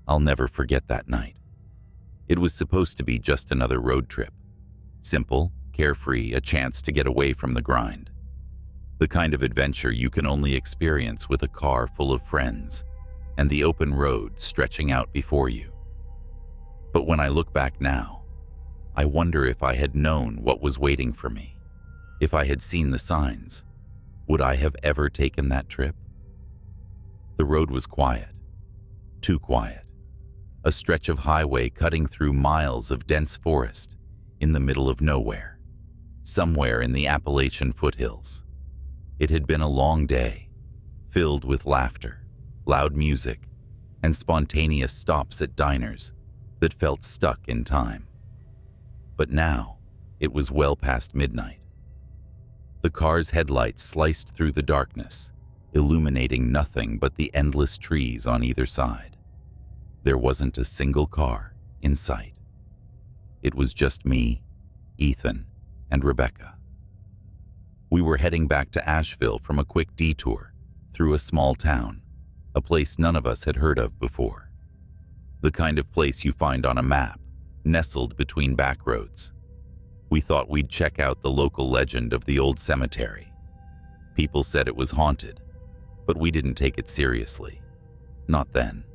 I'll never forget that night. It was supposed to be just another road trip. Simple, carefree, a chance to get away from the grind. The kind of adventure you can only experience with a car full of friends and the open road stretching out before you. But when I look back now, I wonder if I had known what was waiting for me. If I had seen the signs, would I have ever taken that trip? The road was quiet. Too quiet. A stretch of highway cutting through miles of dense forest in the middle of nowhere, somewhere in the Appalachian foothills. It had been a long day, filled with laughter, loud music, and spontaneous stops at diners that felt stuck in time. But now, it was well past midnight. The car's headlights sliced through the darkness, illuminating nothing but the endless trees on either side. There wasn't a single car in sight. It was just me, Ethan, and Rebecca. We were heading back to Asheville from a quick detour through a small town, a place none of us had heard of before. The kind of place you find on a map, nestled between back roads. We thought we'd check out the local legend of the old cemetery. People said it was haunted, but we didn't take it seriously. Not then.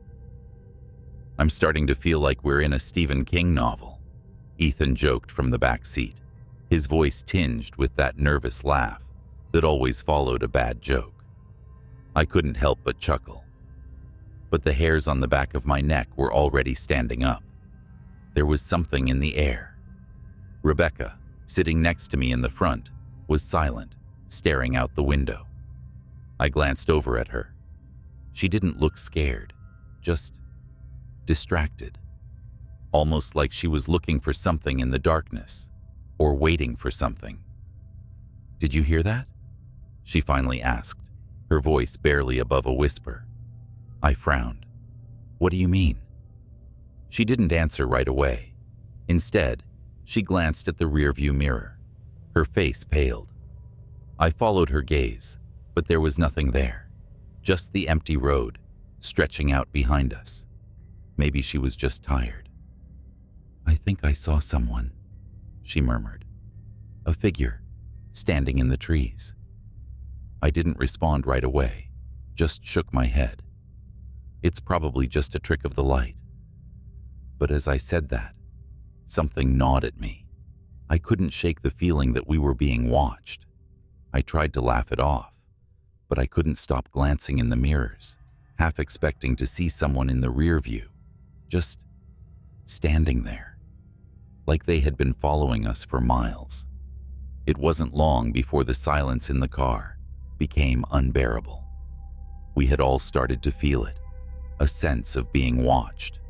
I'm starting to feel like we're in a Stephen King novel, Ethan joked from the back seat, his voice tinged with that nervous laugh that always followed a bad joke. I couldn't help but chuckle. But the hairs on the back of my neck were already standing up. There was something in the air. Rebecca, sitting next to me in the front, was silent, staring out the window. I glanced over at her. She didn't look scared, just distracted, almost like she was looking for something in the darkness, or waiting for something. "Did you hear that?" she finally asked, her voice barely above a whisper. I frowned. "What do you mean?" She didn't answer right away. Instead, she glanced at the rearview mirror. Her face paled. I followed her gaze, but there was nothing there, just the empty road stretching out behind us. Maybe she was just tired. "I think I saw someone," she murmured. "A figure, standing in the trees." I didn't respond right away, just shook my head. It's probably just a trick of the light. But as I said that, something gnawed at me. I couldn't shake the feeling that we were being watched. I tried to laugh it off, but I couldn't stop glancing in the mirrors, half expecting to see someone in the rear view, just standing there, like they had been following us for miles. It wasn't long before the silence in the car became unbearable. We had all started to feel it, a sense of being watched.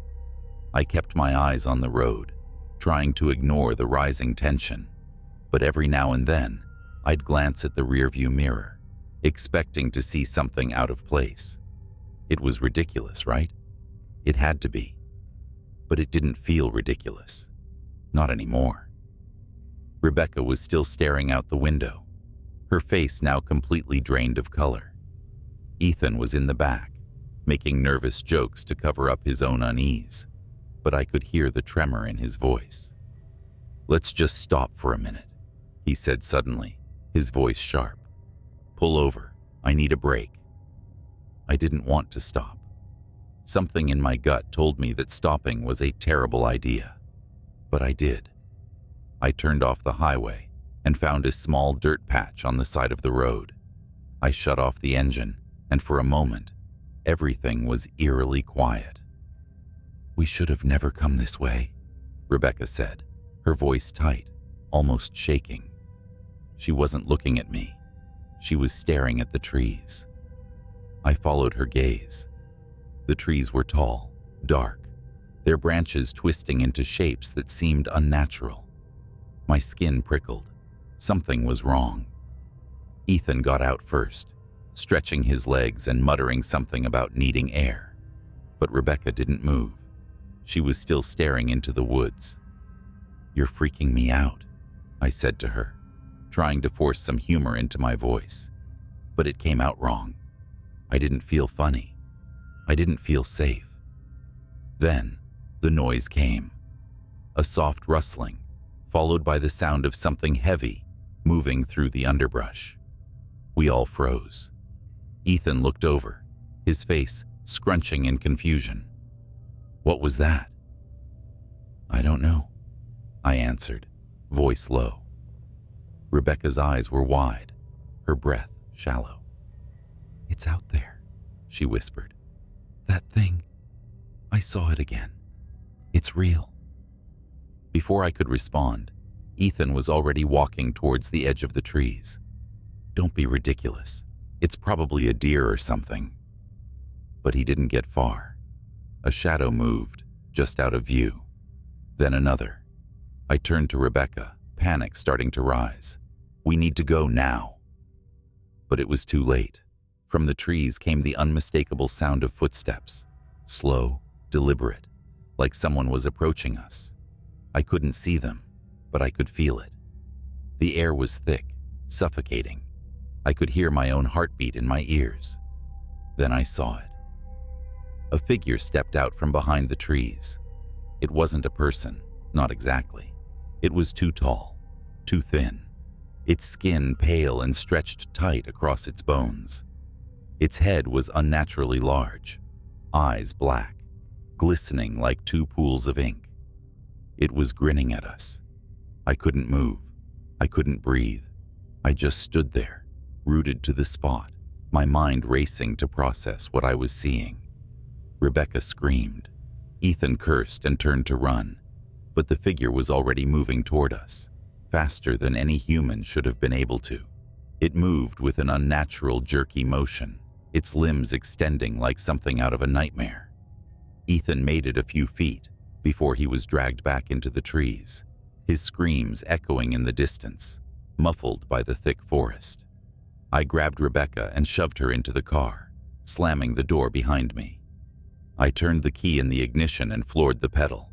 I kept my eyes on the road, trying to ignore the rising tension, but every now and then, I'd glance at the rearview mirror, expecting to see something out of place. It was ridiculous, right? It had to be. But it didn't feel ridiculous. Not anymore. Rebecca was still staring out the window, her face now completely drained of color. Ethan was in the back, making nervous jokes to cover up his own unease, but I could hear the tremor in his voice. "Let's just stop for a minute," he said suddenly, his voice sharp. "Pull over. I need a break." I didn't want to stop. Something in my gut told me that stopping was a terrible idea, but I did. I turned off the highway and found a small dirt patch on the side of the road. I shut off the engine, and for a moment, everything was eerily quiet. "We should have never come this way," Rebecca said, her voice tight, almost shaking. She wasn't looking at me. She was staring at the trees. I followed her gaze. The trees were tall, dark, their branches twisting into shapes that seemed unnatural. My skin prickled. Something was wrong. Ethan got out first, stretching his legs and muttering something about needing air. But Rebecca didn't move. She was still staring into the woods. "You're freaking me out," I said to her, trying to force some humor into my voice. But it came out wrong. I didn't feel funny. I didn't feel safe. Then, the noise came. A soft rustling, followed by the sound of something heavy moving through the underbrush. We all froze. Ethan looked over, his face scrunching in confusion. "What was that?" "I don't know," I answered, voice low. Rebecca's eyes were wide, her breath shallow. "It's out there," she whispered. "That thing. I saw it again. It's real." Before I could respond, Ethan was already walking towards the edge of the trees. "Don't be ridiculous. It's probably a deer or something." But he didn't get far. A shadow moved, just out of view. Then another. I turned to Rebecca, panic starting to rise. "We need to go now." But it was too late. From the trees came the unmistakable sound of footsteps, slow, deliberate, like someone was approaching us. I couldn't see them, but I could feel it. The air was thick, suffocating. I could hear my own heartbeat in my ears. Then I saw it. A figure stepped out from behind the trees. It wasn't a person, not exactly. It was too tall, too thin. Its skin pale and stretched tight across its bones. Its head was unnaturally large, eyes black, glistening like two pools of ink. It was grinning at us. I couldn't move. I couldn't breathe. I just stood there, rooted to the spot, my mind racing to process what I was seeing. Rebecca screamed. Ethan cursed and turned to run, but the figure was already moving toward us, faster than any human should have been able to. It moved with an unnatural, jerky motion, its limbs extending like something out of a nightmare. Ethan made it a few feet before he was dragged back into the trees, his screams echoing in the distance, muffled by the thick forest. I grabbed Rebecca and shoved her into the car, slamming the door behind me. I turned the key in the ignition and floored the pedal.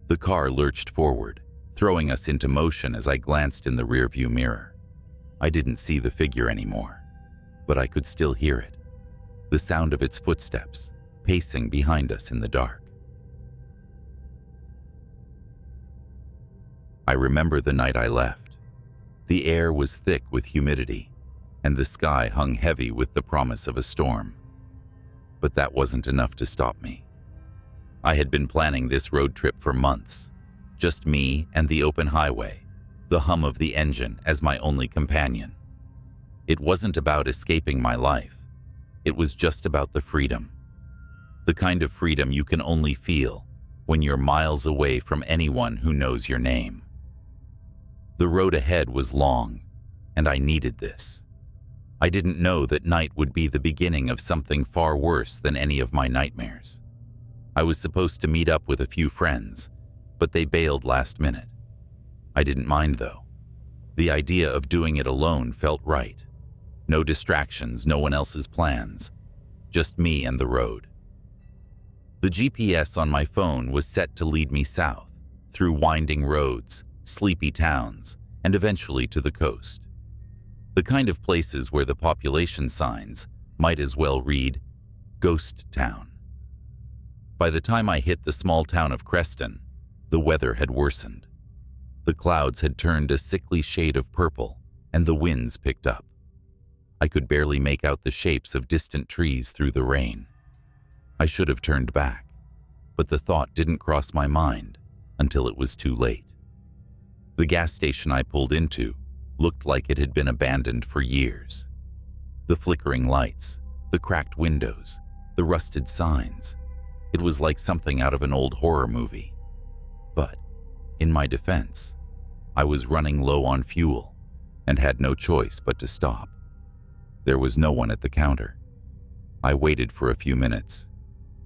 The car lurched forward, throwing us into motion as I glanced in the rearview mirror. I didn't see the figure anymore, but I could still hear it, the sound of its footsteps, pacing behind us in the dark. I remember the night I left. The air was thick with humidity, and the sky hung heavy with the promise of a storm. But that wasn't enough to stop me. I had been planning this road trip for months, just me and the open highway, the hum of the engine as my only companion. It wasn't about escaping my life. It was just about the freedom. The kind of freedom you can only feel when you're miles away from anyone who knows your name. The road ahead was long, and I needed this. I didn't know that night would be the beginning of something far worse than any of my nightmares. I was supposed to meet up with a few friends, but they bailed last minute. I didn't mind though. The idea of doing it alone felt right. No distractions, no one else's plans, just me and the road. The GPS on my phone was set to lead me south, through winding roads, sleepy towns, and eventually to the coast. The kind of places where the population signs might as well read, Ghost Town. By the time I hit the small town of Creston, the weather had worsened. The clouds had turned a sickly shade of purple, and the winds picked up. I could barely make out the shapes of distant trees through the rain. I should have turned back, but the thought didn't cross my mind until it was too late. The gas station I pulled into looked like it had been abandoned for years. The flickering lights, the cracked windows, the rusted signs. It was like something out of an old horror movie. But, in my defense, I was running low on fuel and had no choice but to stop. There was no one at the counter. I waited for a few minutes,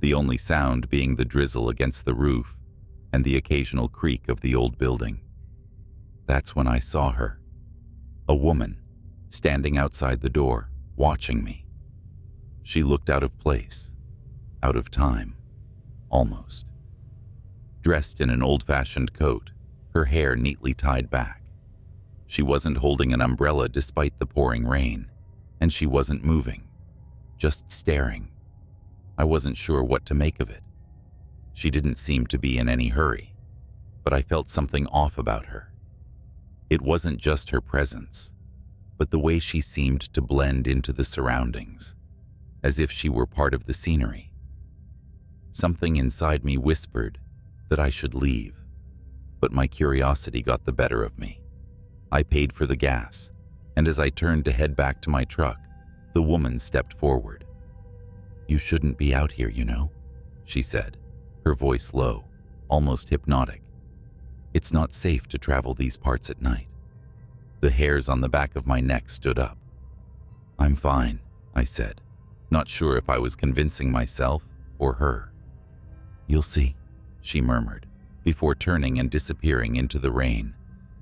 the only sound being the drizzle against the roof and the occasional creak of the old building. That's when I saw her. A woman, standing outside the door, watching me. She looked out of place, out of time, almost. Dressed in an old-fashioned coat, her hair neatly tied back. She wasn't holding an umbrella despite the pouring rain, and she wasn't moving, just staring. I wasn't sure what to make of it. She didn't seem to be in any hurry, but I felt something off about her. It wasn't just her presence, but the way she seemed to blend into the surroundings, as if she were part of the scenery. Something inside me whispered that I should leave, but my curiosity got the better of me. I paid for the gas, and as I turned to head back to my truck, the woman stepped forward. "You shouldn't be out here, you know," she said, her voice low, almost hypnotic. "It's not safe to travel these parts at night." The hairs on the back of my neck stood up. "I'm fine," I said, not sure if I was convincing myself or her. "You'll see," she murmured, before turning and disappearing into the rain,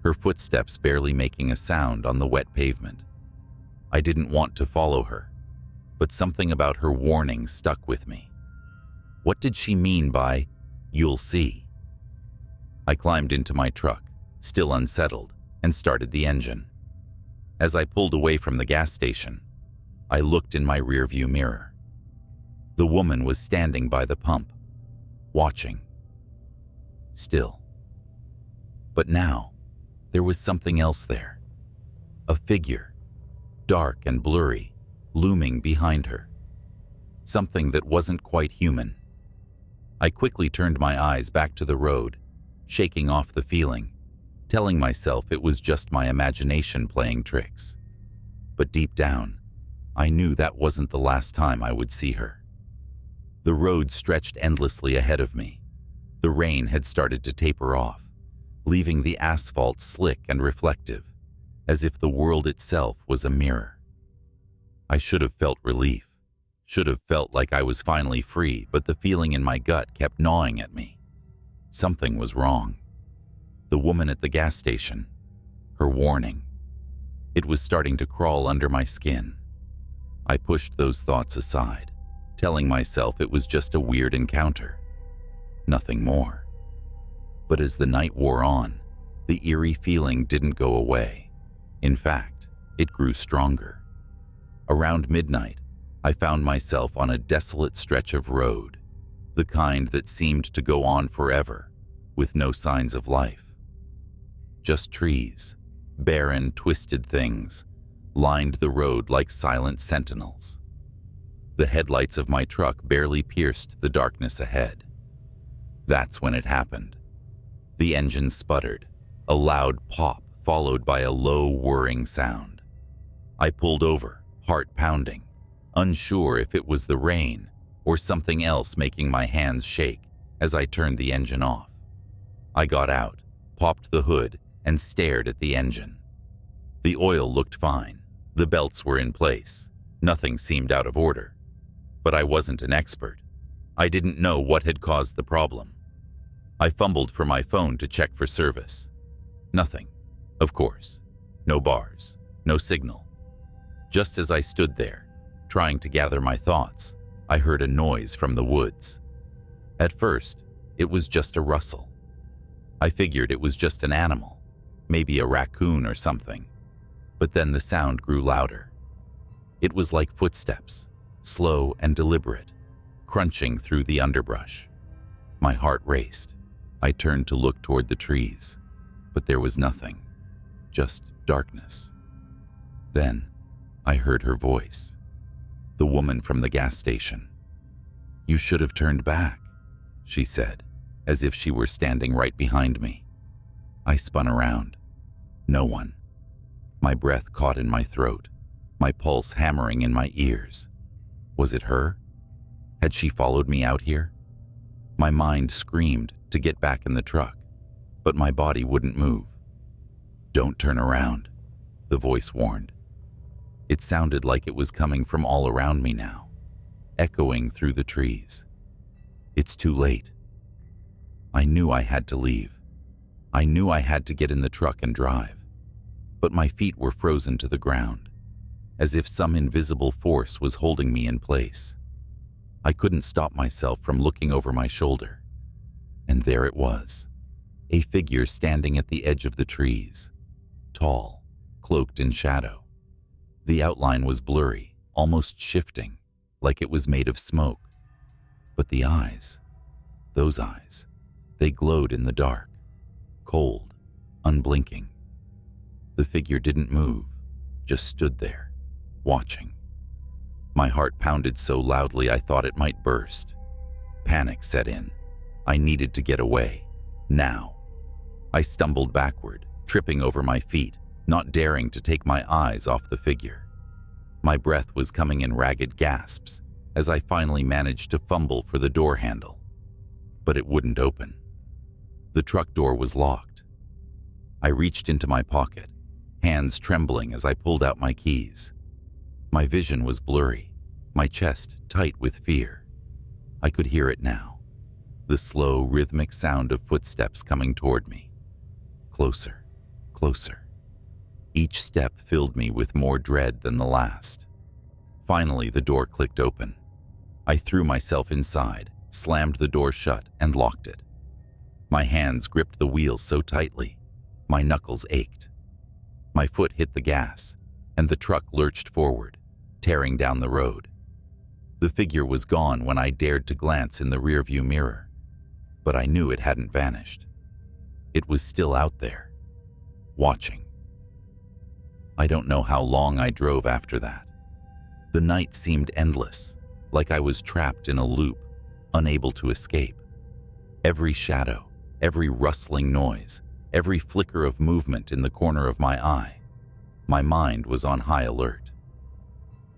her footsteps barely making a sound on the wet pavement. I didn't want to follow her, but something about her warning stuck with me. What did she mean by, "You'll see"? I climbed into my truck, still unsettled, and started the engine. As I pulled away from the gas station, I looked in my rearview mirror. The woman was standing by the pump, watching. Still. But now, there was something else there. A figure, dark and blurry, looming behind her. Something that wasn't quite human. I quickly turned my eyes back to the road, shaking off the feeling, telling myself it was just my imagination playing tricks. But deep down, I knew that wasn't the last time I would see her. The road stretched endlessly ahead of me. The rain had started to taper off, leaving the asphalt slick and reflective, as if the world itself was a mirror. I should have felt relief, should have felt like I was finally free, but the feeling in my gut kept gnawing at me. Something was wrong. The woman at the gas station, her warning. It was starting to crawl under my skin. I pushed those thoughts aside, telling myself it was just a weird encounter. Nothing more. But as the night wore on, the eerie feeling didn't go away. In fact, it grew stronger. Around midnight, I found myself on a desolate stretch of road, the kind that seemed to go on forever, with no signs of life. Just trees, barren, twisted things, lined the road like silent sentinels. The headlights of my truck barely pierced the darkness ahead. That's when it happened. The engine sputtered, a loud pop followed by a low, whirring sound. I pulled over, heart pounding, unsure if it was the rain or something else making my hands shake as I turned the engine off. I got out, popped the hood, and stared at the engine. The oil looked fine. The belts were in place. Nothing seemed out of order. But I wasn't an expert. I didn't know what had caused the problem. I fumbled for my phone to check for service. Nothing. Of course. No bars. No signal. Just as I stood there, trying to gather my thoughts, I heard a noise from the woods. At first, it was just a rustle. I figured it was just an animal, maybe a raccoon or something. But then the sound grew louder. It was like footsteps, slow and deliberate, crunching through the underbrush. My heart raced. I turned to look toward the trees, but there was nothing, just darkness. Then, I heard her voice, the woman from the gas station. "You should have turned back," she said, as if she were standing right behind me. I spun around. No one. My breath caught in my throat, my pulse hammering in my ears. Was it her? Had she followed me out here? My mind screamed to get back in the truck, but my body wouldn't move. "Don't turn around," the voice warned. It sounded like it was coming from all around me now, echoing through the trees. "It's too late." I knew I had to leave. I knew I had to get in the truck and drive, but my feet were frozen to the ground, as if some invisible force was holding me in place. I couldn't stop myself from looking over my shoulder. And there it was, a figure standing at the edge of the trees, tall, cloaked in shadow. The outline was blurry, almost shifting, like it was made of smoke. But the eyes those eyes. They glowed in the dark, cold, unblinking. The figure didn't move, just stood there, watching. My heart pounded so loudly I thought it might burst. Panic set in. I needed to get away, now. I stumbled backward, tripping over my feet, not daring to take my eyes off the figure. My breath was coming in ragged gasps as I finally managed to fumble for the door handle. But it wouldn't open. The truck door was locked. I reached into my pocket, hands trembling as I pulled out my keys. My vision was blurry, my chest tight with fear. I could hear it now, the slow, rhythmic sound of footsteps coming toward me. Closer, closer. Each step filled me with more dread than the last. Finally, the door clicked open. I threw myself inside, slammed the door shut, and locked it. My hands gripped the wheel so tightly, my knuckles ached. My foot hit the gas, and the truck lurched forward, tearing down the road. The figure was gone when I dared to glance in the rearview mirror, but I knew it hadn't vanished. It was still out there, watching. I don't know how long I drove after that. The night seemed endless, like I was trapped in a loop, unable to escape. Every shadow, every rustling noise, every flicker of movement in the corner of my eye. My mind was on high alert.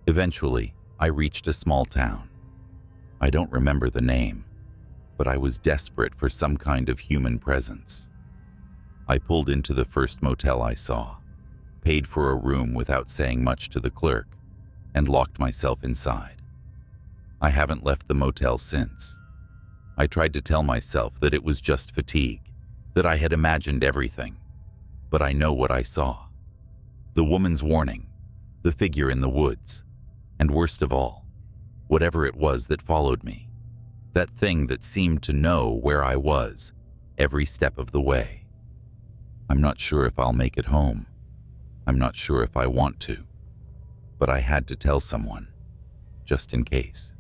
Eventually, I reached a small town. I don't remember the name, but I was desperate for some kind of human presence. I pulled into the first motel I saw, paid for a room without saying much to the clerk, and locked myself inside. I haven't left the motel since. I tried to tell myself that it was just fatigue, that I had imagined everything, but I know what I saw. The woman's warning, the figure in the woods, and worst of all, whatever it was that followed me, that thing that seemed to know where I was every step of the way. I'm not sure if I'll make it home. I'm not sure if I want to, but I had to tell someone, just in case.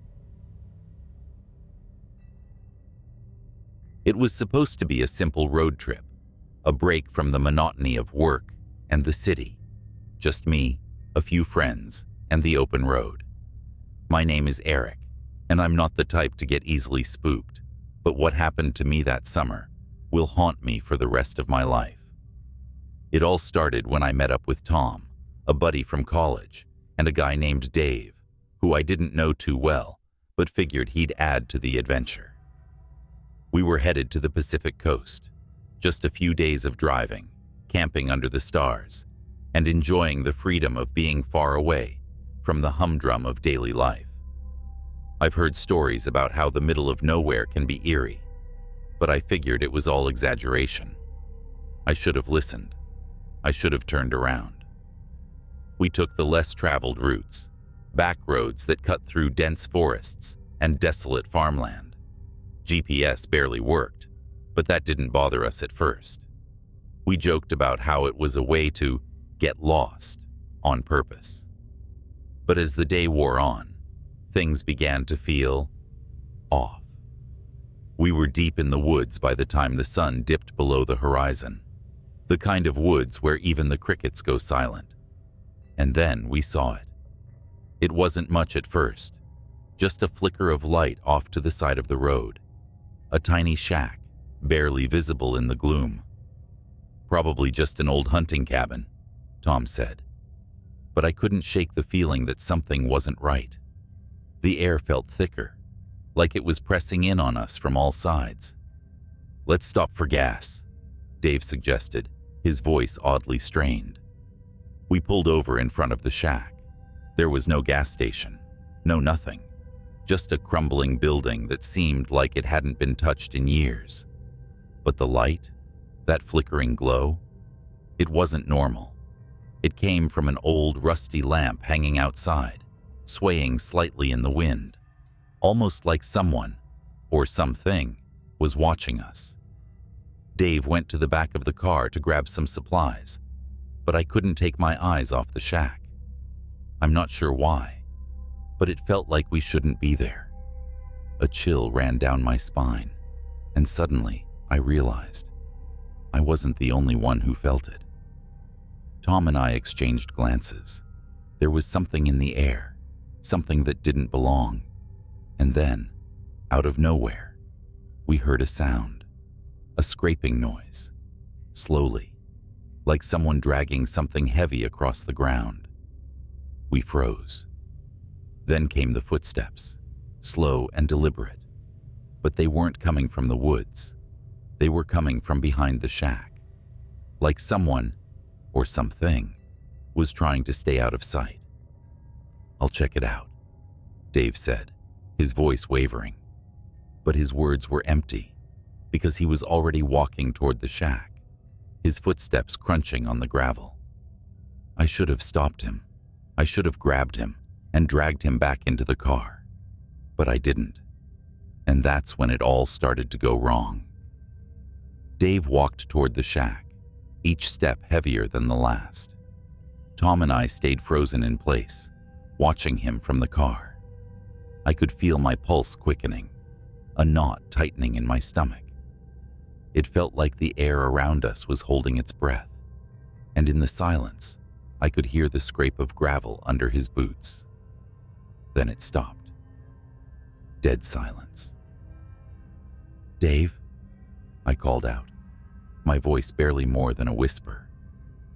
It was supposed to be a simple road trip, a break from the monotony of work and the city. Just me, a few friends, and the open road. My name is Eric, and I'm not the type to get easily spooked, but what happened to me that summer will haunt me for the rest of my life. It all started when I met up with Tom, a buddy from college, and a guy named Dave, who I didn't know too well, but figured he'd add to the adventure. We were headed to the Pacific Coast, just a few days of driving, camping under the stars, and enjoying the freedom of being far away from the humdrum of daily life. I've heard stories about how the middle of nowhere can be eerie, but I figured it was all exaggeration. I should have listened. I should have turned around. We took the less traveled routes, back roads that cut through dense forests and desolate farmland. GPS barely worked, but that didn't bother us at first. We joked about how it was a way to get lost on purpose. But as the day wore on, things began to feel off. We were deep in the woods by the time the sun dipped below the horizon, the kind of woods where even the crickets go silent. And then we saw it. It wasn't much at first, just a flicker of light off to the side of the road, a tiny shack, barely visible in the gloom. Probably just an old hunting cabin, Tom said. But I couldn't shake the feeling that something wasn't right. The air felt thicker, like it was pressing in on us from all sides. "Let's stop for gas," Dave suggested, his voice oddly strained. We pulled over in front of the shack. There was no gas station, no nothing, just a crumbling building that seemed like it hadn't been touched in years. But the light, that flickering glow, it wasn't normal. It came from an old rusty lamp hanging outside, swaying slightly in the wind, almost like someone, or something, was watching us. Dave went to the back of the car to grab some supplies, but I couldn't take my eyes off the shack. I'm not sure why, but it felt like we shouldn't be there. A chill ran down my spine, And suddenly, I realized I wasn't the only one who felt it. Tom and I exchanged glances. There was something in the air, something that didn't belong. And then, out of nowhere, we heard a sound, a scraping noise, slowly, like someone dragging something heavy across the ground. We froze. Then came the footsteps, slow and deliberate. But they weren't coming from the woods. They were coming from behind the shack, like someone, or something, was trying to stay out of sight. "I'll check it out," Dave said, his voice wavering. But his words were empty, because he was already walking toward the shack, his footsteps crunching on the gravel. I should have stopped him. I should have grabbed him and dragged him back into the car. But I didn't. And that's when it all started to go wrong. Dave walked toward the shack, each step heavier than the last. Tom and I stayed frozen in place, watching him from the car. I could feel my pulse quickening, a knot tightening in my stomach. It felt like the air around us was holding its breath, and in the silence, I could hear the scrape of gravel under his boots. Then it stopped. Dead silence. "Dave?" I called out, my voice barely more than a whisper,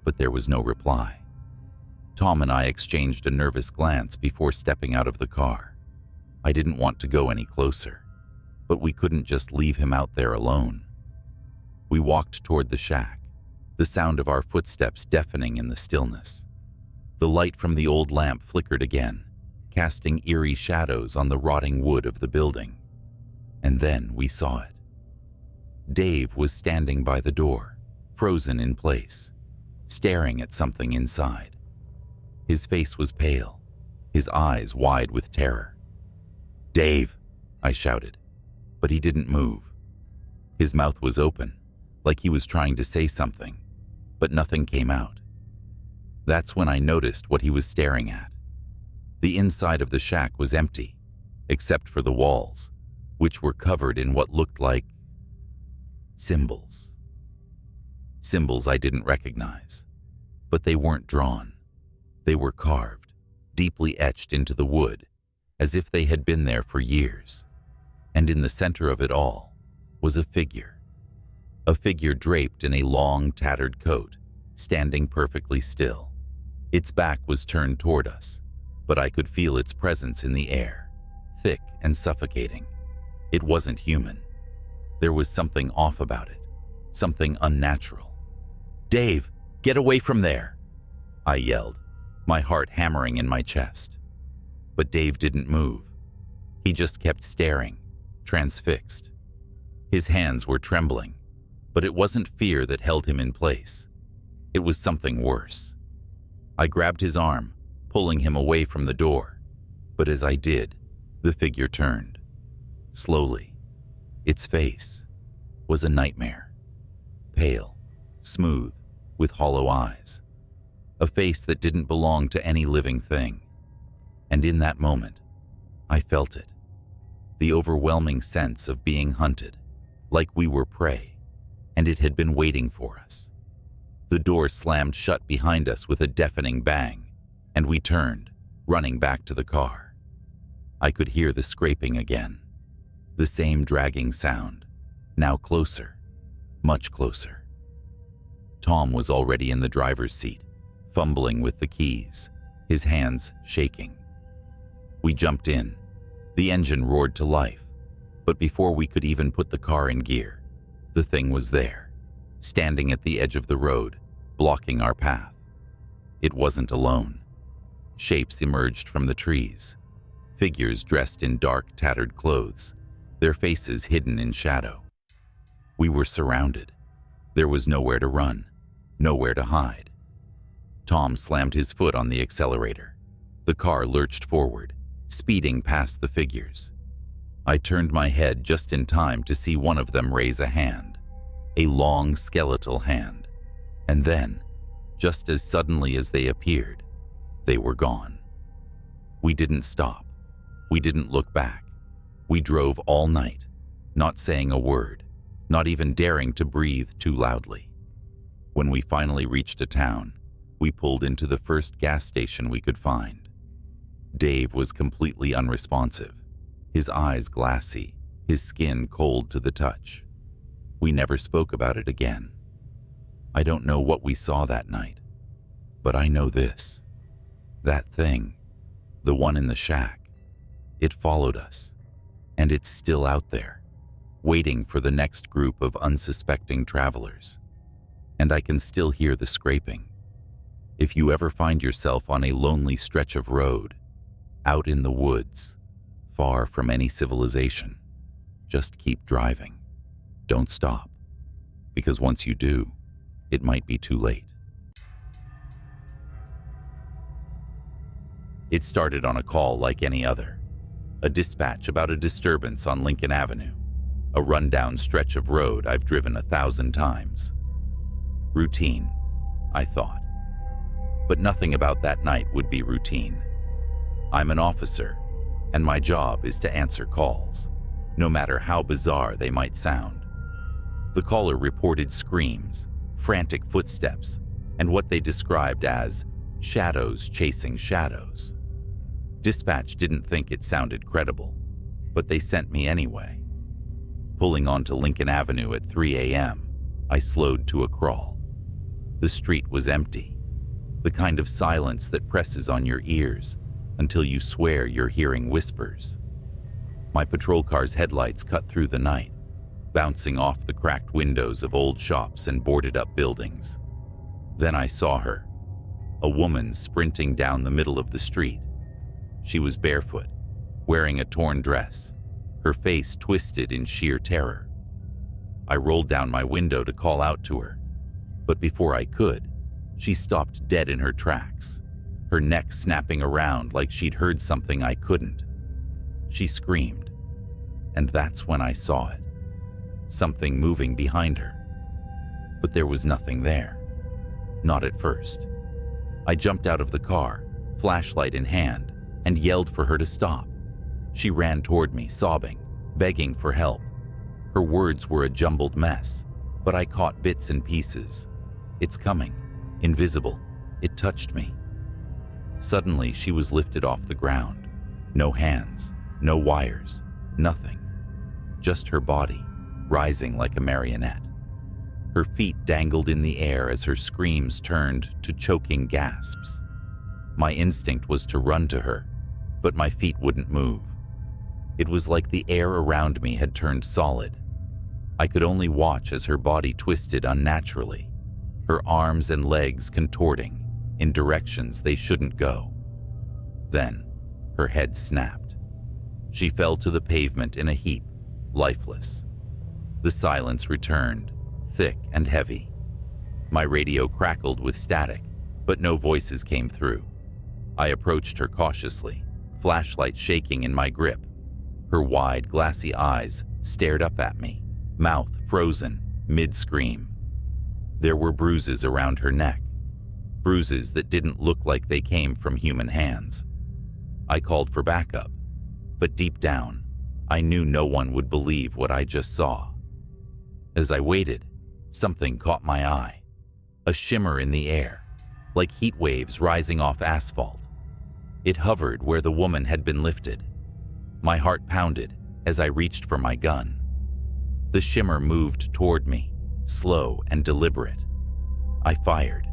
but there was no reply. Tom and I exchanged a nervous glance before stepping out of the car. I didn't want to go any closer, but we couldn't just leave him out there alone. We walked toward the shack, the sound of our footsteps deafening in the stillness. The light from the old lamp flickered again, casting eerie shadows on the rotting wood of the building. And then we saw it. Dave was standing by the door, frozen in place, staring at something inside. His face was pale, his eyes wide with terror. "Dave!" I shouted, but he didn't move. His mouth was open, like he was trying to say something, but nothing came out. That's when I noticed what he was staring at. The inside of the shack was empty, except for the walls, which were covered in what looked like symbols. Symbols I didn't recognize, but they weren't drawn. They were carved, deeply etched into the wood, as if they had been there for years. And in the center of it all was a figure draped in a long, tattered coat, standing perfectly still. Its back was turned toward us, but I could feel its presence in the air, thick and suffocating. It wasn't human. There was something off about it, something unnatural. "Dave, get away from there!" I yelled, my heart hammering in my chest. But Dave didn't move. He just kept staring, transfixed. His hands were trembling, but it wasn't fear that held him in place. It was something worse. I grabbed his arm, pulling him away from the door, but as I did, the figure turned. Slowly. Its face was a nightmare. Pale, smooth, with hollow eyes. A face that didn't belong to any living thing. And in that moment, I felt it. The overwhelming sense of being hunted, like we were prey, and it had been waiting for us. The door slammed shut behind us with a deafening bang, and we turned, running back to the car. I could hear the scraping again. The same dragging sound, now closer, much closer. Tom was already in the driver's seat, fumbling with the keys, his hands shaking. We jumped in. The engine roared to life, but before we could even put the car in gear, the thing was there, standing at the edge of the road, blocking our path. It wasn't alone. Shapes emerged from the trees, figures dressed in dark, tattered clothes, their faces hidden in shadow. We were surrounded. There was nowhere to run, nowhere to hide. Tom slammed his foot on the accelerator. The car lurched forward, speeding past the figures. I turned my head just in time to see one of them raise a hand, a long skeletal hand. And then, just as suddenly as they appeared, they were gone. We didn't stop. We didn't look back. We drove all night, not saying a word, not even daring to breathe too loudly. When we finally reached a town, we pulled into the first gas station we could find. Dave was completely unresponsive, his eyes glassy, his skin cold to the touch. We never spoke about it again. I don't know what we saw that night, but I know this. That thing, the one in the shack, it followed us, and it's still out there, waiting for the next group of unsuspecting travelers. And I can still hear the scraping. If you ever find yourself on a lonely stretch of road, out in the woods, far from any civilization, just keep driving. Don't stop, because once you do, it might be too late. It started on a call like any other. A dispatch about a disturbance on Lincoln Avenue, a rundown stretch of road I've driven 1,000 times. Routine, I thought. But nothing about that night would be routine. I'm an officer, and my job is to answer calls, no matter how bizarre they might sound. The caller reported screams, frantic footsteps, and what they described as shadows chasing shadows. Dispatch didn't think it sounded credible, but they sent me anyway. Pulling onto Lincoln Avenue at 3 a.m., I slowed to a crawl. The street was empty, the kind of silence that presses on your ears until you swear you're hearing whispers. My patrol car's headlights cut through the night, bouncing off the cracked windows of old shops and boarded-up buildings. Then I saw her, a woman sprinting down the middle of the street. She was barefoot, wearing a torn dress, her face twisted in sheer terror. I rolled down my window to call out to her, but before I could, she stopped dead in her tracks, her neck snapping around like she'd heard something I couldn't. She screamed, and that's when I saw it. Something moving behind her. But there was nothing there. Not at first. I jumped out of the car, flashlight in hand, and yelled for her to stop. She ran toward me, sobbing, begging for help. Her words were a jumbled mess, but I caught bits and pieces. It's coming. Invisible. It touched me. Suddenly, she was lifted off the ground. No hands, no wires, nothing. Just her body, rising like a marionette. Her feet dangled in the air as her screams turned to choking gasps. My instinct was to run to her, but my feet wouldn't move. It was like the air around me had turned solid. I could only watch as her body twisted unnaturally, her arms and legs contorting in directions they shouldn't go. Then, her head snapped. She fell to the pavement in a heap, lifeless. The silence returned, thick and heavy. My radio crackled with static, but no voices came through. I approached her cautiously, flashlight shaking in my grip. Her wide, glassy eyes stared up at me, mouth frozen, mid-scream. There were bruises around her neck, bruises that didn't look like they came from human hands. I called for backup, but deep down, I knew no one would believe what I just saw. As I waited, something caught my eye, a shimmer in the air, like heat waves rising off asphalt. It hovered where the woman had been lifted. My heart pounded as I reached for my gun. The shimmer moved toward me, slow and deliberate. I fired.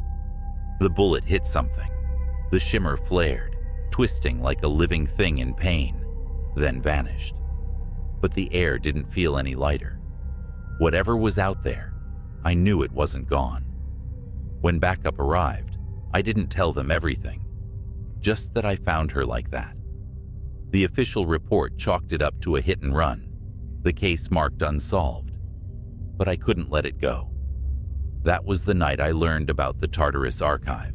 The bullet hit something. The shimmer flared, twisting like a living thing in pain, then vanished. But the air didn't feel any lighter. Whatever was out there, I knew it wasn't gone. When backup arrived, I didn't tell them everything, just that I found her like that. The official report chalked it up to a hit and run, the case marked unsolved. But I couldn't let it go. That was the night I learned about the Tartarus Archive.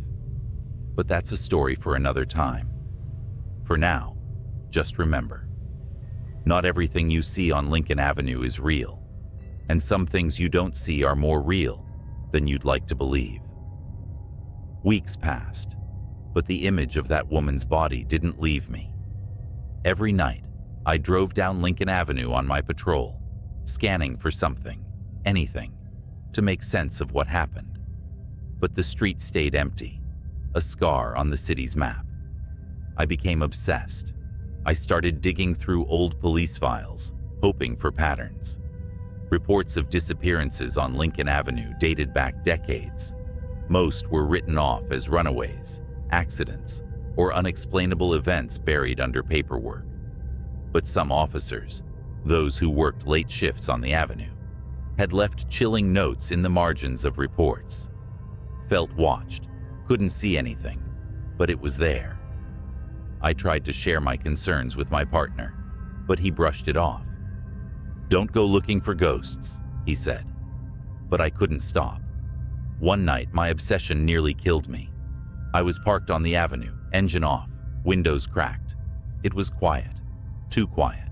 But that's a story for another time. For now, just remember, not everything you see on Lincoln Avenue is real, and some things you don't see are more real than you'd like to believe. Weeks passed, but the image of that woman's body didn't leave me. Every night, I drove down Lincoln Avenue on my patrol, scanning for something, anything, to make sense of what happened. But the street stayed empty, a scar on the city's map. I became obsessed. I started digging through old police files, hoping for patterns. Reports of disappearances on Lincoln Avenue dated back decades. Most were written off as runaways, accidents, or unexplainable events buried under paperwork. But some officers, those who worked late shifts on the avenue, had left chilling notes in the margins of reports. Felt watched, couldn't see anything, but it was there. I tried to share my concerns with my partner, but he brushed it off. "Don't go looking for ghosts," he said. But I couldn't stop. One night, my obsession nearly killed me. I was parked on the avenue, engine off, windows cracked. It was quiet, too quiet.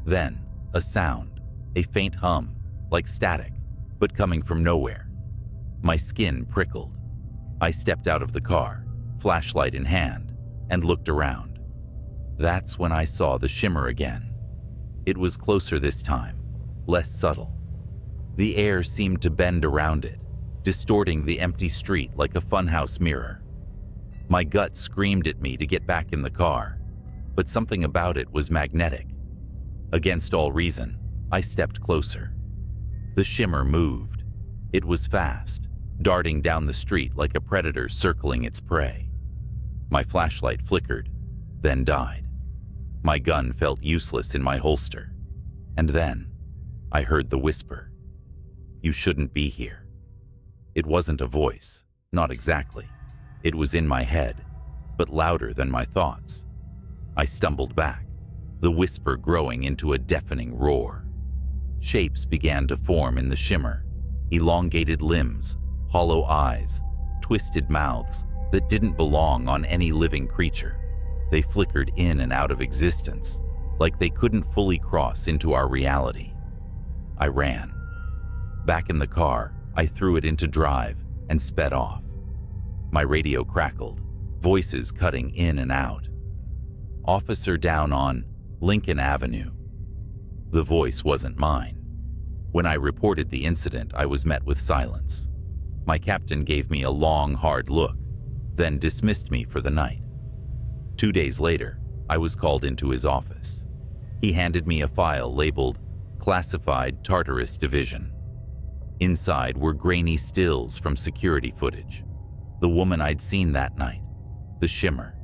Then, a sound, a faint hum, like static, but coming from nowhere. My skin prickled. I stepped out of the car, flashlight in hand, and looked around. That's when I saw the shimmer again. It was closer this time, less subtle. The air seemed to bend around it, distorting the empty street like a funhouse mirror. My gut screamed at me to get back in the car, but something about it was magnetic. Against all reason, I stepped closer. The shimmer moved. It was fast, darting down the street like a predator circling its prey. My flashlight flickered, then died. My gun felt useless in my holster. And then, I heard the whisper. "You shouldn't be here." It wasn't a voice, not exactly. It was in my head, but louder than my thoughts. I stumbled back, the whisper growing into a deafening roar. Shapes began to form in the shimmer, elongated limbs, hollow eyes, twisted mouths that didn't belong on any living creature. They flickered in and out of existence, like they couldn't fully cross into our reality. I ran. Back in the car, I threw it into drive and sped off. My radio crackled, voices cutting in and out. "Officer down on Lincoln Avenue." The voice wasn't mine. When I reported the incident, I was met with silence. My captain gave me a long, hard look, then dismissed me for the night. 2 days later, I was called into his office. He handed me a file labeled Classified Tartarus Division. Inside were grainy stills from security footage. The woman I'd seen that night, the shimmer,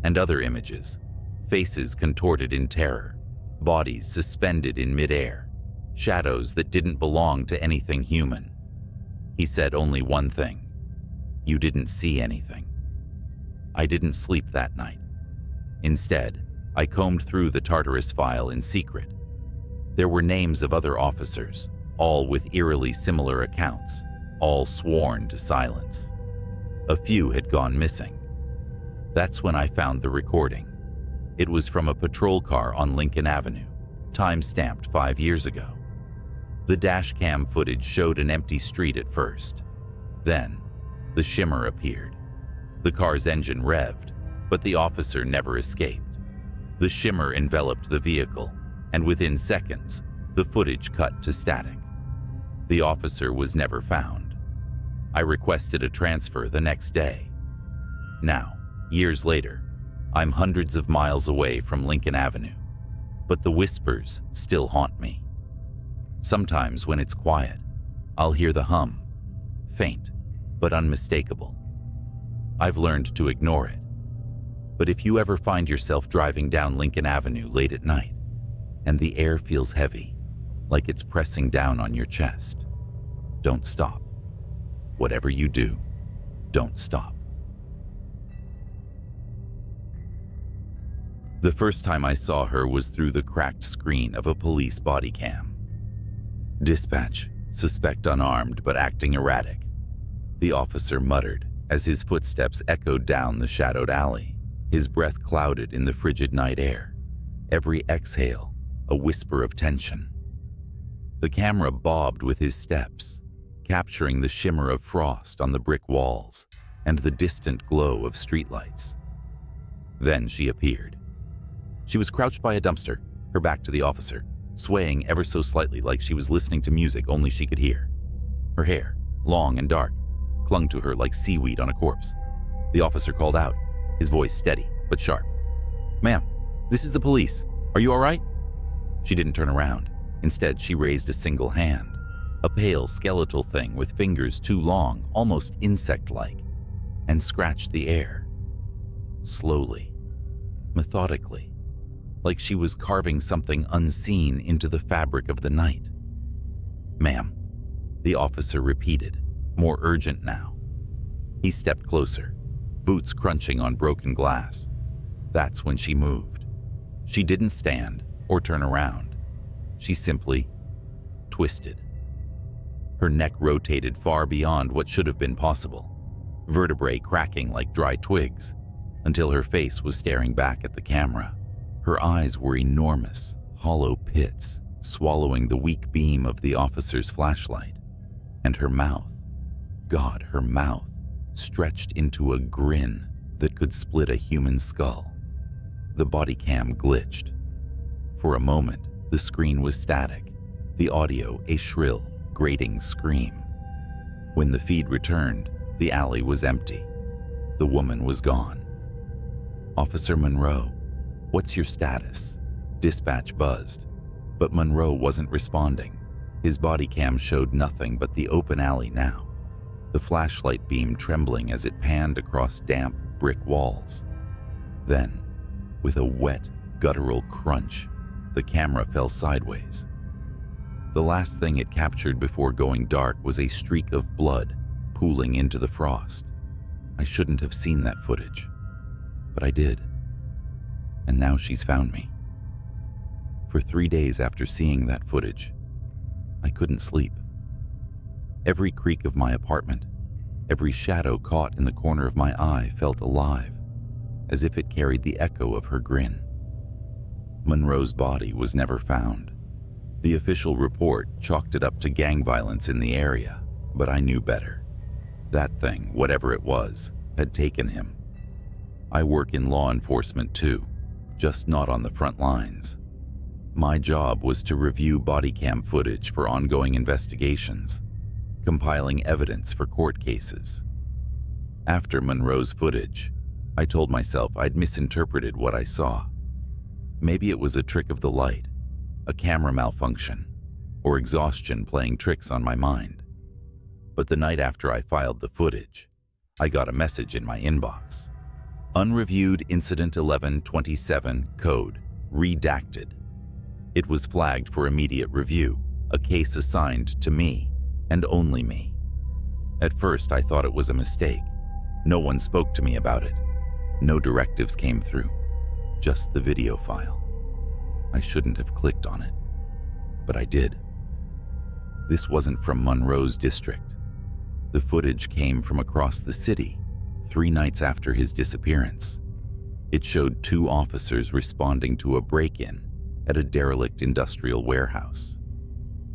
and other images, faces contorted in terror, bodies suspended in midair, shadows that didn't belong to anything human. He said only one thing: "You didn't see anything." I didn't sleep that night. Instead, I combed through the Tartarus file in secret. There were names of other officers, all with eerily similar accounts, all sworn to silence. A few had gone missing. That's when I found the recording. It was from a patrol car on Lincoln Avenue, time-stamped 5 years ago. The dash cam footage showed an empty street at first. Then, the shimmer appeared. The car's engine revved, but the officer never escaped. The shimmer enveloped the vehicle, and within seconds, the footage cut to static. The officer was never found. I requested a transfer the next day. Now, years later, I'm hundreds of miles away from Lincoln Avenue, but the whispers still haunt me. Sometimes when it's quiet, I'll hear the hum, faint but unmistakable. I've learned to ignore it. But if you ever find yourself driving down Lincoln Avenue late at night, and the air feels heavy, like it's pressing down on your chest, don't stop. Whatever you do, don't stop. The first time I saw her was through the cracked screen of a police body cam. "Dispatch, suspect unarmed but acting erratic," the officer muttered as his footsteps echoed down the shadowed alley, his breath clouded in the frigid night air. Every exhale, a whisper of tension. The camera bobbed with his steps, capturing the shimmer of frost on the brick walls and the distant glow of streetlights. Then she appeared. She was crouched by a dumpster, her back to the officer, swaying ever so slightly like she was listening to music only she could hear. Her hair, long and dark, clung to her like seaweed on a corpse. The officer called out, his voice steady but sharp. "Ma'am, this is the police. Are you all right?" She didn't turn around. Instead, she raised a single hand, a pale skeletal thing with fingers too long, almost insect-like, and scratched the air. Slowly, methodically, like she was carving something unseen into the fabric of the night. "Ma'am," the officer repeated, more urgent now. He stepped closer, boots crunching on broken glass. That's when she moved. She didn't stand or turn around. She simply twisted. Her neck rotated far beyond what should have been possible, vertebrae cracking like dry twigs, until her face was staring back at the camera. Her eyes were enormous, hollow pits, swallowing the weak beam of the officer's flashlight. And her mouth, God, her mouth, stretched into a grin that could split a human skull. The body cam glitched. For a moment, the screen was static, the audio a shrill, grating scream. When the feed returned, the alley was empty. The woman was gone. "Officer Monroe, what's your status?" Dispatch buzzed, but Monroe wasn't responding. His body cam showed nothing but the open alley now, the flashlight beam trembling as it panned across damp brick walls. Then, with a wet, guttural crunch, the camera fell sideways. The last thing it captured before going dark was a streak of blood pooling into the frost. I shouldn't have seen that footage, but I did. And now she's found me. For 3 days after seeing that footage, I couldn't sleep. Every creak of my apartment, every shadow caught in the corner of my eye felt alive, as if it carried the echo of her grin. Monroe's body was never found. The official report chalked it up to gang violence in the area, but I knew better. That thing, whatever it was, had taken him. I work in law enforcement too, just not on the front lines. My job was to review body cam footage for ongoing investigations, compiling evidence for court cases. After Monroe's footage, I told myself I'd misinterpreted what I saw. Maybe it was a trick of the light, a camera malfunction, or exhaustion playing tricks on my mind. But the night after I filed the footage, I got a message in my inbox. Unreviewed Incident 1127 Code, redacted. It was flagged for immediate review, a case assigned to me, and only me. At first, I thought it was a mistake. No one spoke to me about it. No directives came through, just the video file. I shouldn't have clicked on it, but I did. This wasn't from Monroe's district. The footage came from across the city, 3 nights after his disappearance. It showed 2 officers responding to a break-in at a derelict industrial warehouse.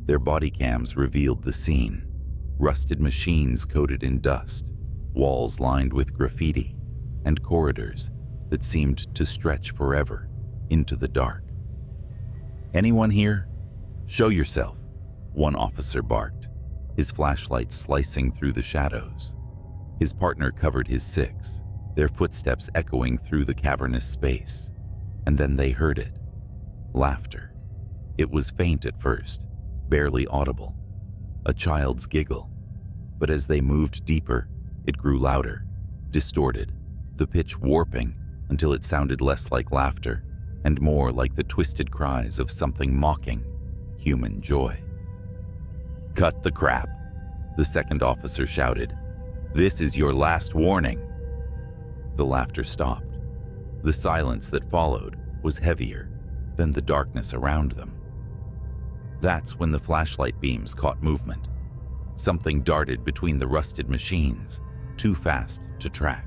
Their body cams revealed the scene: rusted machines coated in dust, walls lined with graffiti, and corridors that seemed to stretch forever into the dark. "Anyone here? Show yourself," one officer barked, his flashlight slicing through the shadows. His partner covered his 6, their footsteps echoing through the cavernous space. And then they heard it. Laughter. It was faint at first, barely audible. A child's giggle. But as they moved deeper, it grew louder, distorted, the pitch warping until it sounded less like laughter and more like the twisted cries of something mocking human joy. "Cut the crap," the second officer shouted. "This is your last warning." The laughter stopped. The silence that followed was heavier than the darkness around them. That's when the flashlight beams caught movement. Something darted between the rusted machines, too fast to track.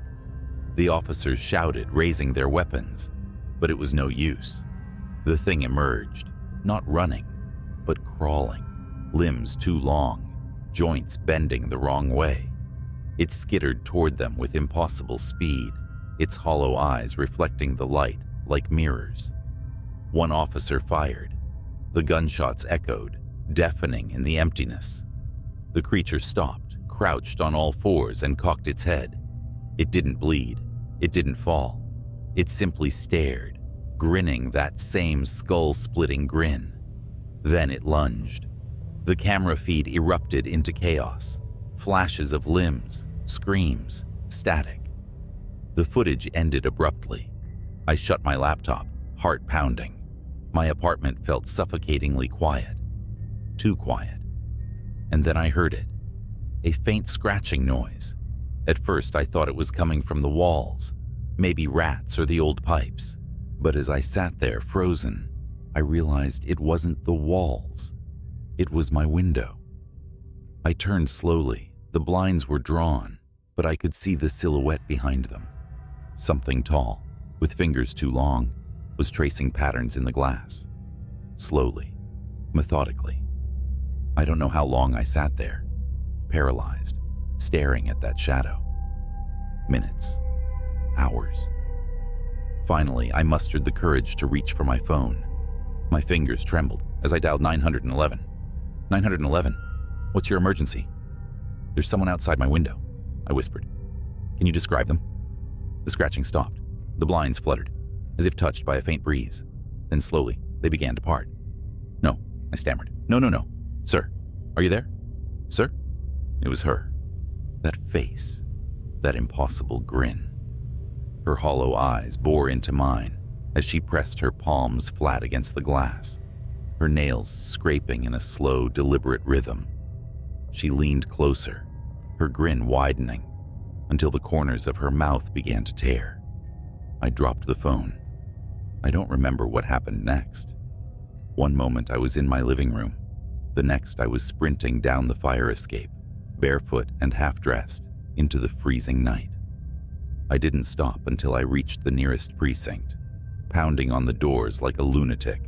The officers shouted, raising their weapons, but it was no use. The thing emerged, not running, but crawling, limbs too long, joints bending the wrong way. It skittered toward them with impossible speed, its hollow eyes reflecting the light like mirrors. One officer fired, The gunshots echoed, deafening in the emptiness. The creature stopped, crouched on all fours, and cocked its head. It didn't bleed. It didn't fall. It simply stared, grinning that same skull-splitting grin. Then it lunged. The camera feed erupted into chaos. Flashes of limbs, screams, static. The footage ended abruptly. I shut my laptop, heart pounding. My apartment felt suffocatingly quiet. Too quiet. And then I heard it. A faint scratching noise. At first I thought it was coming from the walls, maybe rats or the old pipes. But as I sat there frozen, I realized it wasn't the walls. It was my window. I turned slowly. The blinds were drawn, but I could see the silhouette behind them. Something tall, with fingers too long, was tracing patterns in the glass. Slowly, methodically. I don't know how long I sat there, paralyzed, staring at that shadow. Minutes. Hours. Finally, I mustered the courage to reach for my phone. My fingers trembled as I dialed 911. 911? What's your emergency? There's someone outside my window, I whispered. Can you describe them? The scratching stopped. The blinds fluttered, as if touched by a faint breeze. Then slowly, they began to part. No, I stammered. No. Sir, are you there? Sir? It was her. That face. That impossible grin. Her hollow eyes bore into mine as she pressed her palms flat against the glass, her nails scraping in a slow, deliberate rhythm. She leaned closer, her grin widening, until the corners of her mouth began to tear. I dropped the phone. I don't remember what happened next. One moment I was in my living room. The next I was sprinting down the fire escape, barefoot and half-dressed, into the freezing night. I didn't stop until I reached the nearest precinct, pounding on the doors like a lunatic.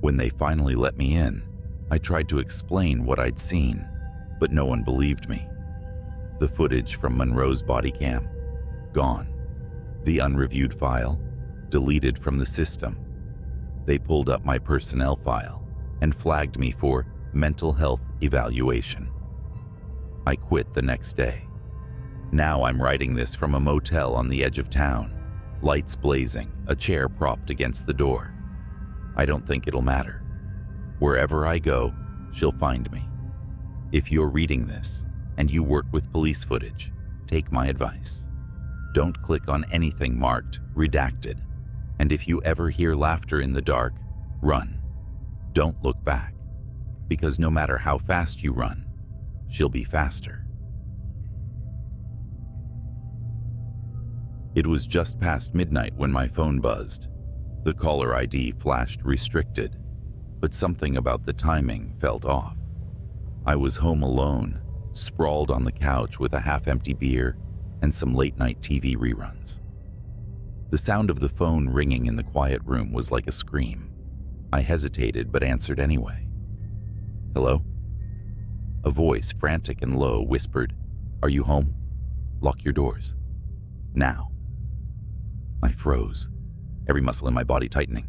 When they finally let me in, I tried to explain what I'd seen, but no one believed me. The footage from Monroe's body cam, gone. The unreviewed file, deleted from the system. They pulled up my personnel file and flagged me for mental health evaluation. I quit the next day. Now I'm writing this from a motel on the edge of town, lights blazing, a chair propped against the door. I don't think it'll matter. Wherever I go, she'll find me. If you're reading this and you work with police footage, take my advice. Don't click on anything marked redacted. And if you ever hear laughter in the dark, run. Don't look back, because no matter how fast you run, she'll be faster. It was just past midnight when my phone buzzed. The caller ID flashed restricted, but something about the timing felt off. I was home alone, sprawled on the couch with a half-empty beer and some late-night TV reruns. The sound of the phone ringing in the quiet room was like a scream. I hesitated but answered anyway. Hello? A voice, frantic and low, whispered, "Are you home? Lock your doors. Now." I froze, every muscle in my body tightening.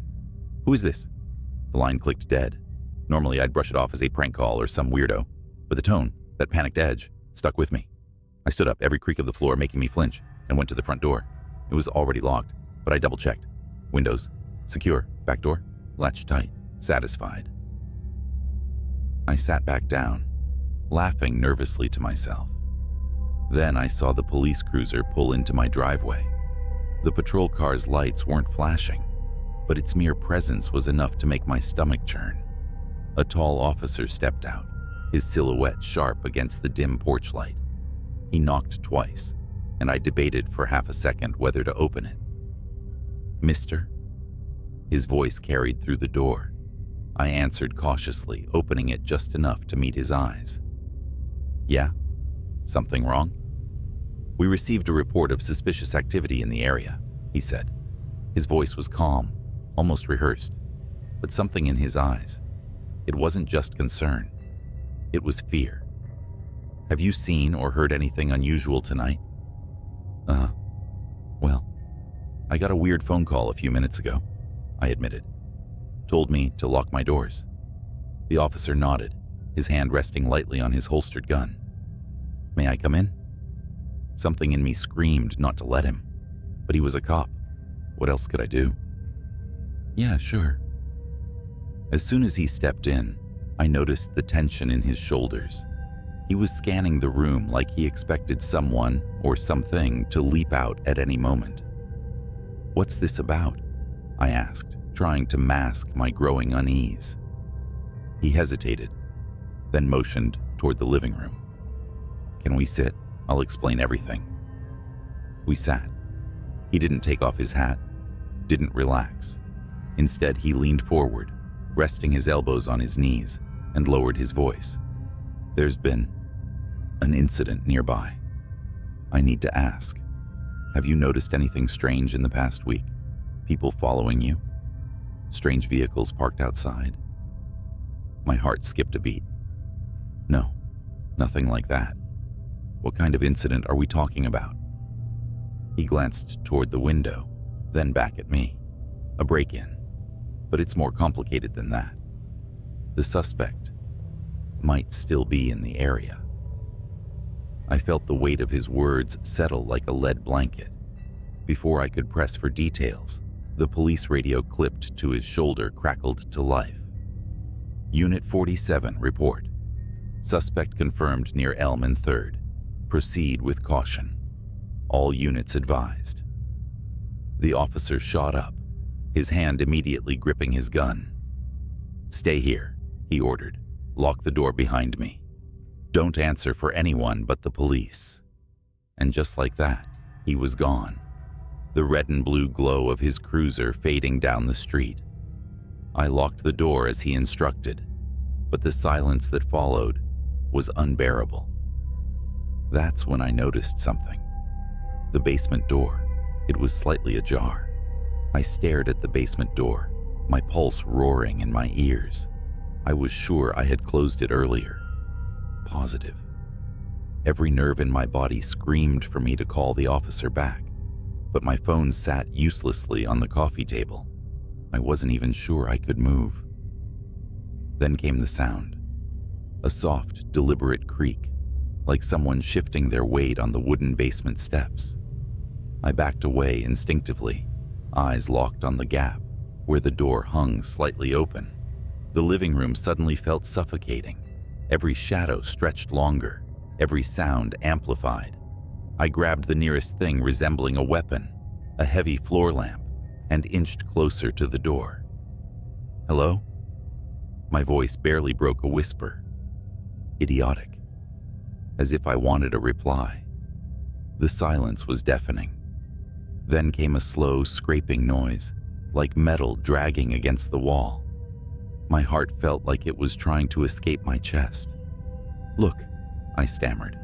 Who is this? The line clicked dead. Normally I'd brush it off as a prank call or some weirdo, but the tone, that panicked edge, stuck with me. I stood up, every creak of the floor making me flinch, and went to the front door. It was already locked, but I double-checked. Windows, secure, back door, latched tight, satisfied. I sat back down, laughing nervously to myself. Then I saw the police cruiser pull into my driveway. The patrol car's lights weren't flashing, but its mere presence was enough to make my stomach churn. A tall officer stepped out, his silhouette sharp against the dim porch light. He knocked twice, and I debated for half a second whether to open it. "Mister?" His voice carried through the door. I answered cautiously, opening it just enough to meet his eyes. "Yeah? Something wrong?" "We received a report of suspicious activity in the area," he said. His voice was calm, almost rehearsed, but something in his eyes. It wasn't just concern. It was fear. "Have you seen or heard anything unusual tonight?" Well, I got a weird phone call a few minutes ago," I admitted. told me to lock my doors. The officer nodded, his hand resting lightly on his holstered gun. May I come in? Something in me screamed not to let him, but he was a cop. What else could I do? Yeah, sure. As soon as he stepped in, I noticed the tension in his shoulders. He was scanning the room like he expected someone or something to leap out at any moment. What's this about? I asked, trying to mask my growing unease. He hesitated, then motioned toward the living room. Can we sit? I'll explain everything. We sat. He didn't take off his hat, didn't relax. Instead, he leaned forward, resting his elbows on his knees, and lowered his voice. There's been an incident nearby. I need to ask. Have you noticed anything strange in the past week? People following you? Strange vehicles parked outside? My heart skipped a beat. No, nothing like that. What kind of incident are we talking about? He glanced toward the window, then back at me. A break-in. But it's more complicated than that. The suspect might still be in the area. I felt the weight of his words settle like a lead blanket. Before I could press for details, the police radio clipped to his shoulder crackled to life. Unit 47, report. Suspect confirmed near Elm and 3rd. Proceed with caution. All units advised. The officer shot up, his hand immediately gripping his gun. Stay here, he ordered. Lock the door behind me. Don't answer for anyone but the police. And just like that, he was gone. The red and blue glow of his cruiser fading down the street. I locked the door as he instructed, but the silence that followed was unbearable. That's when I noticed something. The basement door. It was slightly ajar. I stared at the basement door, my pulse roaring in my ears. I was sure I had closed it earlier. Positive. Every nerve in my body screamed for me to call the officer back, but my phone sat uselessly on the coffee table. I wasn't even sure I could move. Then came the sound. A soft, deliberate creak, like someone shifting their weight on the wooden basement steps. I backed away instinctively, eyes locked on the gap where the door hung slightly open. The living room suddenly felt suffocating. Every shadow stretched longer, every sound amplified. I grabbed the nearest thing resembling a weapon, a heavy floor lamp, and inched closer to the door. Hello? My voice barely broke a whisper. Idiotic. As if I wanted a reply. The silence was deafening. Then came a slow, scraping noise, like metal dragging against the wall. My heart felt like it was trying to escape my chest. Look, I stammered.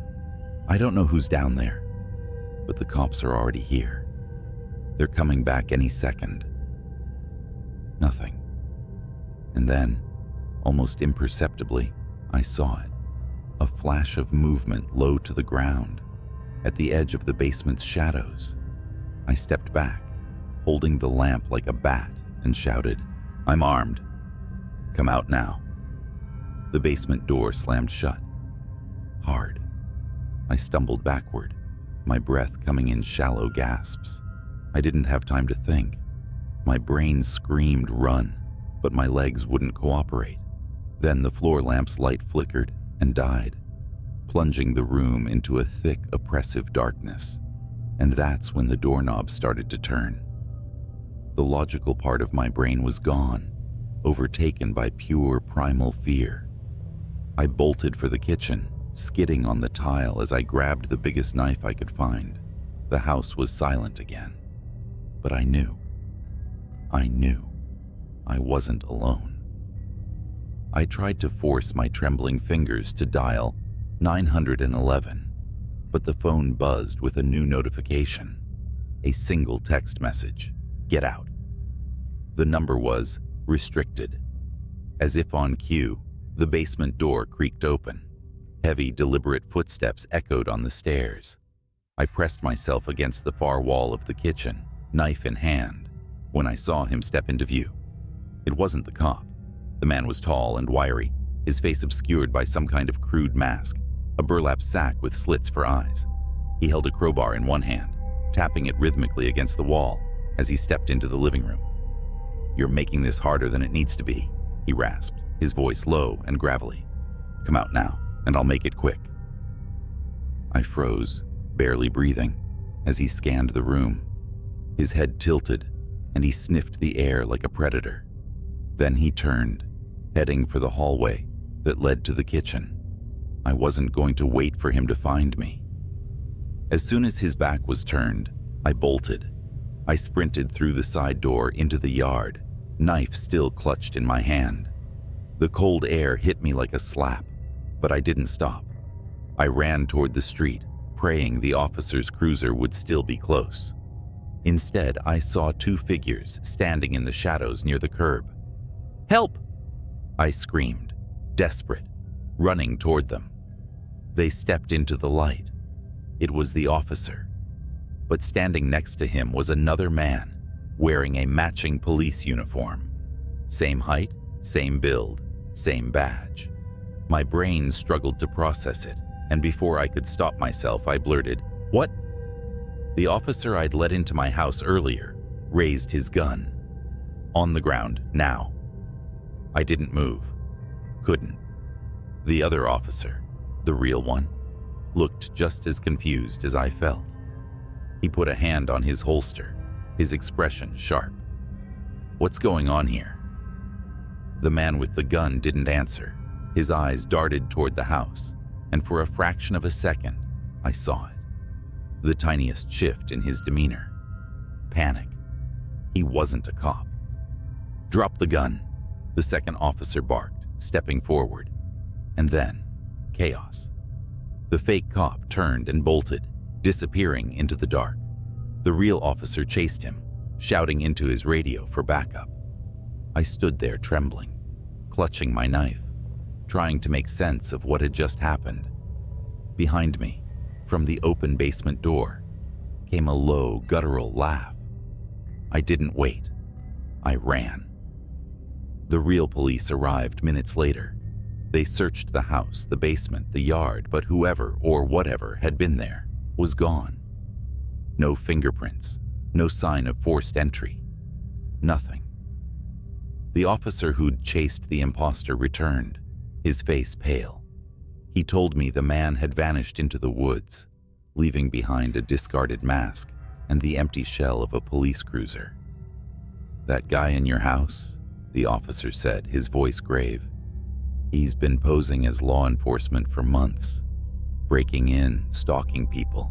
I don't know who's down there, but the cops are already here. They're coming back any second. Nothing. And then, almost imperceptibly, I saw it. A flash of movement low to the ground, at the edge of the basement's shadows. I stepped back, holding the lamp like a bat, and shouted, I'm armed. Come out now. The basement door slammed shut. Hard. I stumbled backward, my breath coming in shallow gasps. I didn't have time to think. My brain screamed run, but my legs wouldn't cooperate. Then the floor lamp's light flickered and died, plunging the room into a thick, oppressive darkness. And that's when the doorknob started to turn. The logical part of my brain was gone, overtaken by pure primal fear. I bolted for the kitchen, skidding on the tile as I grabbed the biggest knife I could find. The house was silent again. But I knew I wasn't alone. I tried to force my trembling fingers to dial 911, but the phone buzzed with a new notification. A single text message. Get out. The number was restricted. As if on cue, the basement door creaked open. Heavy, deliberate footsteps echoed on the stairs. I pressed myself against the far wall of the kitchen, knife in hand, when I saw him step into view. It wasn't the cop. The man was tall and wiry, his face obscured by some kind of crude mask, a burlap sack with slits for eyes. He held a crowbar in one hand, tapping it rhythmically against the wall as he stepped into the living room. "You're making this harder than it needs to be," he rasped, his voice low and gravelly. "Come out now, and I'll make it quick." I froze, barely breathing, as he scanned the room. His head tilted, and he sniffed the air like a predator. Then he turned, heading for the hallway that led to the kitchen. I wasn't going to wait for him to find me. As soon as his back was turned, I bolted. I sprinted through the side door into the yard, knife still clutched in my hand. The cold air hit me like a slap, but I didn't stop. I ran toward the street, praying the officer's cruiser would still be close. Instead, I saw two figures standing in the shadows near the curb. "Help!" I screamed, desperate, running toward them. They stepped into the light. It was the officer. But standing next to him was another man, wearing a matching police uniform. Same height, same build, same badge. My brain struggled to process it, and before I could stop myself, I blurted, "What?" The officer I'd let into my house earlier raised his gun. "On the ground, now." I didn't move. Couldn't. The other officer, the real one, looked just as confused as I felt. He put a hand on his holster, his expression sharp. "What's going on here?" The man with the gun didn't answer. His eyes darted toward the house, and for a fraction of a second, I saw it. The tiniest shift in his demeanor. Panic. He wasn't a cop. "Drop the gun," the second officer barked, stepping forward. And then, chaos. The fake cop turned and bolted, disappearing into the dark. The real officer chased him, shouting into his radio for backup. I stood there trembling, clutching my knife, trying to make sense of what had just happened. Behind me, from the open basement door, came a low, guttural laugh. I didn't wait. I ran. The real police arrived minutes later. They searched the house, the basement, the yard, but whoever or whatever had been there was gone. No fingerprints, no sign of forced entry. Nothing. The officer who'd chased the imposter returned, his face pale. He told me the man had vanished into the woods, leaving behind a discarded mask and the empty shell of a police cruiser. "That guy in your house?" the officer said, his voice grave. "He's been posing as law enforcement for months, breaking in, stalking people.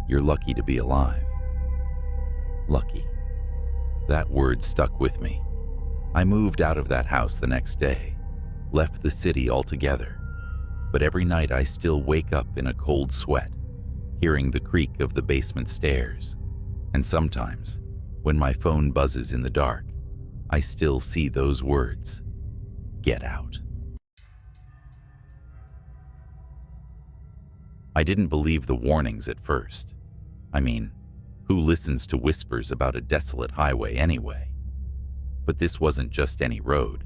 You're lucky to be alive." Lucky. That word stuck with me. I moved out of that house the next day, left the city altogether. But every night I still wake up in a cold sweat, hearing the creak of the basement stairs. And sometimes, when my phone buzzes in the dark, I still see those words, "Get out." I didn't believe the warnings at first. I mean, who listens to whispers about a desolate highway anyway? But this wasn't just any road.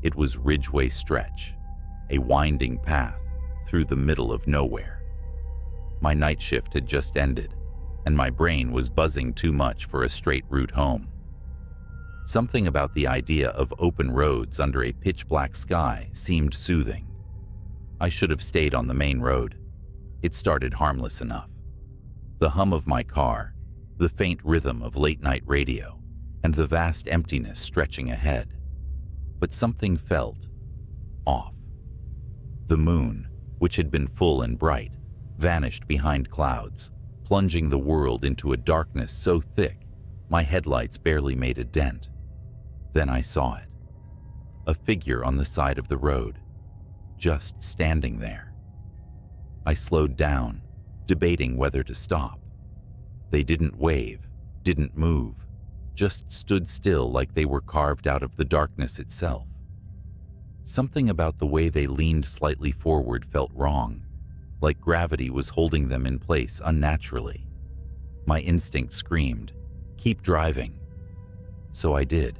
It was Ridgeway Stretch, a winding path through the middle of nowhere. My night shift had just ended, and my brain was buzzing too much for a straight route home. Something about the idea of open roads under a pitch-black sky seemed soothing. I should have stayed on the main road. It started harmless enough. The hum of my car, the faint rhythm of late-night radio, and the vast emptiness stretching ahead. But something felt off. The moon, which had been full and bright, vanished behind clouds, plunging the world into a darkness so thick my headlights barely made a dent. Then I saw it. A figure on the side of the road, just standing there. I slowed down, debating whether to stop. They didn't wave, didn't move, just stood still like they were carved out of the darkness itself. Something about the way they leaned slightly forward felt wrong, like gravity was holding them in place unnaturally. My instinct screamed, "Keep driving." So I did.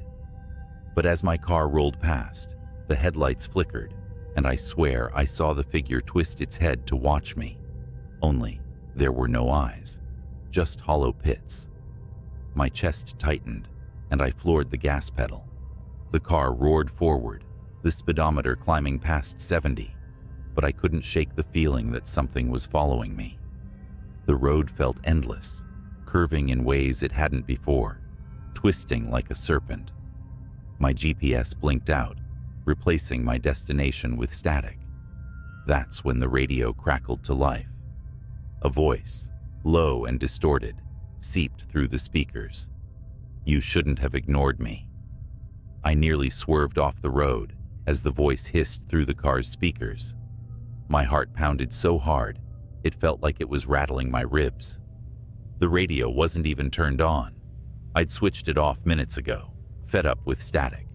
But as my car rolled past, the headlights flickered, and I swear I saw the figure twist its head to watch me. Only, there were no eyes, just hollow pits. My chest tightened, and I floored the gas pedal. The car roared forward, the speedometer climbing past 70, but I couldn't shake the feeling that something was following me. The road felt endless, curving in ways it hadn't before, twisting like a serpent. My GPS blinked out, replacing my destination with static. That's when the radio crackled to life. A voice, low and distorted, seeped through the speakers. "You shouldn't have ignored me." I nearly swerved off the road as the voice hissed through the car's speakers. My heart pounded so hard, it felt like it was rattling my ribs. The radio wasn't even turned on. I'd switched it off minutes ago, fed up with static.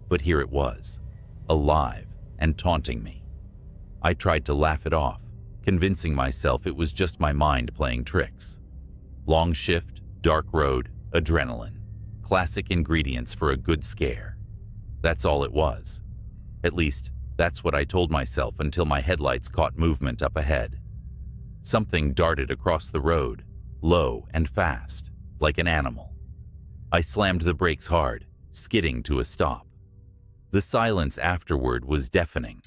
But here it was, alive and taunting me. I tried to laugh it off, convincing myself it was just my mind playing tricks. Long shift, dark road, adrenaline. Classic ingredients for a good scare. That's all it was. At least, that's what I told myself until my headlights caught movement up ahead. Something darted across the road, low and fast, like an animal. I slammed the brakes hard, skidding to a stop. The silence afterward was deafening.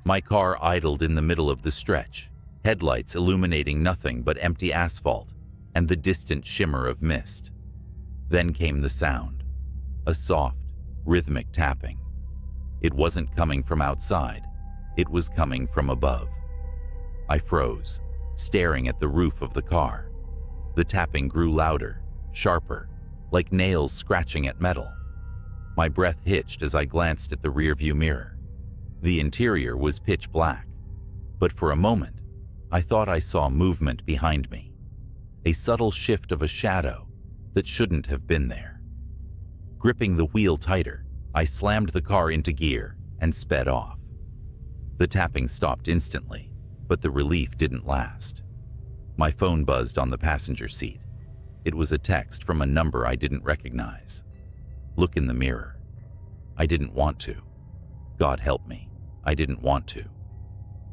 My car idled in the middle of the stretch, headlights illuminating nothing but empty asphalt and the distant shimmer of mist. Then came the sound, a soft, rhythmic tapping. It wasn't coming from outside, it was coming from above. I froze, staring at the roof of the car. The tapping grew louder, sharper, like nails scratching at metal. My breath hitched as I glanced at the rearview mirror. The interior was pitch black, but for a moment, I thought I saw movement behind me, a subtle shift of a shadow that shouldn't have been there. Gripping the wheel tighter, I slammed the car into gear and sped off. The tapping stopped instantly, but the relief didn't last. My phone buzzed on the passenger seat. It was a text from a number I didn't recognize. Look in the mirror. I didn't want to. God help me, I didn't want to.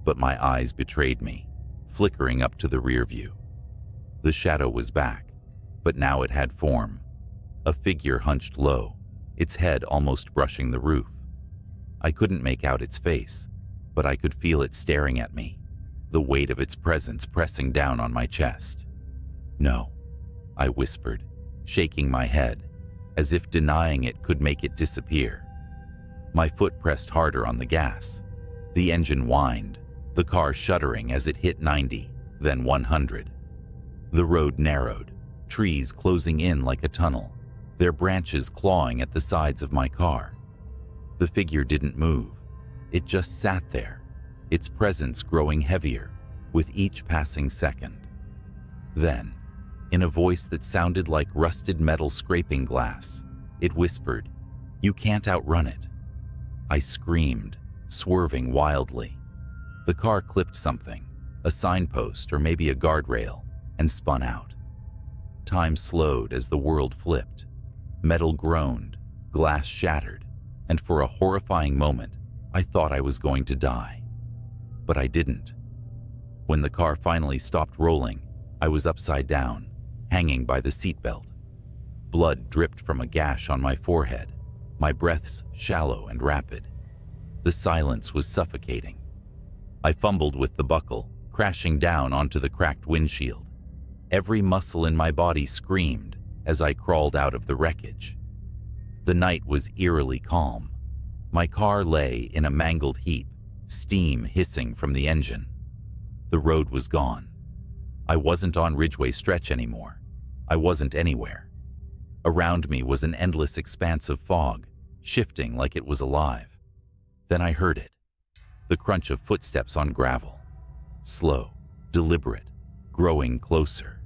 But my eyes betrayed me, flickering up to the rear view. The shadow was back, but now it had form. A figure hunched low, its head almost brushing the roof. I couldn't make out its face, but I could feel it staring at me, the weight of its presence pressing down on my chest. "No," I whispered, shaking my head, as if denying it could make it disappear. My foot pressed harder on the gas. The engine whined, the car shuddering as it hit 90, then 100. The road narrowed, trees closing in like a tunnel, their branches clawing at the sides of my car. The figure didn't move. It just sat there, its presence growing heavier with each passing second. Then, in a voice that sounded like rusted metal scraping glass, it whispered, "You can't outrun it." I screamed, swerving wildly. The car clipped something, a signpost or maybe a guardrail, and spun out. Time slowed as the world flipped. Metal groaned, glass shattered, and for a horrifying moment, I thought I was going to die. But I didn't. When the car finally stopped rolling, I was upside down, hanging by the seatbelt. Blood dripped from a gash on my forehead, my breaths shallow and rapid. The silence was suffocating. I fumbled with the buckle, crashing down onto the cracked windshield. Every muscle in my body screamed as I crawled out of the wreckage. The night was eerily calm. My car lay in a mangled heap, steam hissing from the engine. The road was gone. I wasn't on Ridgeway Stretch anymore. I wasn't anywhere. Around me was an endless expanse of fog, shifting like it was alive. Then I heard it, the crunch of footsteps on gravel. Slow, deliberate, growing closer.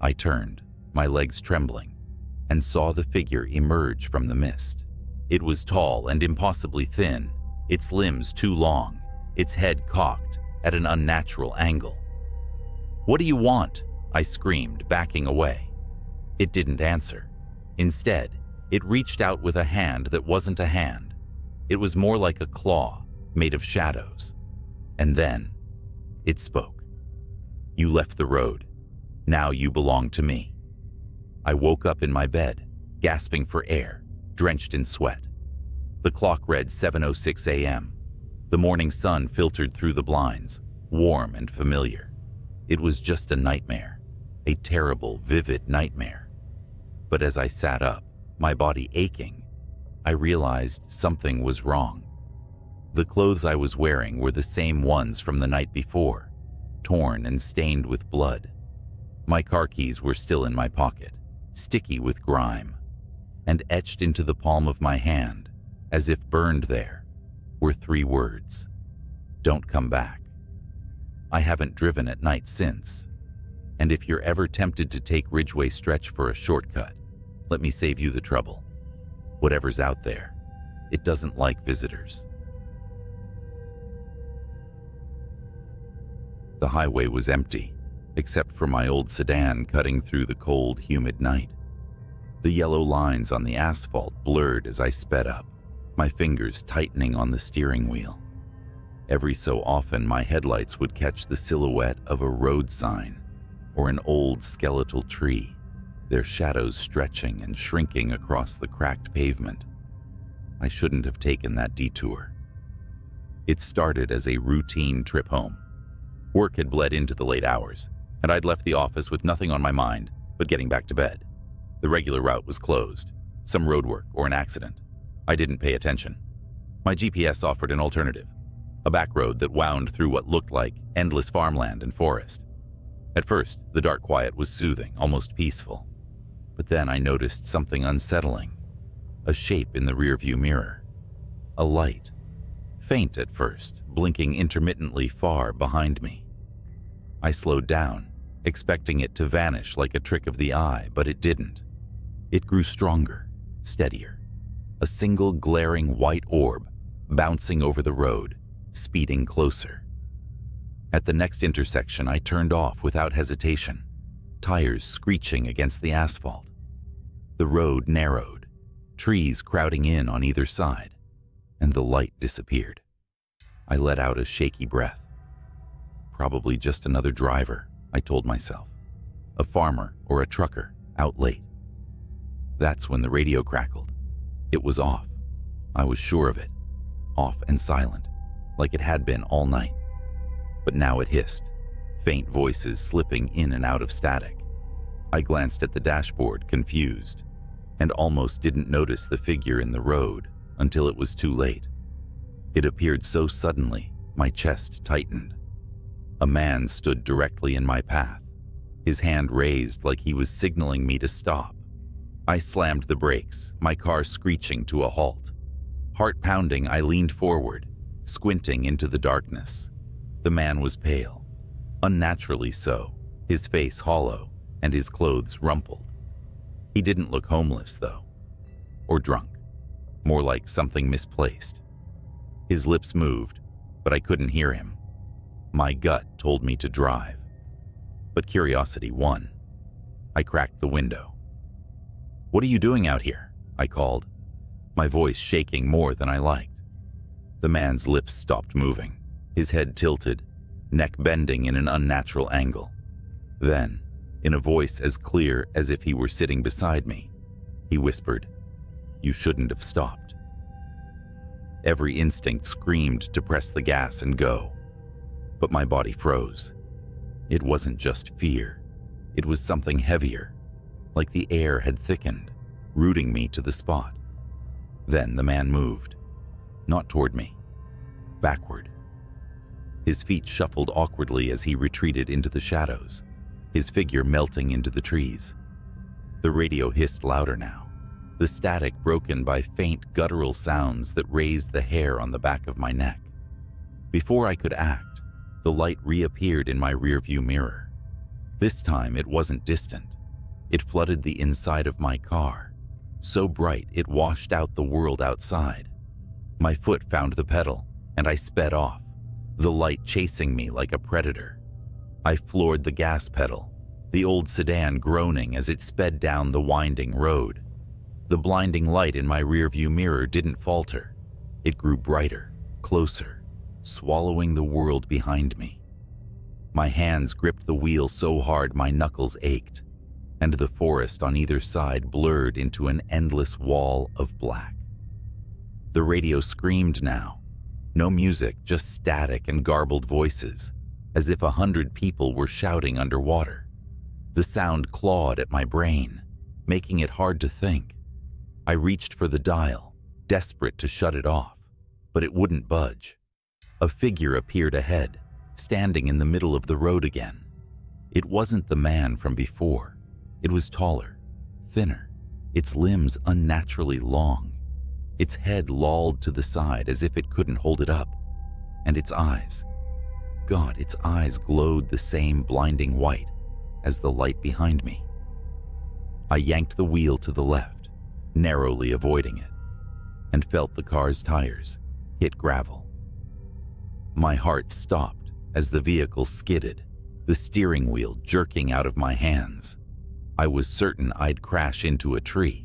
I turned, my legs trembling, and saw the figure emerge from the mist. It was tall and impossibly thin, its limbs too long, its head cocked at an unnatural angle. "What do you want?" I screamed, backing away. It didn't answer. Instead, It reached out with a hand that wasn't a hand. It was more like a claw, made of shadows. And then, it spoke. "You left the road. Now you belong to me." I woke up in my bed, gasping for air, drenched in sweat. The clock read 7:06 a.m. The morning sun filtered through the blinds, warm and familiar. It was just a nightmare, a terrible, vivid nightmare. But as I sat up, my body aching, I realized something was wrong. The clothes I was wearing were the same ones from the night before, torn and stained with blood. My car keys were still in my pocket, sticky with grime, and etched into the palm of my hand, as if burned there, were 3 words: "Don't come back." I haven't driven at night since, and if you're ever tempted to take Ridgeway Stretch for a shortcut, let me save you the trouble. Whatever's out there, it doesn't like visitors. The highway was empty, except for my old sedan cutting through the cold, humid night. The yellow lines on the asphalt blurred as I sped up, my fingers tightening on the steering wheel. Every so often, my headlights would catch the silhouette of a road sign or an old skeletal tree, their shadows stretching and shrinking across the cracked pavement. I shouldn't have taken that detour. It started as a routine trip home. Work had bled into the late hours, and I'd left the office with nothing on my mind but getting back to bed. The regular route was closed, some roadwork or an accident. I didn't pay attention. My GPS offered an alternative, a back road that wound through what looked like endless farmland and forest. At first, the dark quiet was soothing, almost peaceful. But then I noticed something unsettling, a shape in the rearview mirror, a light, faint at first, blinking intermittently far behind me. I slowed down, expecting it to vanish like a trick of the eye, but it didn't. It grew stronger, steadier, a single glaring white orb bouncing over the road, speeding closer. At the next intersection, I turned off without hesitation, tires screeching against the asphalt. The road narrowed, trees crowding in on either side, and the light disappeared. I let out a shaky breath. Probably just another driver, I told myself. A farmer or a trucker, out late. That's when the radio crackled. It was off. I was sure of it. Off and silent, like it had been all night. But now it hissed, faint voices slipping in and out of static. I glanced at the dashboard, confused, and almost didn't notice the figure in the road until it was too late. It appeared so suddenly, my chest tightened. A man stood directly in my path, his hand raised like he was signaling me to stop. I slammed the brakes, my car screeching to a halt. Heart pounding, I leaned forward, squinting into the darkness. The man was pale, unnaturally so, his face hollow and his clothes rumpled. He didn't look homeless, though, or drunk, more like something misplaced. His lips moved, but I couldn't hear him. My gut told me to drive, but curiosity won. I cracked the window. "What are you doing out here?" I called, my voice shaking more than I liked. The man's lips stopped moving, his head tilted, neck bending in an unnatural angle. Then, in a voice as clear as if he were sitting beside me, he whispered, "You shouldn't have stopped." Every instinct screamed to press the gas and go, but my body froze. It wasn't just fear. It was something heavier, like the air had thickened, rooting me to the spot. Then the man moved, not toward me, backward. His feet shuffled awkwardly as he retreated into the shadows, his figure melting into the trees. The radio hissed louder now, the static broken by faint guttural sounds that raised the hair on the back of my neck. Before I could act, the light reappeared in my rearview mirror. This time it wasn't distant. It flooded the inside of my car, so bright it washed out the world outside. My foot found the pedal, and I sped off, the light chasing me like a predator. I floored the gas pedal, the old sedan groaning as it sped down the winding road. The blinding light in my rearview mirror didn't falter. It grew brighter, closer, swallowing the world behind me. My hands gripped the wheel so hard my knuckles ached, and the forest on either side blurred into an endless wall of black. The radio screamed now. No music, just static and garbled voices, as if 100 people were shouting underwater. The sound clawed at my brain, making it hard to think. I reached for the dial, desperate to shut it off, but it wouldn't budge. A figure appeared ahead, standing in the middle of the road again. It wasn't the man from before. It was taller, thinner, its limbs unnaturally long. Its head lolled to the side as if it couldn't hold it up. And its eyes. God, its eyes glowed the same blinding white as the light behind me. I yanked the wheel to the left, narrowly avoiding it, and felt the car's tires hit gravel. My heart stopped as the vehicle skidded, the steering wheel jerking out of my hands. I was certain I'd crash into a tree,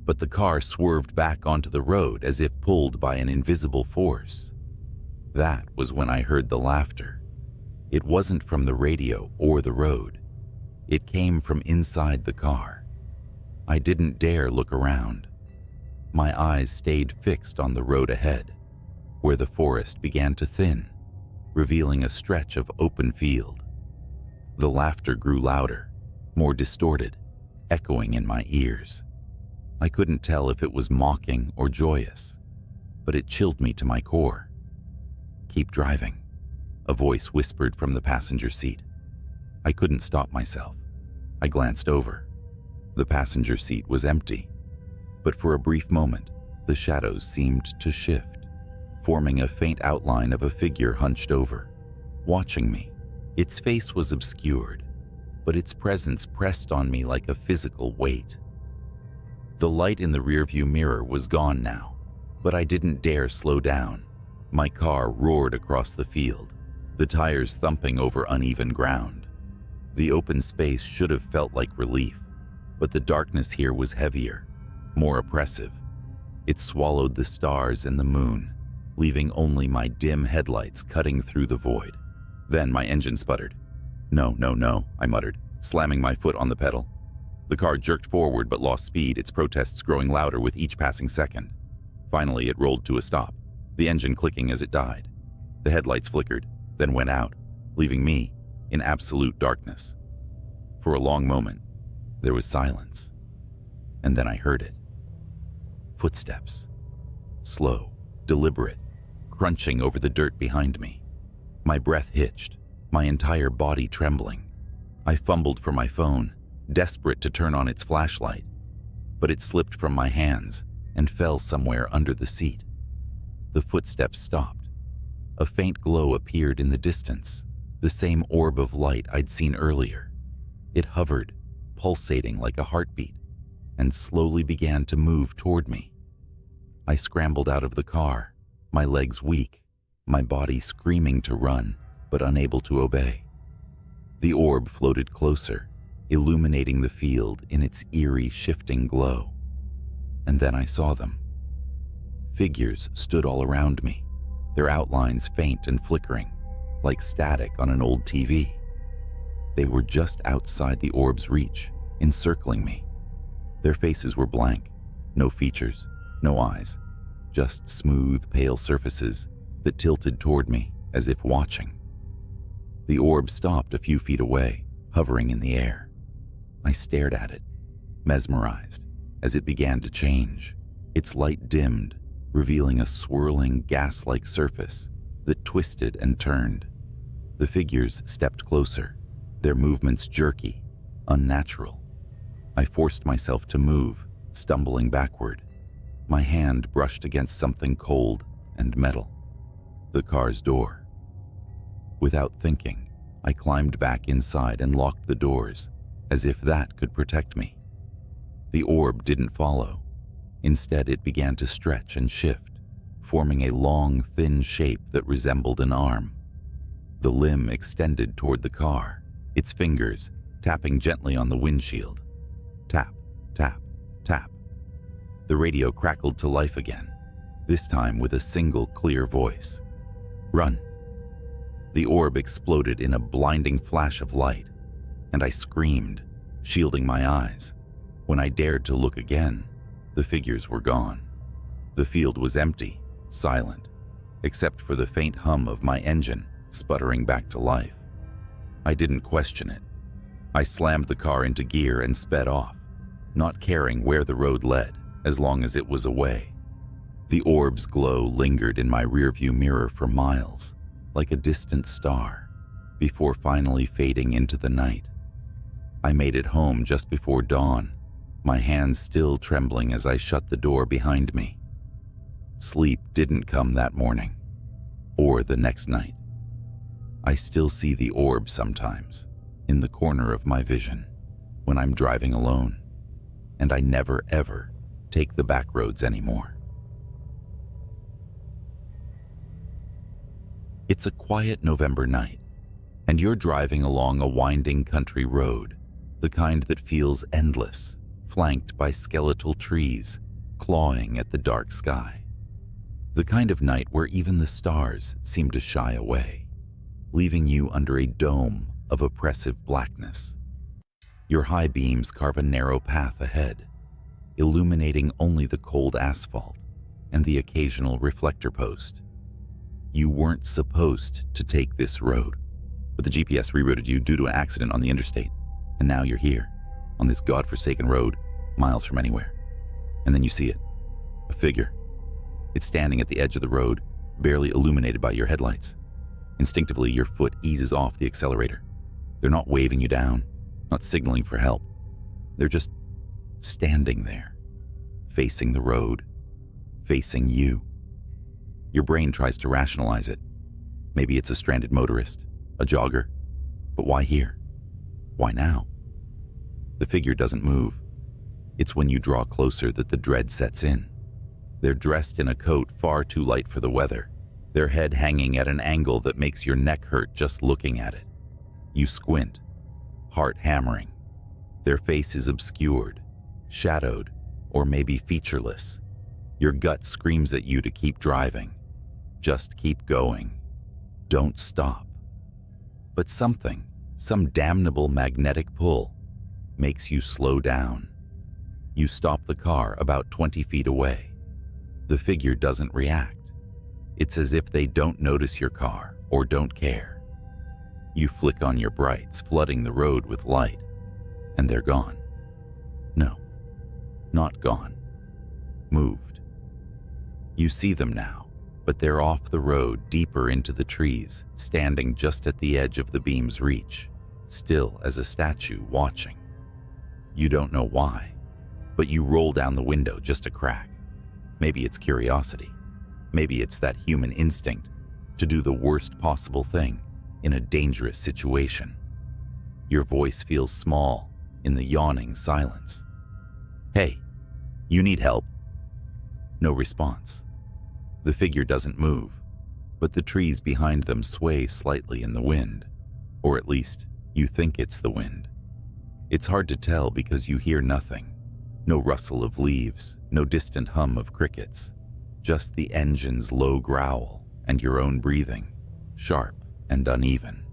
but the car swerved back onto the road as if pulled by an invisible force. That was when I heard the laughter. It wasn't from the radio or the road. It came from inside the car. I didn't dare look around. My eyes stayed fixed on the road ahead, where the forest began to thin, revealing a stretch of open field. The laughter grew louder, more distorted, echoing in my ears. I couldn't tell if it was mocking or joyous, but it chilled me to my core. "Keep driving," a voice whispered from the passenger seat. I couldn't stop myself. I glanced over. The passenger seat was empty, but for a brief moment, the shadows seemed to shift, forming a faint outline of a figure hunched over, watching me. Its face was obscured, but its presence pressed on me like a physical weight. The light in the rearview mirror was gone now, but I didn't dare slow down. My car roared across the field, the tires thumping over uneven ground. The open space should have felt like relief, but the darkness here was heavier, more oppressive. It swallowed the stars and the moon, leaving only my dim headlights cutting through the void. Then my engine sputtered. No, I muttered, slamming my foot on the pedal. The car jerked forward but lost speed, its protests growing louder with each passing second. Finally, it rolled to a stop, the engine clicking as it died. The headlights flickered, then went out, leaving me in absolute darkness. For a long moment, there was silence, and then I heard it. Footsteps. Slow, deliberate, crunching over the dirt behind me. My breath hitched, my entire body trembling. I fumbled for my phone, desperate to turn on its flashlight, but it slipped from my hands and fell somewhere under the seat. The footsteps stopped. A faint glow appeared in the distance, the same orb of light I'd seen earlier. It hovered, pulsating like a heartbeat, and slowly began to move toward me. I scrambled out of the car, my legs weak, my body screaming to run, but unable to obey. The orb floated closer, illuminating the field in its eerie, shifting glow. And then I saw them. Figures stood all around me, their outlines faint and flickering, like static on an old TV. They were just outside the orb's reach, encircling me. Their faces were blank, no features, no eyes, just smooth, pale surfaces that tilted toward me as if watching. The orb stopped a few feet away, hovering in the air. I stared at it, mesmerized, as it began to change. Its light dimmed, revealing a swirling, gas-like surface that twisted and turned. The figures stepped closer, their movements jerky, unnatural. I forced myself to move, stumbling backward. My hand brushed against something cold and metal. The car's door. Without thinking, I climbed back inside and locked the doors, as if that could protect me. The orb didn't follow. Instead, it began to stretch and shift, forming a long, thin shape that resembled an arm. The limb extended toward the car, its fingers tapping gently on the windshield. Tap, tap, tap. The radio crackled to life again, this time with a single clear voice. "Run." The orb exploded in a blinding flash of light, and I screamed, shielding my eyes. When I dared to look again, the figures were gone. The field was empty, silent, except for the faint hum of my engine sputtering back to life. I didn't question it. I slammed the car into gear and sped off, not caring where the road led, as long as it was away. The orb's glow lingered in my rearview mirror for miles, like a distant star, before finally fading into the night. I made it home just before dawn, my hands still trembling as I shut the door behind me. Sleep didn't come that morning, or the next night. I still see the orb sometimes, in the corner of my vision, when I'm driving alone, and I never ever take the back roads anymore. It's a quiet November night, and you're driving along a winding country road, the kind that feels endless, flanked by skeletal trees clawing at the dark sky. The kind of night where even the stars seem to shy away, leaving you under a dome of oppressive blackness. Your high beams carve a narrow path ahead, illuminating only the cold asphalt and the occasional reflector post. You weren't supposed to take this road, but the GPS rerouted you due to an accident on the interstate, and now you're here, on this godforsaken road, miles from anywhere. And then you see it, a figure. It's standing at the edge of the road, barely illuminated by your headlights. Instinctively, your foot eases off the accelerator. They're not waving you down, not signaling for help. They're just standing there, facing the road, facing you. Your brain tries to rationalize it. Maybe it's a stranded motorist, a jogger. But why here? Why now? The figure doesn't move. It's when you draw closer that the dread sets in. They're dressed in a coat far too light for the weather, their head hanging at an angle that makes your neck hurt just looking at it. You squint, heart hammering. Their face is obscured, shadowed, or maybe featureless. Your gut screams at you to keep driving. Just keep going. Don't stop. But something, some damnable magnetic pull, makes you slow down. You stop the car about 20 feet away. The figure doesn't react. It's as if they don't notice your car or don't care. You flick on your brights, flooding the road with light, and they're gone. No, not gone. Moved. You see them now, but they're off the road, deeper into the trees, standing just at the edge of the beam's reach, still as a statue watching. You don't know why, but you roll down the window just a crack. Maybe it's curiosity. Maybe it's that human instinct to do the worst possible thing in a dangerous situation. Your voice feels small in the yawning silence. "Hey, you need help?" No response. The figure doesn't move, but the trees behind them sway slightly in the wind, or at least you think it's the wind. It's hard to tell because you hear nothing. No rustle of leaves, no distant hum of crickets, just the engine's low growl and your own breathing, sharp and uneven.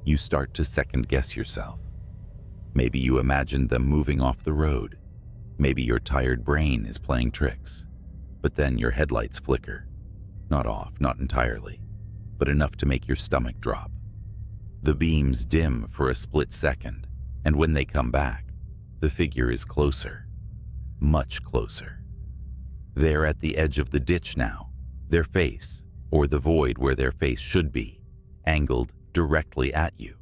You start to second-guess yourself. Maybe you imagined them moving off the road. Maybe your tired brain is playing tricks. But then your headlights flicker. Not off, not entirely, but enough to make your stomach drop. The beams dim for a split second, and when they come back, the figure is closer. Much closer. They're at the edge of the ditch now, their face, or the void where their face should be, angled directly at you.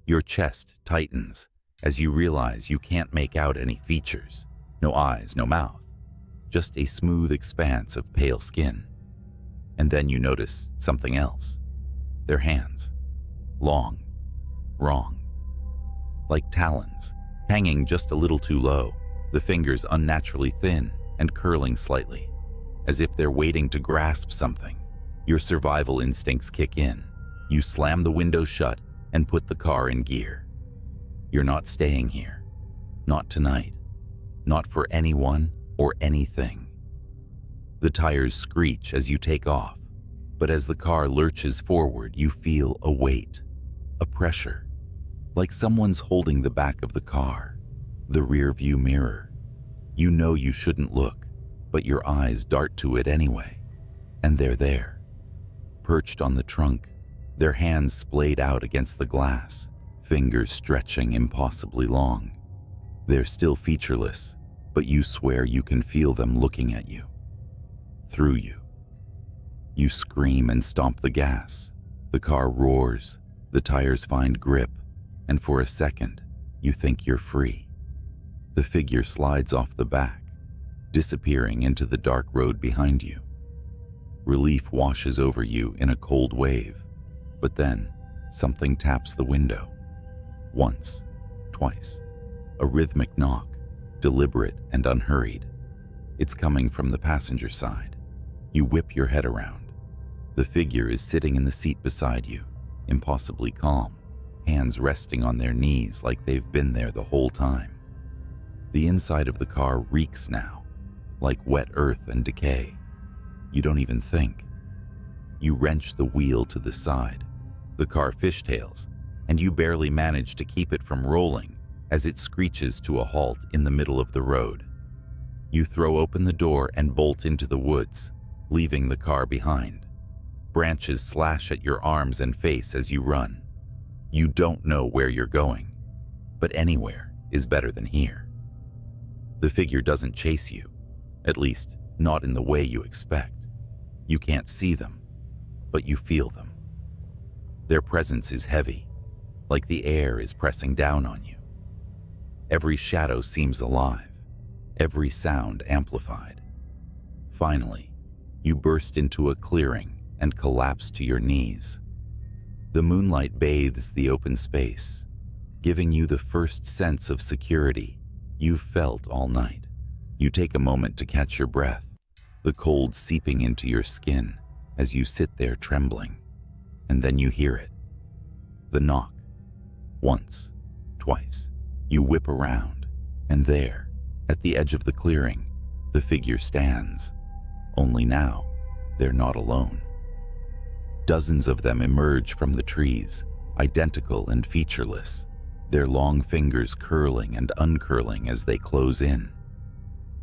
Your chest tightens as you realize you can't make out any features. No eyes, no mouth. Just a smooth expanse of pale skin. And then you notice something else. Their hands. Long. Wrong. Like talons, hanging just a little too low, the fingers unnaturally thin and curling slightly, as if they're waiting to grasp something. Your survival instincts kick in. You slam the window shut and put the car in gear. You're not staying here. Not tonight. Not for anyone or anything. The tires screech as you take off, but as the car lurches forward, you feel a weight, a pressure, like someone's holding the back of the car, the rear view mirror. You know you shouldn't look, but your eyes dart to it anyway, and they're there, perched on the trunk, their hands splayed out against the glass, fingers stretching impossibly long. They're still featureless, but you swear you can feel them looking at you, through you. You scream and stomp the gas. The car roars, the tires find grip, and for a second, you think you're free. The figure slides off the back, disappearing into the dark road behind you. Relief washes over you in a cold wave, but then something taps the window. Once, twice, a rhythmic knock, deliberate and unhurried. It's coming from the passenger side. You whip your head around. The figure is sitting in the seat beside you, impossibly calm, hands resting on their knees like they've been there the whole time. The inside of the car reeks now, like wet earth and decay. You don't even think. You wrench the wheel to the side. The car fishtails, and you barely manage to keep it from rolling as it screeches to a halt in the middle of the road. You throw open the door and bolt into the woods, leaving the car behind. Branches slash at your arms and face as you run. You don't know where you're going, but anywhere is better than here. The figure doesn't chase you, at least not in the way you expect. You can't see them, but you feel them. Their presence is heavy, like the air is pressing down on you. Every shadow seems alive, every sound amplified. Finally, you burst into a clearing and collapse to your knees. The moonlight bathes the open space, giving you the first sense of security you've felt all night. You take a moment to catch your breath, the cold seeping into your skin as you sit there trembling, and then you hear it. The knock. Once, twice. You whip around, and there, at the edge of the clearing, the figure stands. Only now, they're not alone. Dozens of them emerge from the trees, identical and featureless, their long fingers curling and uncurling as they close in.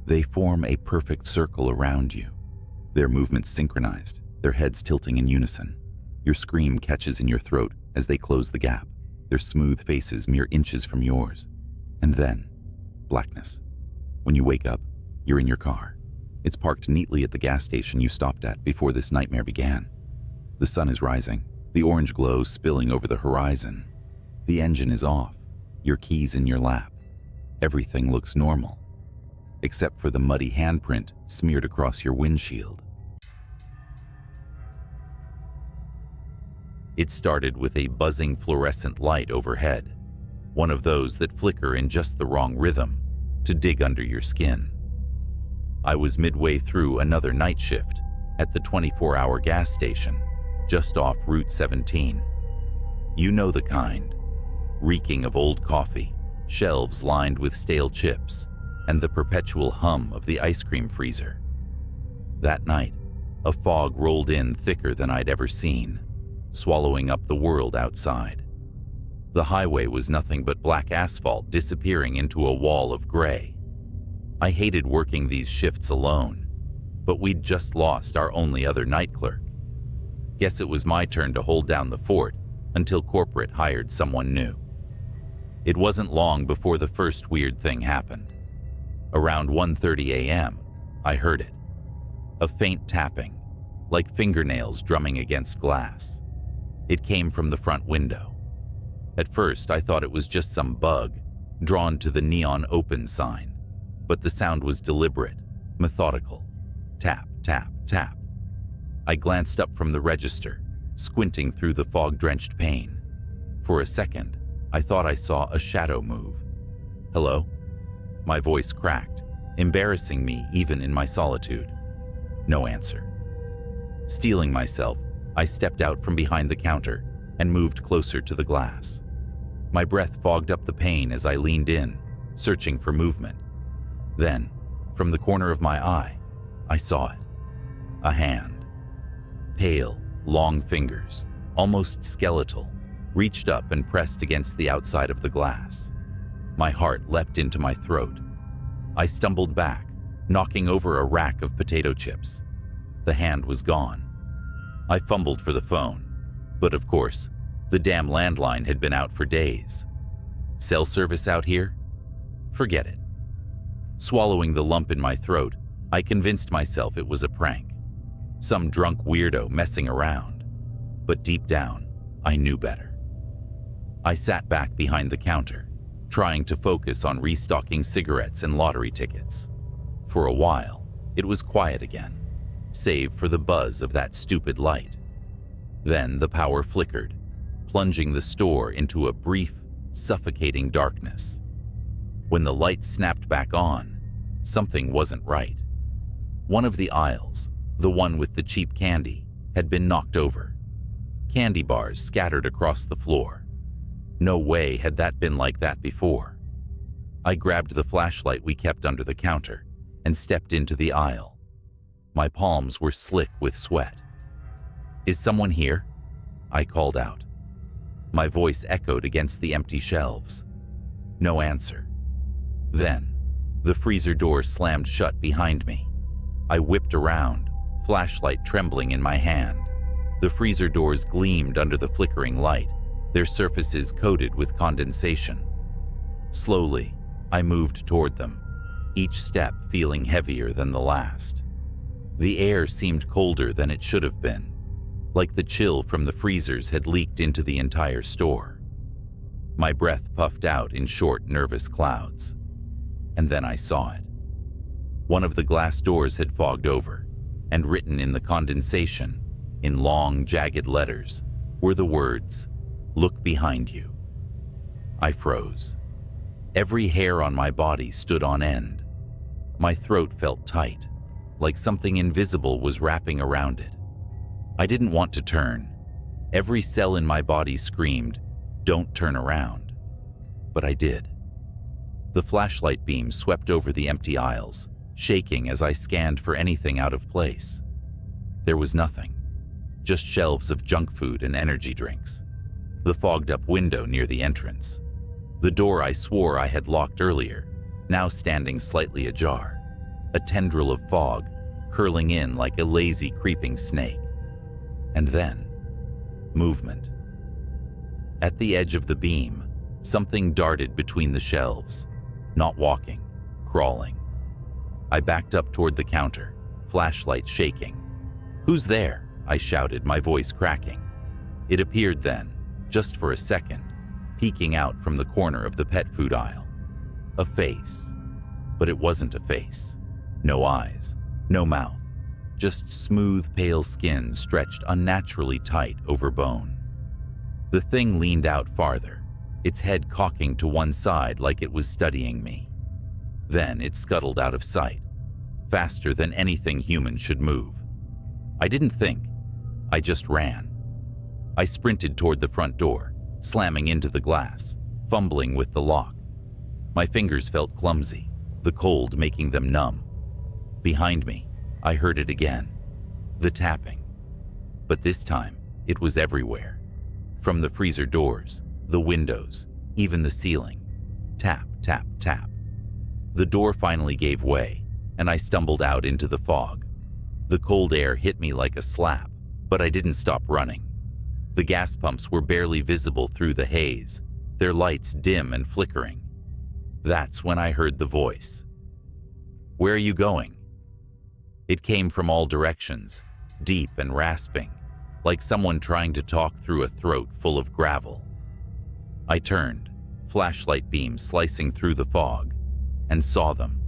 They form a perfect circle around you, their movements synchronized, their heads tilting in unison. Your scream catches in your throat as they close the gap, their smooth faces mere inches from yours. And then, blackness. When you wake up, you're in your car. It's parked neatly at the gas station you stopped at before this nightmare began. The sun is rising, the orange glow spilling over the horizon. The engine is off, your keys in your lap. Everything looks normal, except for the muddy handprint smeared across your windshield. It started with a buzzing fluorescent light overhead, one of those that flicker in just the wrong rhythm to dig under your skin. I was midway through another night shift at the 24-hour gas station, just off Route 17. You know the kind, reeking of old coffee, shelves lined with stale chips, and the perpetual hum of the ice cream freezer. That night, a fog rolled in thicker than I'd ever seen, swallowing up the world outside. The highway was nothing but black asphalt disappearing into a wall of gray. I hated working these shifts alone, but we'd just lost our only other night clerk. Guess it was my turn to hold down the fort until corporate hired someone new. It wasn't long before the first weird thing happened. Around 1:30 a.m., I heard it. A faint tapping, like fingernails drumming against glass. It came from the front window. At first, I thought it was just some bug drawn to the neon open sign, but the sound was deliberate, methodical. Tap, tap, tap. I glanced up from the register, squinting through the fog-drenched pane. For a second, I thought I saw a shadow move. Hello? My voice cracked, embarrassing me even in my solitude. No answer. Steeling myself, I stepped out from behind the counter and moved closer to the glass. My breath fogged up the pane as I leaned in, searching for movement. Then, from the corner of my eye, I saw it. A hand. Pale, long fingers, almost skeletal, reached up and pressed against the outside of the glass. My heart leapt into my throat. I stumbled back, knocking over a rack of potato chips. The hand was gone. I fumbled for the phone, but of course, the damn landline had been out for days. Cell service out here? Forget it. Swallowing the lump in my throat, I convinced myself it was a prank. Some drunk weirdo messing around. But deep down, I knew better. I sat back behind the counter, trying to focus on restocking cigarettes and lottery tickets. For a while, it was quiet again, save for the buzz of that stupid light. Then the power flickered, plunging the store into a brief, suffocating darkness. When the light snapped back on, something wasn't right. One of the aisles, the one with the cheap candy, had been knocked over. Candy bars scattered across the floor. No way had that been like that before. I grabbed the flashlight we kept under the counter and stepped into the aisle. My palms were slick with sweat. "Is someone here?" I called out. My voice echoed against the empty shelves. No answer. Then, the freezer door slammed shut behind me. I whipped around, flashlight trembling in my hand. The freezer doors gleamed under the flickering light, their surfaces coated with condensation. Slowly, I moved toward them, each step feeling heavier than the last. The air seemed colder than it should have been, like the chill from the freezers had leaked into the entire store. My breath puffed out in short, nervous clouds. And then I saw it. One of the glass doors had fogged over, and written in the condensation, in long, jagged letters, were the words, "Look behind you." I froze. Every hair on my body stood on end. My throat felt tight, like something invisible was wrapping around it. I didn't want to turn. Every cell in my body screamed, "Don't turn around." But I did. The flashlight beam swept over the empty aisles, shaking as I scanned for anything out of place. There was nothing, just shelves of junk food and energy drinks. The fogged-up window near the entrance. The door I swore I had locked earlier, now standing slightly ajar. A tendril of fog, curling in like a lazy, creeping snake. And then, movement. At the edge of the beam, something darted between the shelves. Not walking, crawling. I backed up toward the counter, flashlight shaking. "Who's there?" I shouted, my voice cracking. It appeared then, just for a second, peeking out from the corner of the pet food aisle. A face. But it wasn't a face. No eyes, no mouth, just smooth, pale skin stretched unnaturally tight over bone. The thing leaned out farther, its head cocking to one side like it was studying me. Then it scuttled out of sight, faster than anything human should move. I didn't think, I just ran. I sprinted toward the front door, slamming into the glass, fumbling with the lock. My fingers felt clumsy, the cold making them numb. Behind me, I heard it again, the tapping. But this time, it was everywhere. From the freezer doors, the windows, even the ceiling. Tap, tap, tap. The door finally gave way, and I stumbled out into the fog. The cold air hit me like a slap, but I didn't stop running. The gas pumps were barely visible through the haze, their lights dim and flickering. That's when I heard the voice. "Where are you going?" It came from all directions, deep and rasping, like someone trying to talk through a throat full of gravel. I turned, flashlight beam slicing through the fog, and saw them.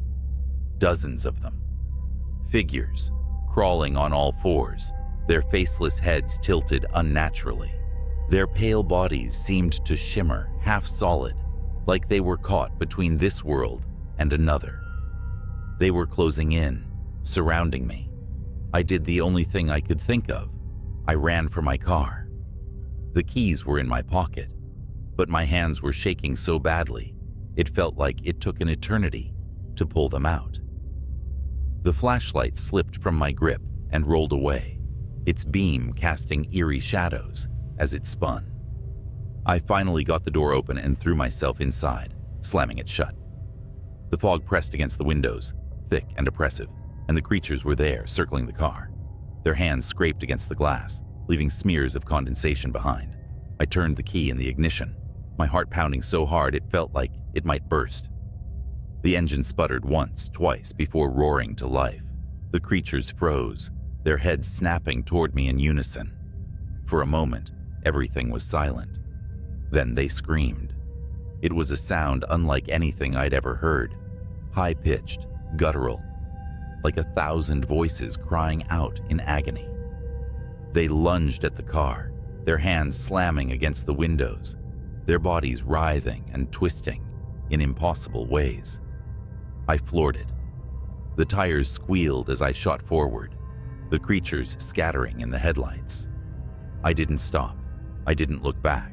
Dozens of them. Figures, crawling on all fours, their faceless heads tilted unnaturally. Their pale bodies seemed to shimmer, half solid, like they were caught between this world and another. They were closing in, surrounding me. I did the only thing I could think of. I ran for my car. The keys were in my pocket, but my hands were shaking so badly, it felt like it took an eternity to pull them out. The flashlight slipped from my grip and rolled away, its beam casting eerie shadows as it spun. I finally got the door open and threw myself inside, slamming it shut. The fog pressed against the windows, thick and oppressive, and the creatures were there, circling the car. Their hands scraped against the glass, leaving smears of condensation behind. I turned the key in the ignition, my heart pounding so hard it felt like it might burst. The engine sputtered once, twice, before roaring to life. The creatures froze, their heads snapping toward me in unison. For a moment, everything was silent. Then they screamed. It was a sound unlike anything I'd ever heard, high-pitched, guttural, like 1,000 voices crying out in agony. They lunged at the car, their hands slamming against the windows, their bodies writhing and twisting in impossible ways. I floored it. The tires squealed as I shot forward, the creatures scattering in the headlights. I didn't stop. I didn't look back.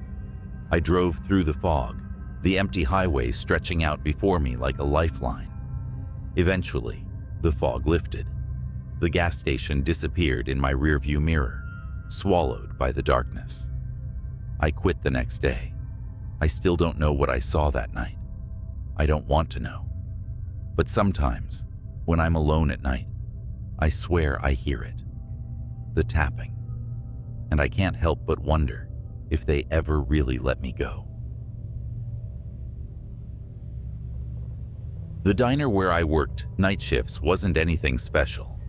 I drove through the fog, the empty highway stretching out before me like a lifeline. Eventually, the fog lifted. The gas station disappeared in my rearview mirror, swallowed by the darkness. I quit the next day. I still don't know what I saw that night. I don't want to know. But sometimes, when I'm alone at night, I swear I hear it. The tapping. And I can't help but wonder if they ever really let me go. The diner where I worked night shifts wasn't anything special.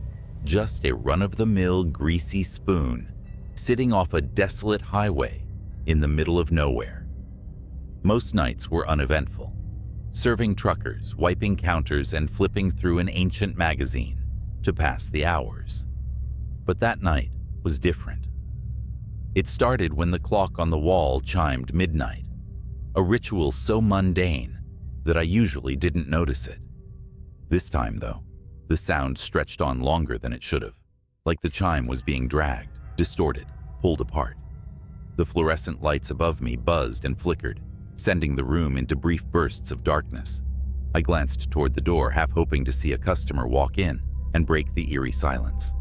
Just a run-of-the-mill greasy spoon sitting off a desolate highway in the middle of nowhere. Most nights were uneventful, serving truckers, wiping counters, and flipping through an ancient magazine to pass the hours. But that night was different. It started when the clock on the wall chimed midnight, a ritual so mundane that I usually didn't notice it. This time, though, the sound stretched on longer than it should have, like the chime was being dragged, distorted, pulled apart. The fluorescent lights above me buzzed and flickered, sending the room into brief bursts of darkness. I glanced toward the door, half hoping to see a customer walk in and break the eerie silence.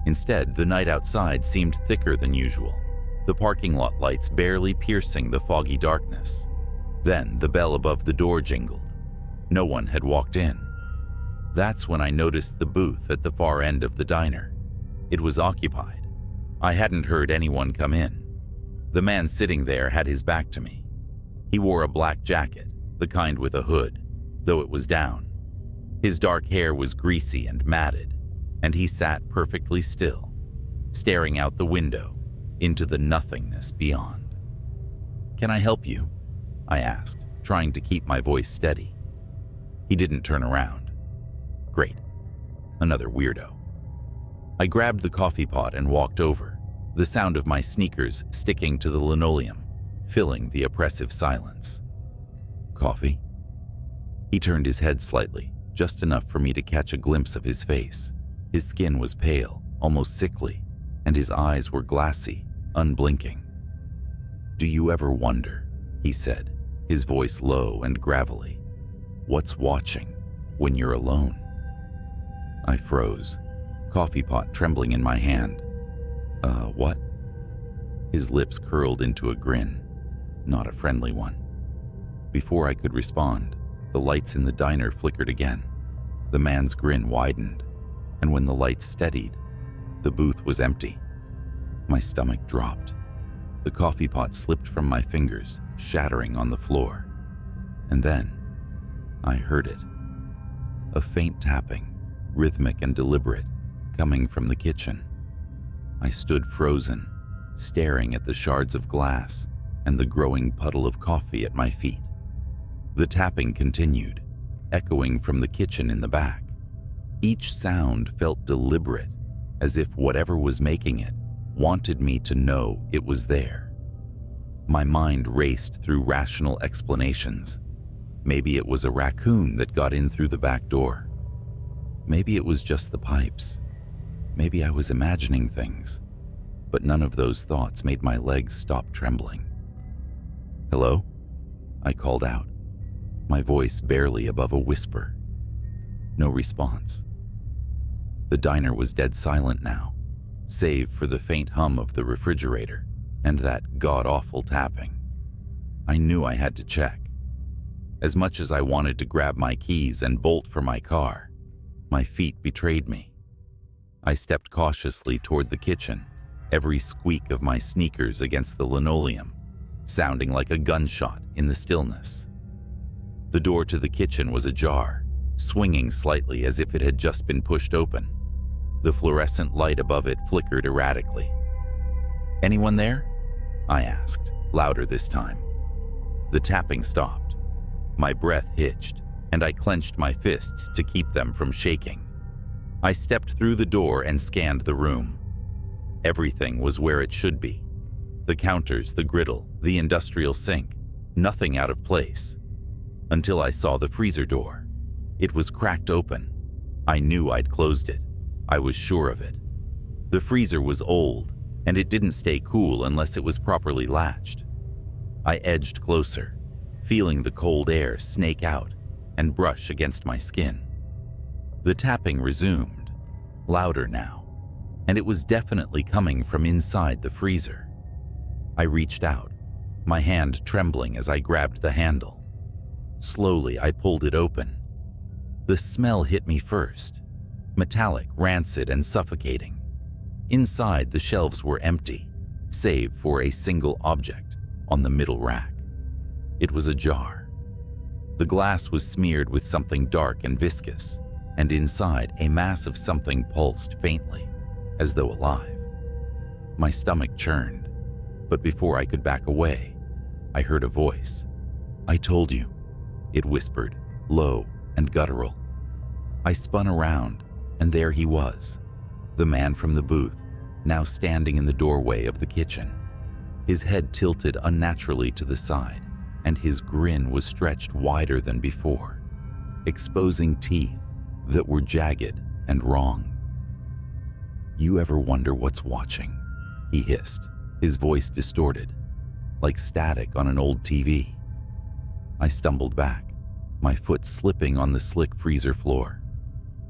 Instead, the night outside seemed thicker than usual, the parking lot lights barely piercing the foggy darkness. Then the bell above the door jingled. No one had walked in. That's when I noticed the booth at the far end of the diner. It was occupied. I hadn't heard anyone come in. The man sitting there had his back to me. He wore a black jacket, the kind with a hood, though it was down. His dark hair was greasy and matted, and he sat perfectly still, staring out the window into the nothingness beyond. "Can I help you?" I asked, trying to keep my voice steady. He didn't turn around. Great. Another weirdo. I grabbed the coffee pot and walked over, the sound of my sneakers sticking to the linoleum, filling the oppressive silence. "Coffee?" He turned his head slightly, just enough for me to catch a glimpse of his face. His skin was pale, almost sickly, and his eyes were glassy, unblinking. "Do you ever wonder," he said, his voice low and gravelly, "what's watching when you're alone?" I froze, coffee pot trembling in my hand. What?" His lips curled into a grin, not a friendly one. Before I could respond, the lights in the diner flickered again. The man's grin widened, and when the lights steadied, the booth was empty. My stomach dropped. The coffee pot slipped from my fingers, shattering on the floor. And then, I heard it. A faint tapping, rhythmic and deliberate, coming from the kitchen. I stood frozen, staring at the shards of glass and the growing puddle of coffee at my feet. The tapping continued, echoing from the kitchen in the back. Each sound felt deliberate, as if whatever was making it wanted me to know it was there. My mind raced through rational explanations. Maybe it was a raccoon that got in through the back door. Maybe it was just the pipes. Maybe I was imagining things. But none of those thoughts made my legs stop trembling. "Hello?" I called out, my voice barely above a whisper. No response. The diner was dead silent now, save for the faint hum of the refrigerator and that god-awful tapping. I knew I had to check. As much as I wanted to grab my keys and bolt for my car, my feet betrayed me. I stepped cautiously toward the kitchen, every squeak of my sneakers against the linoleum, sounding like a gunshot in the stillness. The door to the kitchen was ajar, swinging slightly as if it had just been pushed open. The fluorescent light above it flickered erratically. "Anyone there?" I asked, louder this time. The tapping stopped. My breath hitched, and I clenched my fists to keep them from shaking. I stepped through the door and scanned the room. Everything was where it should be. The counters, the griddle, the industrial sink, nothing out of place. Until I saw the freezer door. It was cracked open. I knew I'd closed it. I was sure of it. The freezer was old, and it didn't stay cool unless it was properly latched. I edged closer, feeling the cold air snake out and brush against my skin. The tapping resumed, louder now, and it was definitely coming from inside the freezer. I reached out, my hand trembling as I grabbed the handle. Slowly, I pulled it open. The smell hit me first, metallic, rancid, and suffocating. Inside, the shelves were empty, save for a single object on the middle rack. It was a jar. The glass was smeared with something dark and viscous, and inside, a mass of something pulsed faintly, as though alive. My stomach churned, but before I could back away, I heard a voice. "I told you," it whispered, low and guttural. I spun around, and there he was, the man from the booth, now standing in the doorway of the kitchen. His head tilted unnaturally to the side, and his grin was stretched wider than before, exposing teeth that were jagged and wrong. "You ever wonder what's watching?" he hissed, his voice distorted, like static on an old TV. I stumbled back, my foot slipping on the slick freezer floor.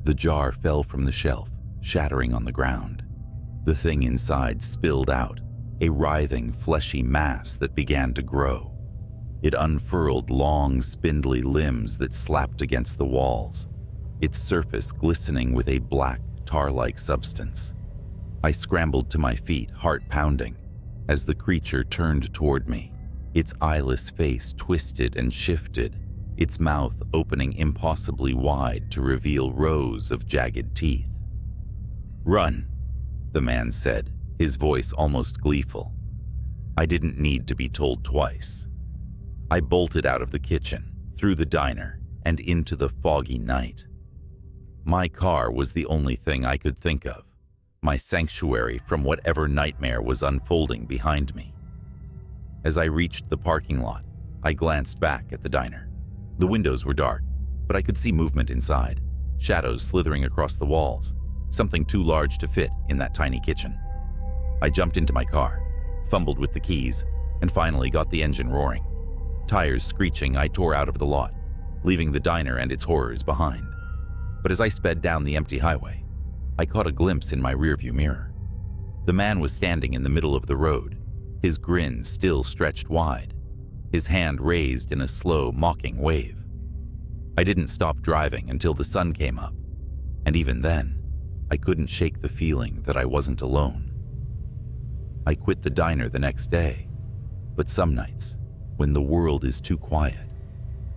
The jar fell from the shelf, shattering on the ground. The thing inside spilled out, a writhing, fleshy mass that began to grow. It unfurled long, spindly limbs that slapped against the walls, its surface glistening with a black, tar-like substance. I scrambled to my feet, heart pounding, as the creature turned toward me, its eyeless face twisted and shifted, its mouth opening impossibly wide to reveal rows of jagged teeth. "Run," the man said, his voice almost gleeful. I didn't need to be told twice. I bolted out of the kitchen, through the diner, and into the foggy night. My car was the only thing I could think of, my sanctuary from whatever nightmare was unfolding behind me. As I reached the parking lot, I glanced back at the diner. The windows were dark, but I could see movement inside, shadows slithering across the walls, something too large to fit in that tiny kitchen. I jumped into my car, fumbled with the keys, and finally got the engine roaring. Tires screeching, I tore out of the lot, leaving the diner and its horrors behind. But as I sped down the empty highway, I caught a glimpse in my rearview mirror. The man was standing in the middle of the road, his grin still stretched wide, his hand raised in a slow, mocking wave. I didn't stop driving until the sun came up, and even then, I couldn't shake the feeling that I wasn't alone. I quit the diner the next day, but some nights, when the world is too quiet,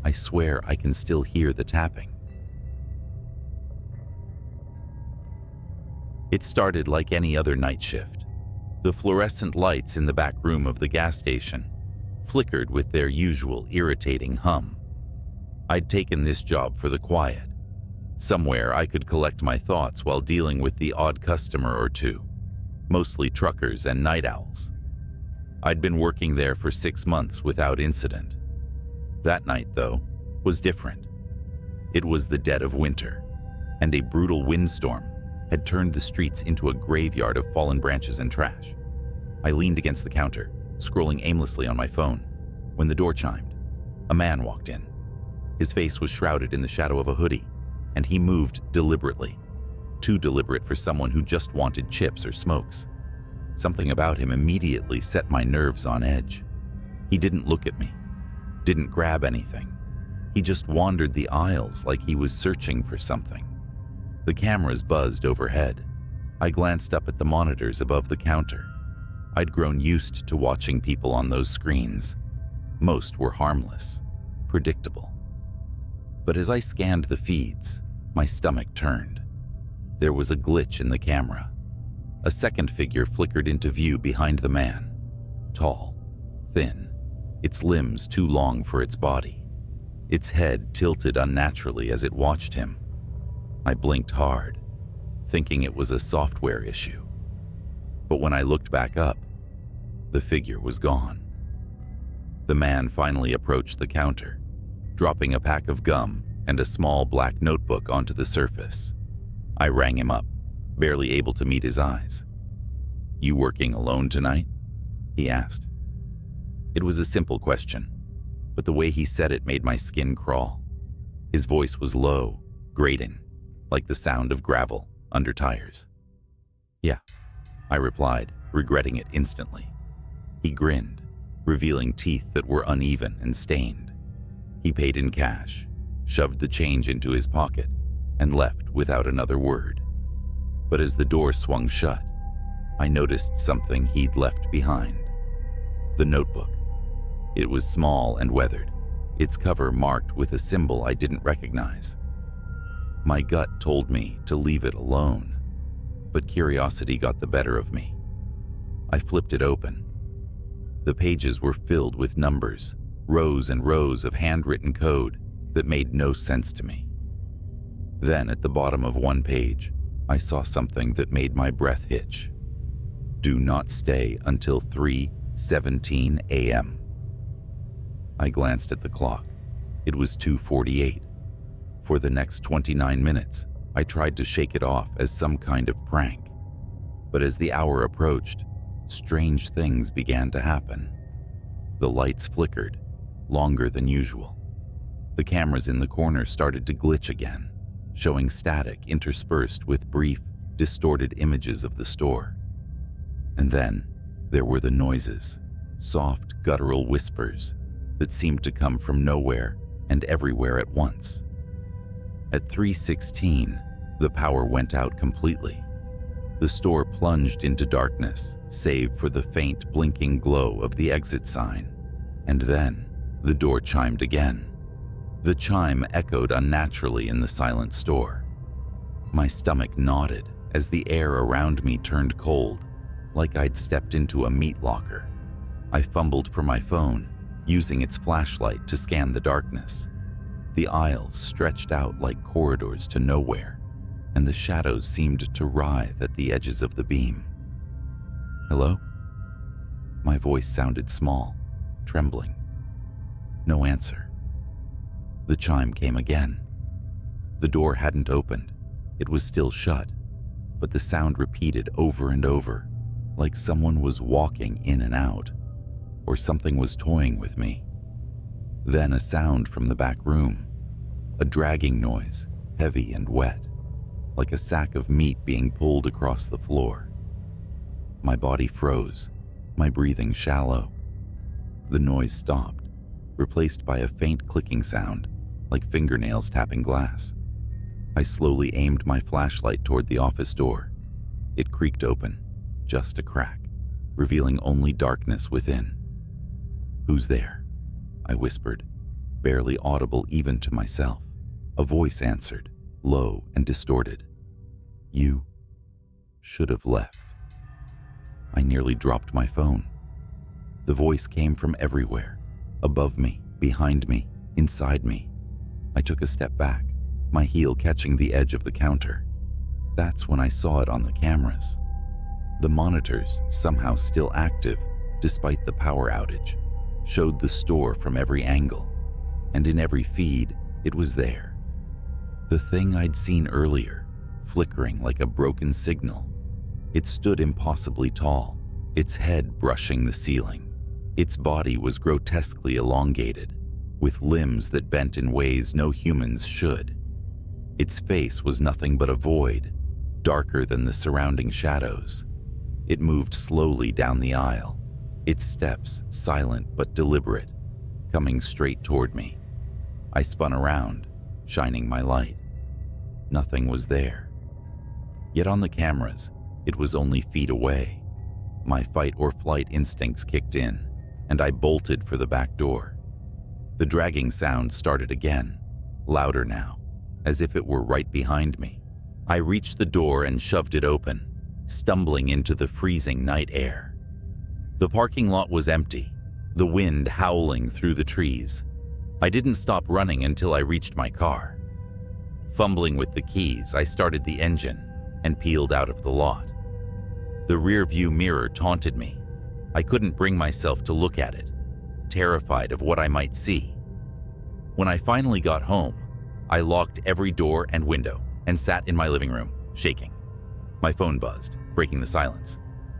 I swear I can still hear the tapping. It started like any other night shift. The fluorescent lights in the back room of the gas station flickered with their usual irritating hum. I'd taken this job for the quiet. Somewhere I could collect my thoughts while dealing with the odd customer or two, mostly truckers and night owls. I'd been working there for 6 months without incident. That night, though, was different. It was the dead of winter, and a brutal windstorm had turned the streets into a graveyard of fallen branches and trash. I leaned against the counter, scrolling aimlessly on my phone, when the door chimed. A man walked in. His face was shrouded in the shadow of a hoodie, and he moved deliberately. too deliberate for someone who just wanted chips or smokes. Something about him immediately set my nerves on edge. He didn't look at me, didn't grab anything. He just wandered the aisles like he was searching for something. The cameras buzzed overhead. I glanced up at the monitors above the counter. I'd grown used to watching people on those screens. Most were harmless, predictable. But as I scanned the feeds, my stomach turned. There was a glitch in the camera. A second figure flickered into view behind the man. Tall, thin, its limbs too long for its body. Its head tilted unnaturally as it watched him. I blinked hard, thinking it was a software issue. But when I looked back up, the figure was gone. The man finally approached the counter, dropping a pack of gum and a small black notebook onto the surface. I rang him up, barely able to meet his eyes. "You working alone tonight?" he asked. It was a simple question, but the way he said it made my skin crawl. His voice was low, grating, like the sound of gravel under tires. "Yeah," I replied, regretting it instantly. He grinned, revealing teeth that were uneven and stained. He paid in cash, shoved the change into his pocket, and left without another word. But as the door swung shut, I noticed something he'd left behind. The notebook. It was small and weathered, its cover marked with a symbol I didn't recognize. My gut told me to leave it alone, but curiosity got the better of me. I flipped it open. The pages were filled with numbers, rows and rows of handwritten code that made no sense to me. Then at the bottom of one page, I saw something that made my breath hitch. "Do not stay until 3:17 a.m. I glanced at the clock. It was 2:48. For the next 29 minutes, I tried to shake it off as some kind of prank. But as the hour approached, strange things began to happen. The lights flickered, longer than usual. The cameras in the corner started to glitch again, showing static interspersed with brief, distorted images of the store. And then there were the noises, soft, guttural whispers that seemed to come from nowhere and everywhere at once. At 3:16, the power went out completely. The store plunged into darkness, save for the faint blinking glow of the exit sign. And then, the door chimed again. The chime echoed unnaturally in the silent store. My stomach knotted as the air around me turned cold, like I'd stepped into a meat locker. I fumbled for my phone, using its flashlight to scan the darkness. The aisles stretched out like corridors to nowhere, and the shadows seemed to writhe at the edges of the beam. "Hello?" My voice sounded small, trembling. No answer. The chime came again. The door hadn't opened. It was still shut, but the sound repeated over and over, like someone was walking in and out, or something was toying with me. Then a sound from the back room, a dragging noise, heavy and wet, like a sack of meat being pulled across the floor. My body froze, my breathing shallow. The noise stopped, replaced by a faint clicking sound, like fingernails tapping glass. I slowly aimed my flashlight toward the office door. It creaked open, just a crack, revealing only darkness within. "Who's there?" I whispered, barely audible even to myself. A voice answered, low and distorted. "You should have left." I nearly dropped my phone. The voice came from everywhere, above me, behind me, inside me. I took a step back, my heel catching the edge of the counter. That's when I saw it on the cameras. The monitors, somehow still active despite the power outage, showed the store from every angle, and in every feed, it was there. The thing I'd seen earlier, flickering like a broken signal. It stood impossibly tall, its head brushing the ceiling. Its body was grotesquely elongated, with limbs that bent in ways no humans should. Its face was nothing but a void, darker than the surrounding shadows. It moved slowly down the aisle, its steps silent but deliberate, coming straight toward me. I spun around, shining my light. Nothing was there. Yet on the cameras, it was only feet away. My fight or flight instincts kicked in, and I bolted for the back door. The dragging sound started again, louder now, as if it were right behind me. I reached the door and shoved it open, stumbling into the freezing night air. The parking lot was empty, the wind howling through the trees. I didn't stop running until I reached my car. Fumbling with the keys, I started the engine and peeled out of the lot. The rear-view mirror taunted me. I couldn't bring myself to look at it, terrified of what I might see. When I finally got home, I locked every door and window and sat in my living room, shaking. My phone buzzed, breaking the silence.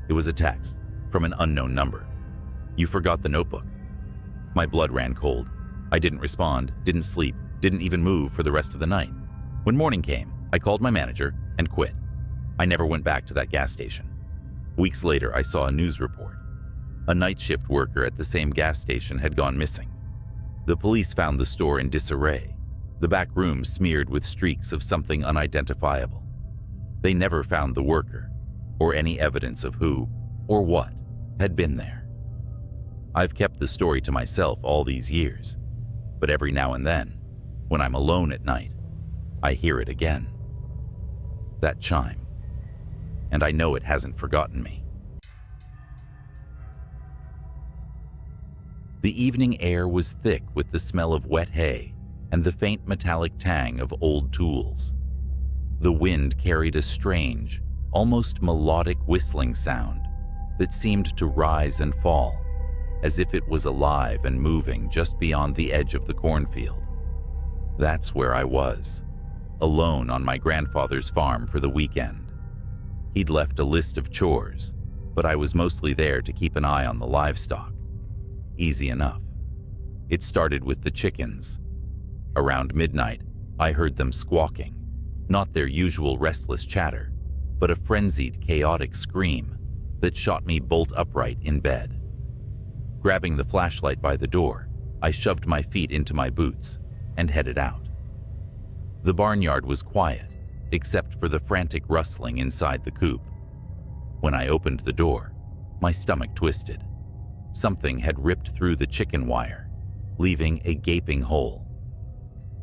It was a text from an unknown number. "You forgot the notebook." My blood ran cold. I didn't respond, didn't sleep, didn't even move for the rest of the night. When morning came, I called my manager and quit. I never went back to that gas station. Weeks later, I saw a news report. A night shift worker at the same gas station had gone missing. The police found the store in disarray, the back room smeared with streaks of something unidentifiable. They never found the worker, or any evidence of who or what had been there. I've kept the story to myself all these years, but every now and then, when I'm alone at night, I hear it again. That chime. And I know it hasn't forgotten me. The evening air was thick with the smell of wet hay and the faint metallic tang of old tools. The wind carried a strange, almost melodic whistling sound that seemed to rise and fall, as if it was alive and moving just beyond the edge of the cornfield. That's where I was, alone on my grandfather's farm for the weekend. He'd left a list of chores, but I was mostly there to keep an eye on the livestock. Easy enough. It started with the chickens. Around midnight, I heard them squawking, not their usual restless chatter, but a frenzied, chaotic scream that shot me bolt upright in bed. Grabbing the flashlight by the door, I shoved my feet into my boots and headed out. The barnyard was quiet, except for the frantic rustling inside the coop. When I opened the door, my stomach twisted. Something had ripped through the chicken wire, leaving a gaping hole.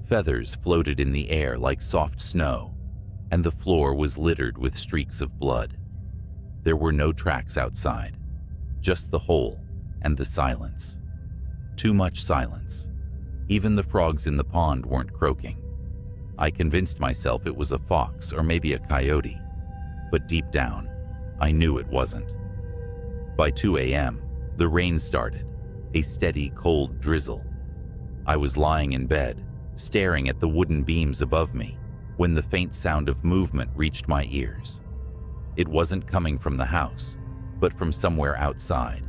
Feathers floated in the air like soft snow, and the floor was littered with streaks of blood. There were no tracks outside, just the hole and the silence. Too much silence. Even the frogs in the pond weren't croaking. I convinced myself it was a fox or maybe a coyote, but deep down, I knew it wasn't. By 2 a.m., the rain started, a steady, cold drizzle. I was lying in bed, staring at the wooden beams above me, when the faint sound of movement reached my ears. It wasn't coming from the house, but from somewhere outside.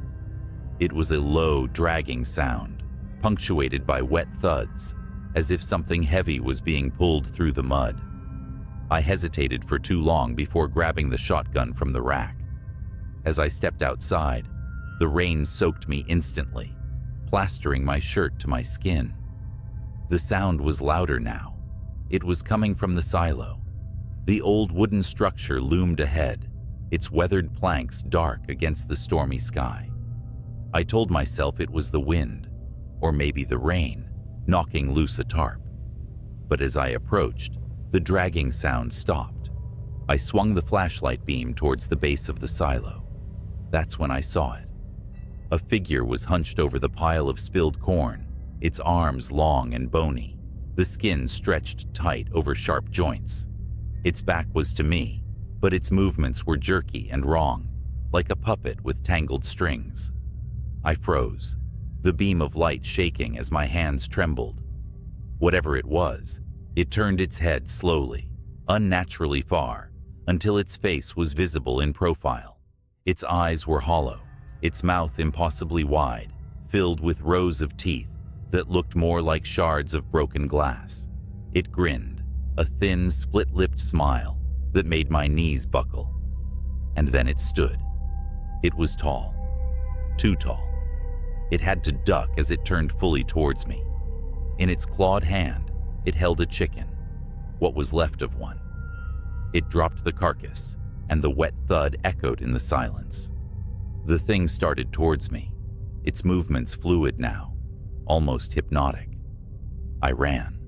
It was a low, dragging sound, punctuated by wet thuds, as if something heavy was being pulled through the mud. I hesitated for too long before grabbing the shotgun from the rack. As I stepped outside, the rain soaked me instantly, plastering my shirt to my skin. The sound was louder now. It was coming from the silo. The old wooden structure loomed ahead, its weathered planks dark against the stormy sky. I told myself it was the wind, or maybe the rain, knocking loose a tarp. But as I approached, the dragging sound stopped. I swung the flashlight beam towards the base of the silo. That's when I saw it. A figure was hunched over the pile of spilled corn, its arms long and bony, the skin stretched tight over sharp joints. Its back was to me, but its movements were jerky and wrong, like a puppet with tangled strings. I froze, the beam of light shaking as my hands trembled. Whatever it was, it turned its head slowly, unnaturally far, until its face was visible in profile. Its eyes were hollow, its mouth impossibly wide, filled with rows of teeth that looked more like shards of broken glass. It grinned, a thin, split-lipped smile, that made my knees buckle. And then it stood. It was tall. Too tall. It had to duck as it turned fully towards me. In its clawed hand, it held a chicken, what was left of one. It dropped the carcass, and the wet thud echoed in the silence. The thing started towards me, its movements fluid now, almost hypnotic. I ran.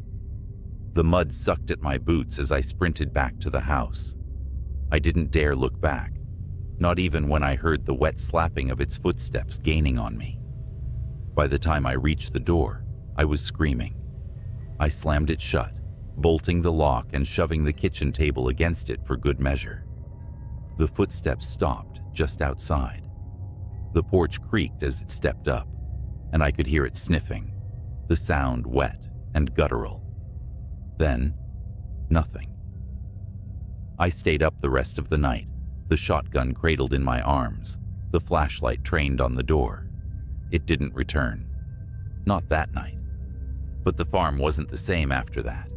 The mud sucked at my boots as I sprinted back to the house. I didn't dare look back, not even when I heard the wet slapping of its footsteps gaining on me. By the time I reached the door, I was screaming. I slammed it shut, bolting the lock and shoving the kitchen table against it for good measure. The footsteps stopped just outside. The porch creaked as it stepped up, and I could hear it sniffing, the sound wet and guttural. Then, nothing. I stayed up the rest of the night, the shotgun cradled in my arms, the flashlight trained on the door. It didn't return. Not that night. But the farm wasn't the same after that.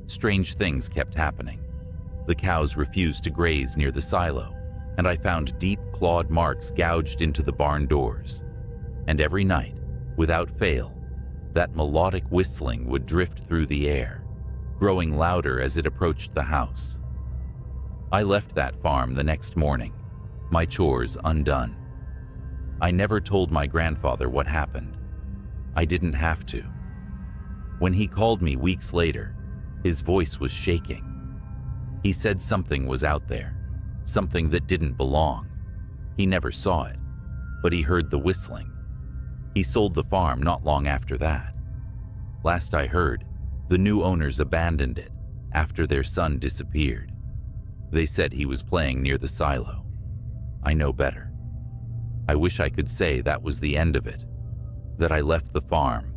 Strange things kept happening. The cows refused to graze near the silo, and I found deep clawed marks gouged into the barn doors. And every night, without fail, that melodic whistling would drift through the air, growing louder as it approached the house. I left that farm the next morning, my chores undone. I never told my grandfather what happened. I didn't have to. When he called me weeks later, his voice was shaking. He said something was out there, something that didn't belong. He never saw it, but he heard the whistling. He sold the farm not long after that. Last I heard, the new owners abandoned it after their son disappeared. They said he was playing near the silo. I know better. I wish I could say that was the end of it, that I left the farm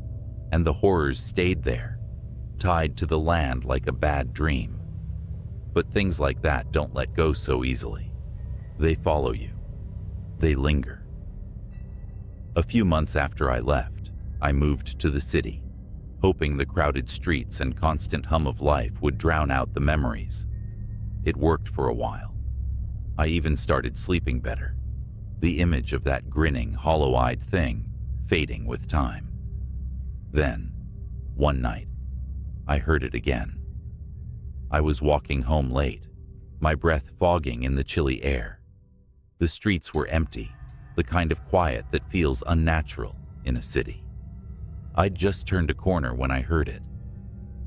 and the horrors stayed there, tied to the land like a bad dream. But things like that don't let go so easily. They follow you. They linger. A few months after I left, I moved to the city, hoping the crowded streets and constant hum of life would drown out the memories. It worked for a while. I even started sleeping better, the image of that grinning, hollow-eyed thing fading with time. Then, one night, I heard it again. I was walking home late, my breath fogging in the chilly air. The streets were empty, the kind of quiet that feels unnatural in a city. I'd just turned a corner when I heard it.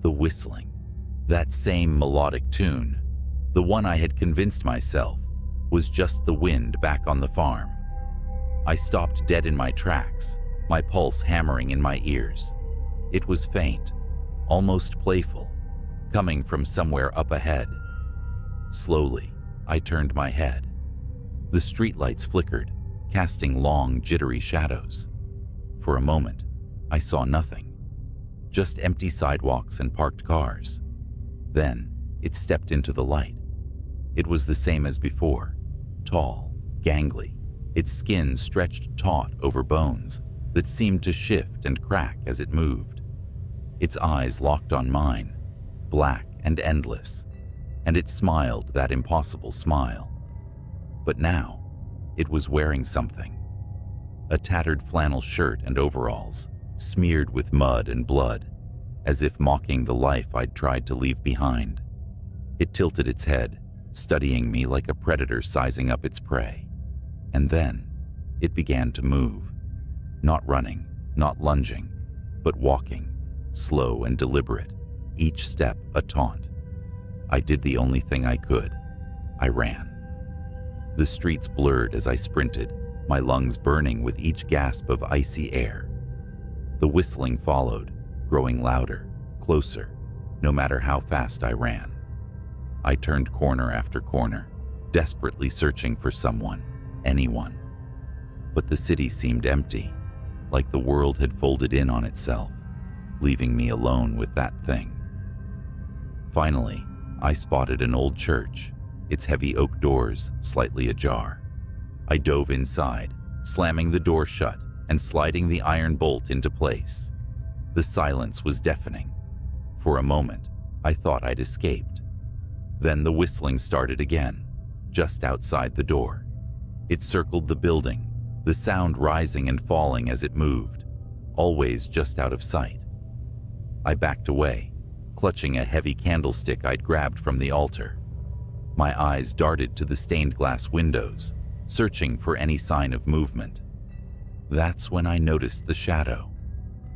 The whistling, that same melodic tune, the one I had convinced myself was just the wind back on the farm. I stopped dead in my tracks, my pulse hammering in my ears. It was faint, almost playful, coming from somewhere up ahead. Slowly, I turned my head. The streetlights flickered, casting long, jittery shadows. For a moment, I saw nothing, just empty sidewalks and parked cars. Then, it stepped into the light. It was the same as before, tall, gangly, its skin stretched taut over bones that seemed to shift and crack as it moved. Its eyes locked on mine, black and endless, and it smiled that impossible smile. But now, it was wearing something. A tattered flannel shirt and overalls, smeared with mud and blood, as if mocking the life I'd tried to leave behind. It tilted its head, studying me like a predator sizing up its prey. And then, it began to move. Not running, not lunging, but walking, slow and deliberate, each step a taunt. I did the only thing I could. I ran. The streets blurred as I sprinted, my lungs burning with each gasp of icy air. The whistling followed, growing louder, closer, no matter how fast I ran. I turned corner after corner, desperately searching for someone, anyone. But the city seemed empty, like the world had folded in on itself, leaving me alone with that thing. Finally, I spotted an old church, its heavy oak doors slightly ajar. I dove inside, slamming the door shut and sliding the iron bolt into place. The silence was deafening. For a moment, I thought I'd escaped. Then the whistling started again, just outside the door. It circled the building, the sound rising and falling as it moved, always just out of sight. I backed away, clutching a heavy candlestick I'd grabbed from the altar. My eyes darted to the stained glass windows, searching for any sign of movement. That's when I noticed the shadow.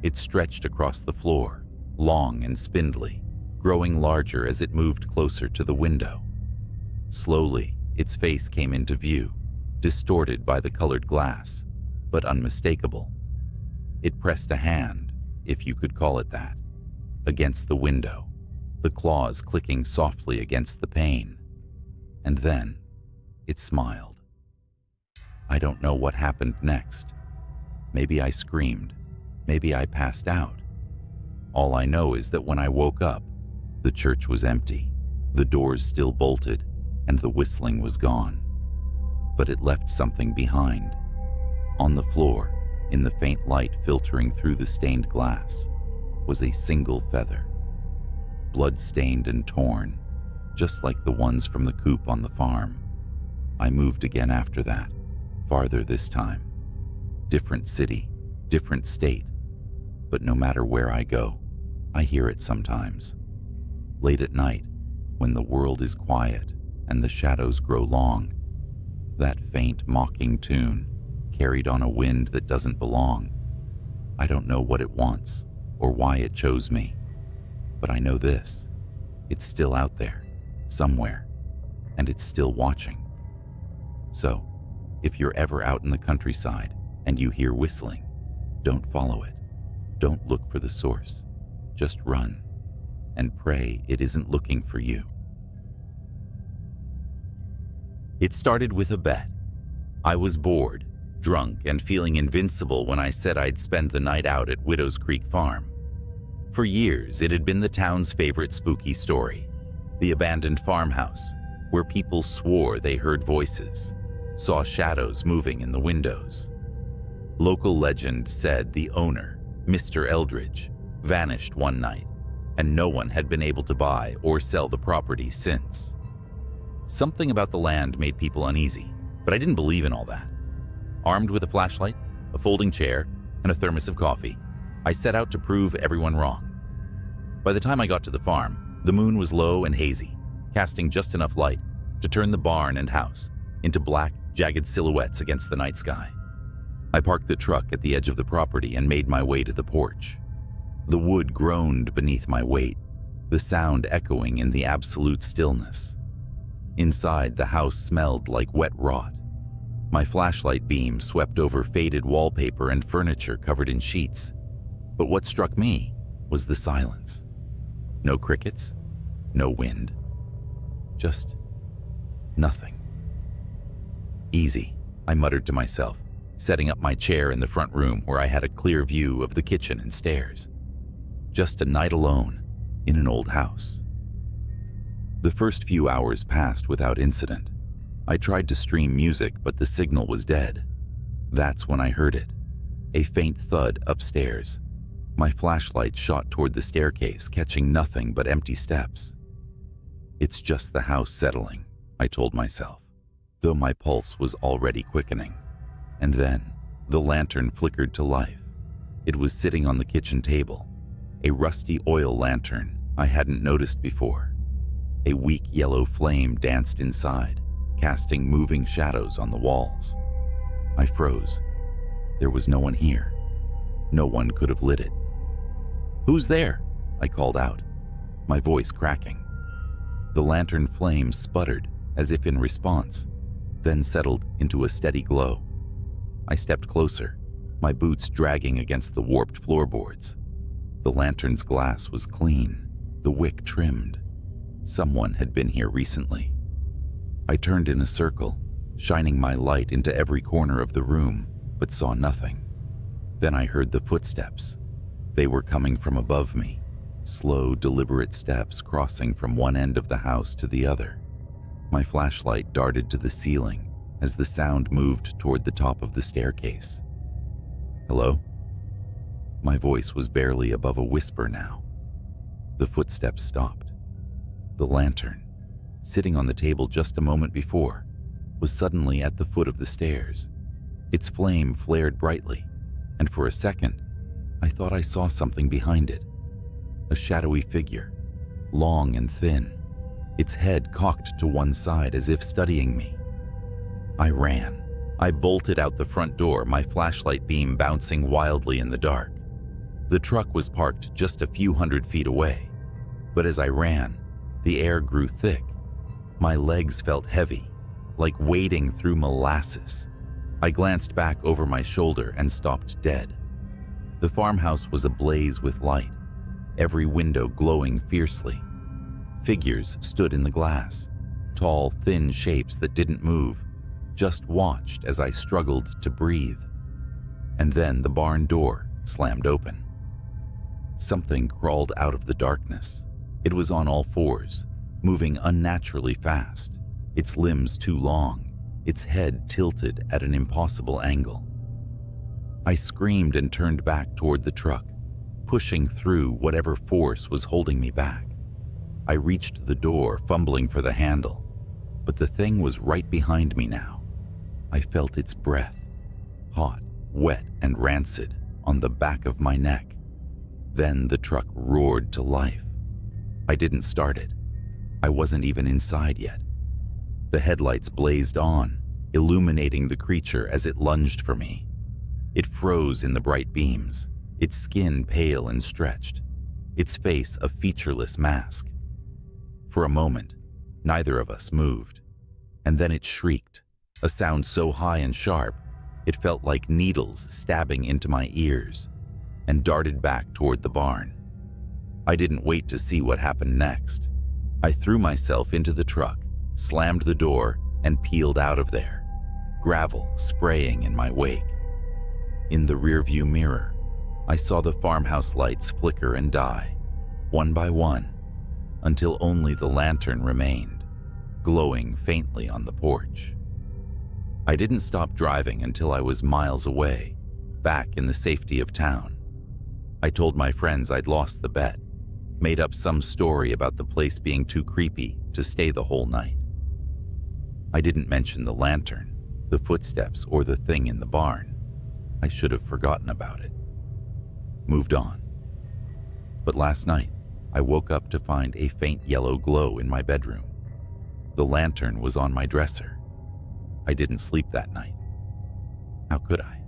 It stretched across the floor, long and spindly, growing larger as it moved closer to the window. Slowly, its face came into view, distorted by the colored glass, but unmistakable. It pressed a hand, if you could call it that, against the window, the claws clicking softly against the pane. And then, it smiled. I don't know what happened next. Maybe I screamed. Maybe I passed out. All I know is that when I woke up, the church was empty, the doors still bolted, and the whistling was gone. But it left something behind. On the floor, in the faint light filtering through the stained glass, was a single feather. Blood-stained and torn, just like the ones from the coop on the farm. I moved again after that, farther this time. Different city, different state. But no matter where I go, I hear it sometimes. Late at night, when the world is quiet and the shadows grow long, that faint, mocking tune, carried on a wind that doesn't belong. I don't know what it wants or why it chose me, but I know this: it's still out there, somewhere, and it's still watching. So, if you're ever out in the countryside and you hear whistling, don't follow it. Don't look for the source. Just run and pray it isn't looking for you. It started with a bet. I was bored, drunk, and feeling invincible when I said I'd spend the night out at Widow's Creek Farm. For years, it had been the town's favorite spooky story, the abandoned farmhouse, where people swore they heard voices, saw shadows moving in the windows. Local legend said the owner, Mr. Eldridge, vanished one night, and no one had been able to buy or sell the property since. Something about the land made people uneasy, but I didn't believe in all that. Armed with a flashlight, a folding chair, and a thermos of coffee, I set out to prove everyone wrong. By the time I got to the farm, the moon was low and hazy, casting just enough light to turn the barn and house into black, jagged silhouettes against the night sky. I parked the truck at the edge of the property and made my way to the porch. The wood groaned beneath my weight, the sound echoing in the absolute stillness. Inside, the house smelled like wet rot. My flashlight beam swept over faded wallpaper and furniture covered in sheets. But what struck me was the silence. No crickets, no wind, just nothing. Easy, I muttered to myself, setting up my chair in the front room where I had a clear view of the kitchen and stairs. Just a night alone in an old house. The first few hours passed without incident. I tried to stream music, but the signal was dead. That's when I heard it, a faint thud upstairs. My flashlight shot toward the staircase, catching nothing but empty steps. It's just the house settling, I told myself, though my pulse was already quickening. And then, the lantern flickered to life. It was sitting on the kitchen table, a rusty oil lantern I hadn't noticed before. A weak yellow flame danced inside, casting moving shadows on the walls. I froze. There was no one here. No one could have lit it. "Who's there?" I called out, my voice cracking. The lantern flame sputtered as if in response, then settled into a steady glow. I stepped closer, my boots dragging against the warped floorboards. The lantern's glass was clean, the wick trimmed. Someone had been here recently. I turned in a circle, shining my light into every corner of the room, but saw nothing. Then I heard the footsteps. They were coming from above me, slow, deliberate steps crossing from one end of the house to the other. My flashlight darted to the ceiling as the sound moved toward the top of the staircase. "Hello?" My voice was barely above a whisper now. The footsteps stopped. The lantern, sitting on the table just a moment before, was suddenly at the foot of the stairs. Its flame flared brightly, and for a second, I thought I saw something behind it. A shadowy figure, long and thin, its head cocked to one side as if studying me. I ran. I bolted out the front door, my flashlight beam bouncing wildly in the dark. The truck was parked just a few hundred feet away, but as I ran, the air grew thick. My legs felt heavy, like wading through molasses. I glanced back over my shoulder and stopped dead. The farmhouse was ablaze with light, every window glowing fiercely. Figures stood in the glass, tall, thin shapes that didn't move, just watched as I struggled to breathe. And then the barn door slammed open. Something crawled out of the darkness. It was on all fours, moving unnaturally fast, its limbs too long, its head tilted at an impossible angle. I screamed and turned back toward the truck, pushing through whatever force was holding me back. I reached the door, fumbling for the handle, but the thing was right behind me now. I felt its breath, hot, wet, and rancid, on the back of my neck. Then the truck roared to life. I didn't start it. I wasn't even inside yet. The headlights blazed on, illuminating the creature as it lunged for me. It froze in the bright beams, its skin pale and stretched, its face a featureless mask. For a moment, neither of us moved, and then it shrieked, a sound so high and sharp, it felt like needles stabbing into my ears, and darted back toward the barn. I didn't wait to see what happened next. I threw myself into the truck, slammed the door, and peeled out of there, gravel spraying in my wake. In the rearview mirror, I saw the farmhouse lights flicker and die, one by one, until only the lantern remained, glowing faintly on the porch. I didn't stop driving until I was miles away, back in the safety of town. I told my friends I'd lost the bet, made up some story about the place being too creepy to stay the whole night. I didn't mention the lantern, the footsteps, or the thing in the barn. I should have forgotten about it. Moved on. But last night, I woke up to find a faint yellow glow in my bedroom. The lantern was on my dresser. I didn't sleep that night. How could I?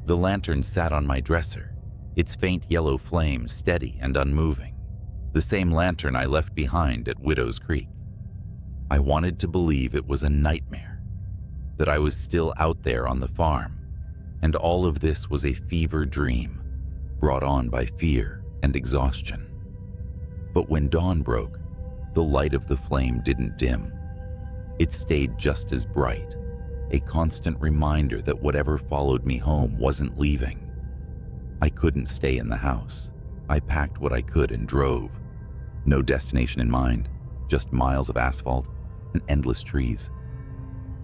The lantern sat on my dresser, its faint yellow flame steady and unmoving, the same lantern I left behind at Widow's Creek. I wanted to believe it was a nightmare, that I was still out there on the farm, and all of this was a fever dream, brought on by fear and exhaustion. But when dawn broke, the light of the flame didn't dim. It stayed just as bright, a constant reminder that whatever followed me home wasn't leaving. I couldn't stay in the house. I packed what I could and drove. No destination in mind, just miles of asphalt and endless trees.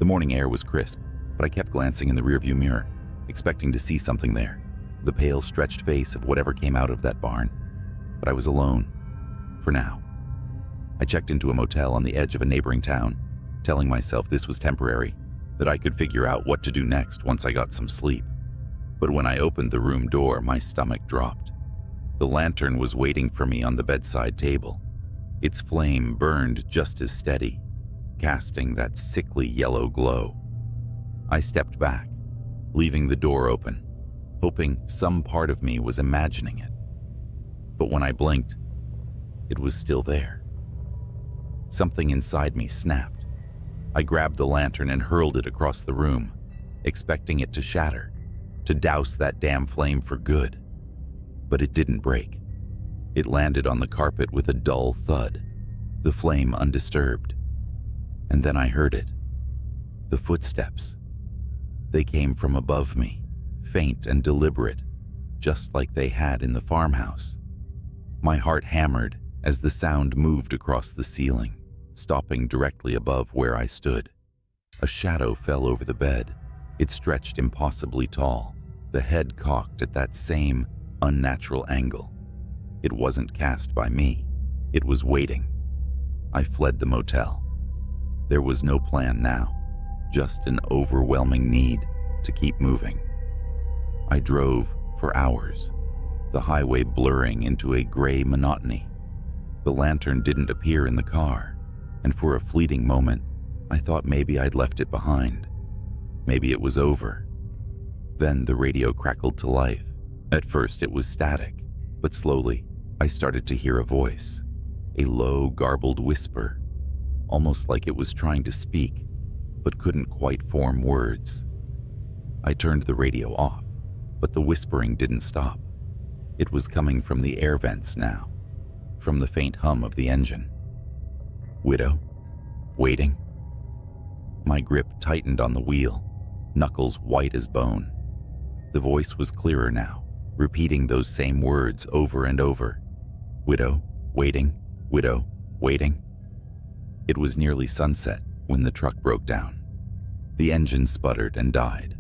The morning air was crisp, but I kept glancing in the rearview mirror, expecting to see something there, the pale, stretched face of whatever came out of that barn. But I was alone, for now. I checked into a motel on the edge of a neighboring town, telling myself this was temporary, that I could figure out what to do next once I got some sleep. But when I opened the room door, my stomach dropped. The lantern was waiting for me on the bedside table. Its flame burned just as steady, casting that sickly yellow glow. I stepped back, leaving the door open, hoping some part of me was imagining it. But when I blinked, it was still there. Something inside me snapped. I grabbed the lantern and hurled it across the room, expecting it to shatter, to douse that damn flame for good. But it didn't break. It landed on the carpet with a dull thud, the flame undisturbed. And then I heard it. The footsteps. They came from above me, faint and deliberate, just like they had in the farmhouse. My heart hammered as the sound moved across the ceiling, stopping directly above where I stood. A shadow fell over the bed. It stretched impossibly tall, the head cocked at that same unnatural angle. It wasn't cast by me. It was waiting. I fled the motel. There was no plan now, just an overwhelming need to keep moving. I drove for hours, the highway blurring into a gray monotony. The lantern didn't appear in the car, and for a fleeting moment, I thought maybe I'd left it behind. Maybe it was over. Then the radio crackled to life. At first it was static, but slowly I started to hear a voice, a low, garbled whisper, almost like it was trying to speak, but couldn't quite form words. I turned the radio off, but the whispering didn't stop. It was coming from the air vents now, from the faint hum of the engine. Widow? Waiting? My grip tightened on the wheel, knuckles white as bone. The voice was clearer now, repeating those same words over and over. Widow, waiting, widow, waiting. It was nearly sunset when the truck broke down. The engine sputtered and died,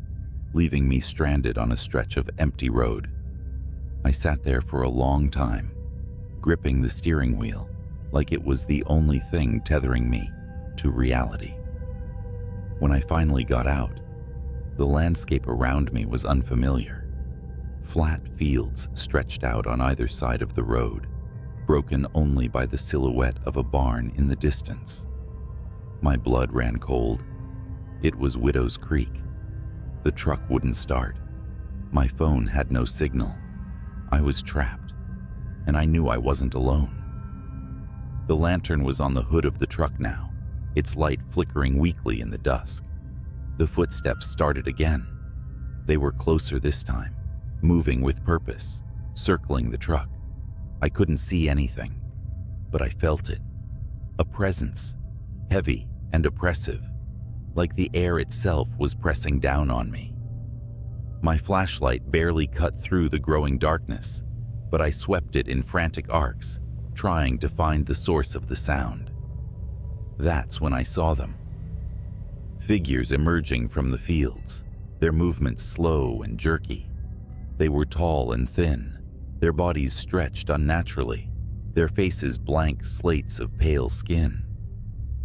leaving me stranded on a stretch of empty road. I sat there for a long time, gripping the steering wheel like it was the only thing tethering me to reality. When I finally got out, the landscape around me was unfamiliar. Flat fields stretched out on either side of the road, broken only by the silhouette of a barn in the distance. My blood ran cold. It was Widow's Creek. The truck wouldn't start. My phone had no signal. I was trapped, and I knew I wasn't alone. The lantern was on the hood of the truck now, its light flickering weakly in the dusk. The footsteps started again. They were closer this time, moving with purpose, circling the truck. I couldn't see anything, but I felt it. A presence, heavy and oppressive, like the air itself was pressing down on me. My flashlight barely cut through the growing darkness, but I swept it in frantic arcs, trying to find the source of the sound. That's when I saw them. Figures emerging from the fields, their movements slow and jerky. They were tall and thin, their bodies stretched unnaturally, their faces blank slates of pale skin.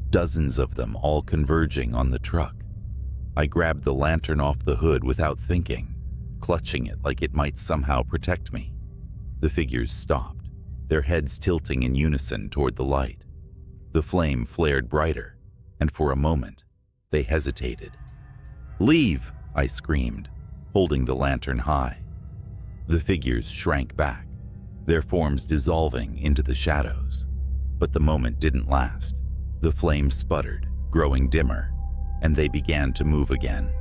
Dozens of them all converging on the truck. I grabbed the lantern off the hood without thinking, clutching it like it might somehow protect me. The figures stopped, their heads tilting in unison toward the light. The flame flared brighter, and for a moment, they hesitated. "Leave!" I screamed, holding the lantern high. The figures shrank back, their forms dissolving into the shadows. But the moment didn't last. The flame sputtered, growing dimmer, and they began to move again.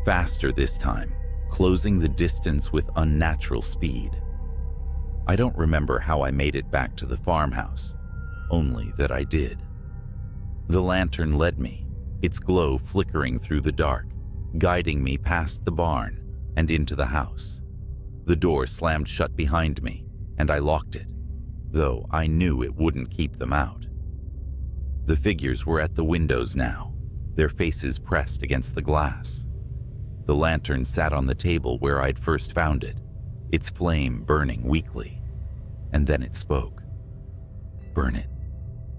Faster this time, closing the distance with unnatural speed. I don't remember how I made it back to the farmhouse, only that I did. The lantern led me, its glow flickering through the dark, guiding me past the barn and into the house. The door slammed shut behind me, and I locked it, though I knew it wouldn't keep them out. The figures were at the windows now, their faces pressed against the glass. The lantern sat on the table where I'd first found it, its flame burning weakly. And then it spoke. "Burn it,"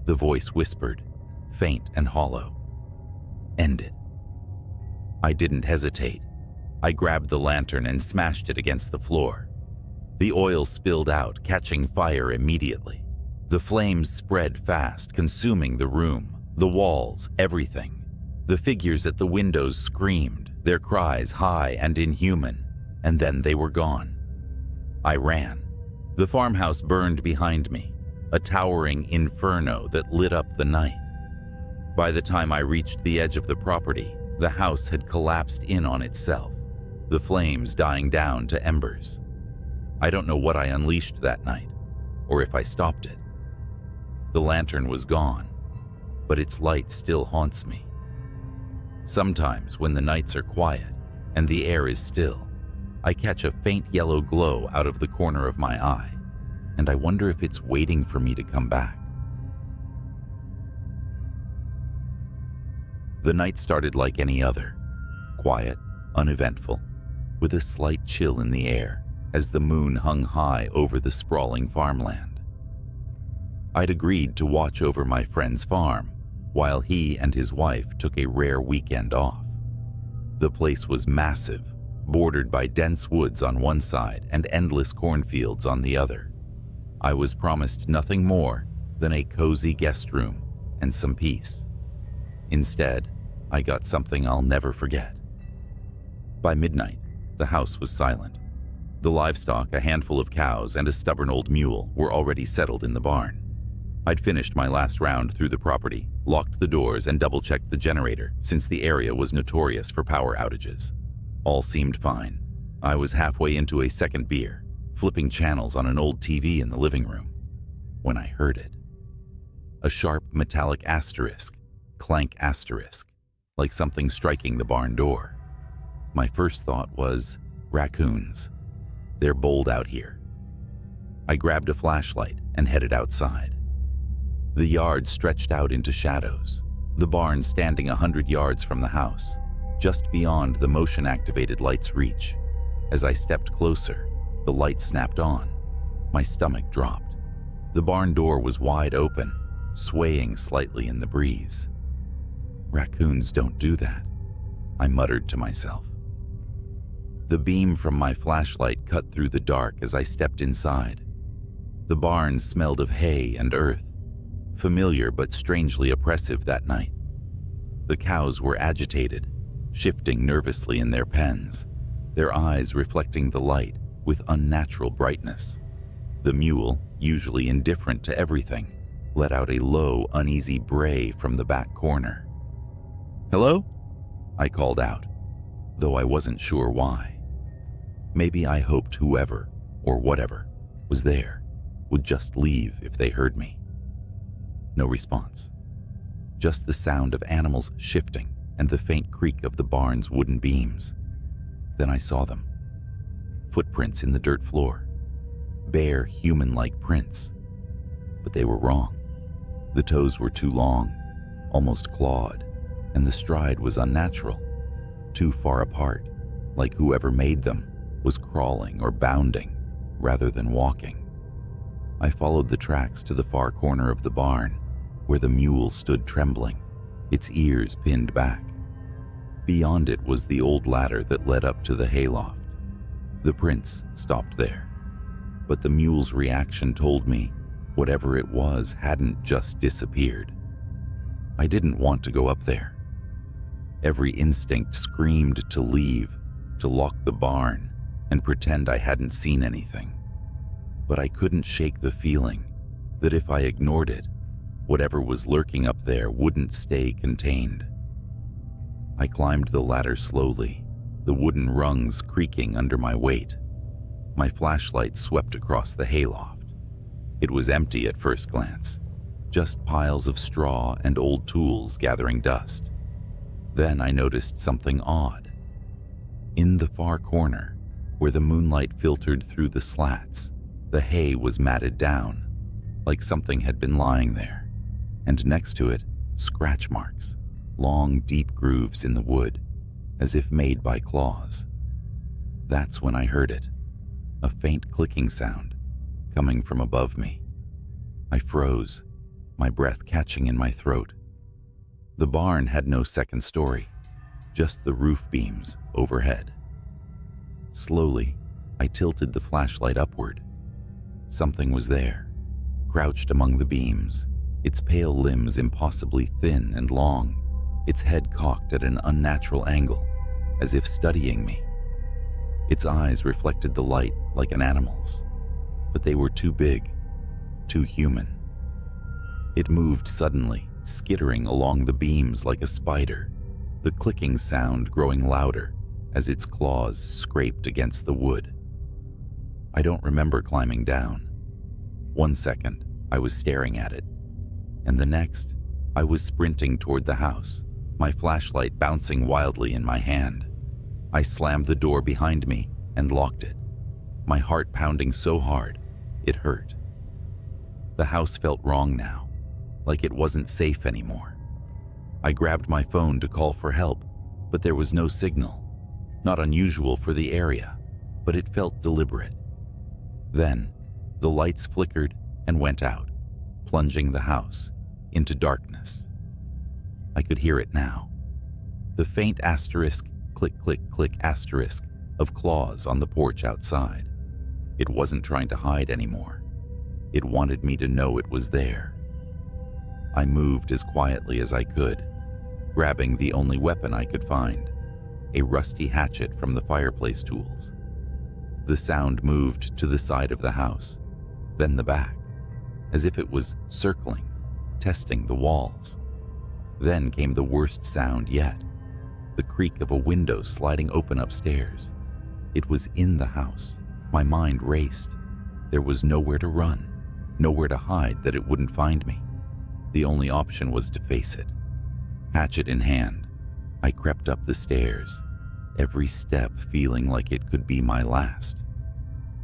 the voice whispered, faint and hollow. "End it." I didn't hesitate. I grabbed the lantern and smashed it against the floor. The oil spilled out, catching fire immediately. The flames spread fast, consuming the room, the walls, everything. The figures at the windows screamed, their cries high and inhuman, and then they were gone. I ran. The farmhouse burned behind me, a towering inferno that lit up the night. By the time I reached the edge of the property, the house had collapsed in on itself, the flames dying down to embers. I don't know what I unleashed that night, or if I stopped it. The lantern was gone, but its light still haunts me. Sometimes when the nights are quiet and the air is still, I catch a faint yellow glow out of the corner of my eye, and I wonder if it's waiting for me to come back. The night started like any other, quiet, uneventful, with a slight chill in the air as the moon hung high over the sprawling farmland. I'd agreed to watch over my friend's farm while he and his wife took a rare weekend off. The place was massive, bordered by dense woods on one side and endless cornfields on the other. I was promised nothing more than a cozy guest room and some peace. Instead, I got something I'll never forget. By midnight, the house was silent. The livestock, a handful of cows and a stubborn old mule, were already settled in the barn. I'd finished my last round through the property, locked the doors, and double-checked the generator, since the area was notorious for power outages. All seemed fine. I was halfway into a second beer, flipping channels on an old TV in the living room, when I heard it. A sharp metallic asterisk, clank asterisk, like something striking the barn door. My first thought was, raccoons. They're bold out here. I grabbed a flashlight and headed outside. The yard stretched out into shadows, the barn standing 100 yards from the house, just beyond the motion-activated light's reach. As I stepped closer, the light snapped on. My stomach dropped. The barn door was wide open, swaying slightly in the breeze. Raccoons don't do that, I muttered to myself. The beam from my flashlight cut through the dark as I stepped inside. The barn smelled of hay and earth, familiar but strangely oppressive that night. The cows were agitated, shifting nervously in their pens, their eyes reflecting the light with unnatural brightness. The mule, usually indifferent to everything, let out a low, uneasy bray from the back corner. "Hello?" I called out, though I wasn't sure why. Maybe I hoped whoever, or whatever, was there would just leave if they heard me. No response. Just the sound of animals shifting and the faint creak of the barn's wooden beams. Then I saw them. Footprints in the dirt floor. Bare, human-like prints. But they were wrong. The toes were too long, almost clawed, and the stride was unnatural, too far apart, like whoever made them was crawling or bounding rather than walking. I followed the tracks to the far corner of the barn, where the mule stood trembling, its ears pinned back. Beyond it was the old ladder that led up to the hayloft. The prints stopped there, but the mule's reaction told me whatever it was hadn't just disappeared. I didn't want to go up there. Every instinct screamed to leave, to lock the barn, and pretend I hadn't seen anything. But I couldn't shake the feeling that if I ignored it, whatever was lurking up there wouldn't stay contained. I climbed the ladder slowly, the wooden rungs creaking under my weight. My flashlight swept across the hayloft. It was empty at first glance, just piles of straw and old tools gathering dust. Then I noticed something odd. In the far corner, where the moonlight filtered through the slats, the hay was matted down, like something had been lying there, and next to it, scratch marks, long, deep grooves in the wood, as if made by claws. That's when I heard it, a faint clicking sound coming from above me. I froze, my breath catching in my throat. The barn had no second story, just the roof beams overhead. Slowly, I tilted the flashlight upward. Something was there, crouched among the beams, its pale limbs impossibly thin and long, its head cocked at an unnatural angle, as if studying me. Its eyes reflected the light like an animal's, but they were too big, too human. It moved suddenly, skittering along the beams like a spider, the clicking sound growing louder as its claws scraped against the wood. I don't remember climbing down. 1 second, I was staring at it, and the next, I was sprinting toward the house, my flashlight bouncing wildly in my hand. I slammed the door behind me and locked it, my heart pounding so hard, it hurt. The house felt wrong now, like it wasn't safe anymore. I grabbed my phone to call for help, but there was no signal. Not unusual for the area, but it felt deliberate. Then, the lights flickered and went out, plunging the house into darkness. I could hear it now. The faint asterisk, click, click, click asterisk of claws on the porch outside. It wasn't trying to hide anymore. It wanted me to know it was there. I moved as quietly as I could, grabbing the only weapon I could find, a rusty hatchet from the fireplace tools. The sound moved to the side of the house, then the back, as if it was circling, testing the walls. Then came the worst sound yet, the creak of a window sliding open upstairs. It was in the house. My mind raced. There was nowhere to run, nowhere to hide that it wouldn't find me. The only option was to face it. Hatchet in hand, I crept up the stairs, every step feeling like it could be my last.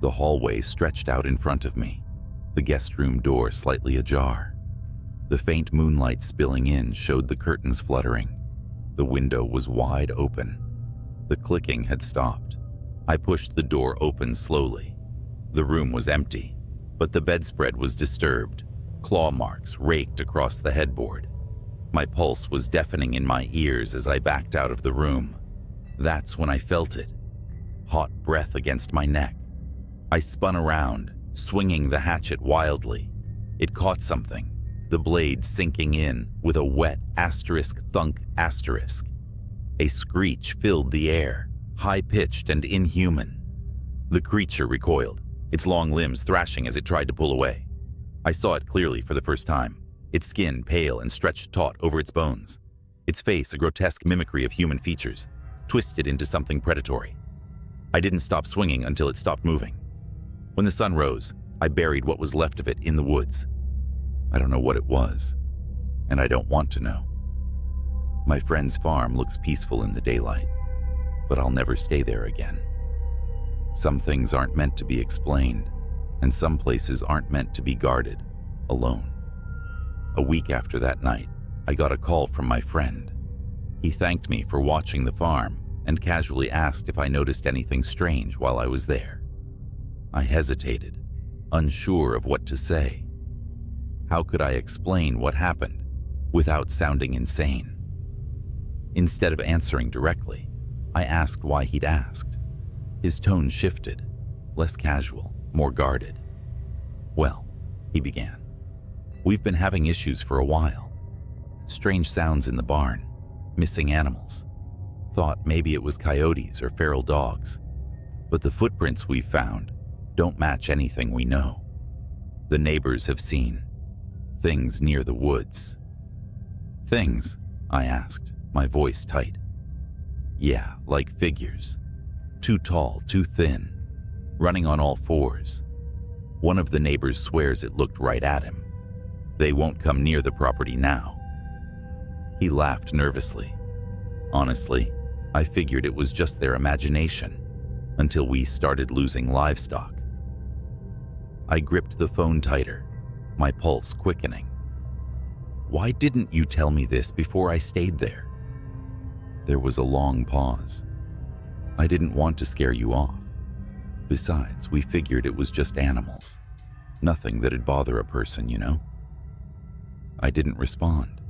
The hallway stretched out in front of me, the guest room door slightly ajar. The faint moonlight spilling in showed the curtains fluttering. The window was wide open. The clicking had stopped. I pushed the door open slowly. The room was empty, but the bedspread was disturbed. Claw marks raked across the headboard. My pulse was deafening in my ears as I backed out of the room. That's when I felt it. Hot breath against my neck. I spun around, swinging the hatchet wildly. It caught something, the blade sinking in with a wet asterisk thunk asterisk. A screech filled the air, high-pitched and inhuman. The creature recoiled, its long limbs thrashing as it tried to pull away. I saw it clearly for the first time, its skin pale and stretched taut over its bones, its face a grotesque mimicry of human features, twisted into something predatory. I didn't stop swinging until it stopped moving. When the sun rose, I buried what was left of it in the woods. I don't know what it was, and I don't want to know. My friend's farm looks peaceful in the daylight, but I'll never stay there again. Some things aren't meant to be explained, and some places aren't meant to be guarded alone. A week after that night, I got a call from my friend. He thanked me for watching the farm and casually asked if I noticed anything strange while I was there. I hesitated, unsure of what to say. How could I explain what happened without sounding insane? Instead of answering directly, I asked why he'd asked. His tone shifted, less casual, more guarded. Well, he began, we've been having issues for a while. Strange sounds in the barn, missing animals. Thought maybe it was coyotes or feral dogs, but the footprints we've found don't match anything we know. The neighbors have seen things near the woods. Things? I asked, my voice tight. Yeah, like figures. Too tall, too thin, running on all fours. One of the neighbors swears it looked right at him. They won't come near the property now. He laughed nervously. Honestly, I figured it was just their imagination until we started losing livestock. I gripped the phone tighter, my pulse quickening. Why didn't you tell me this before I stayed there? There was a long pause. I didn't want to scare you off. Besides, we figured it was just animals. Nothing that'd bother a person, you know? I didn't respond.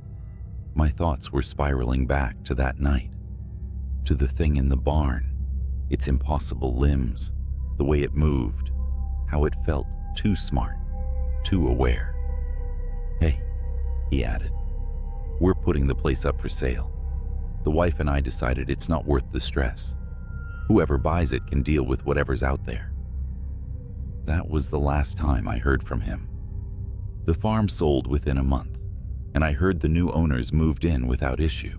My thoughts were spiraling back to that night, to the thing in the barn, its impossible limbs, the way it moved, how it felt too smart, too aware. Hey, he added, we're putting the place up for sale. The wife and I decided it's not worth the stress. Whoever buys it can deal with whatever's out there. That was the last time I heard from him. The farm sold within a month, and I heard the new owners moved in without issue.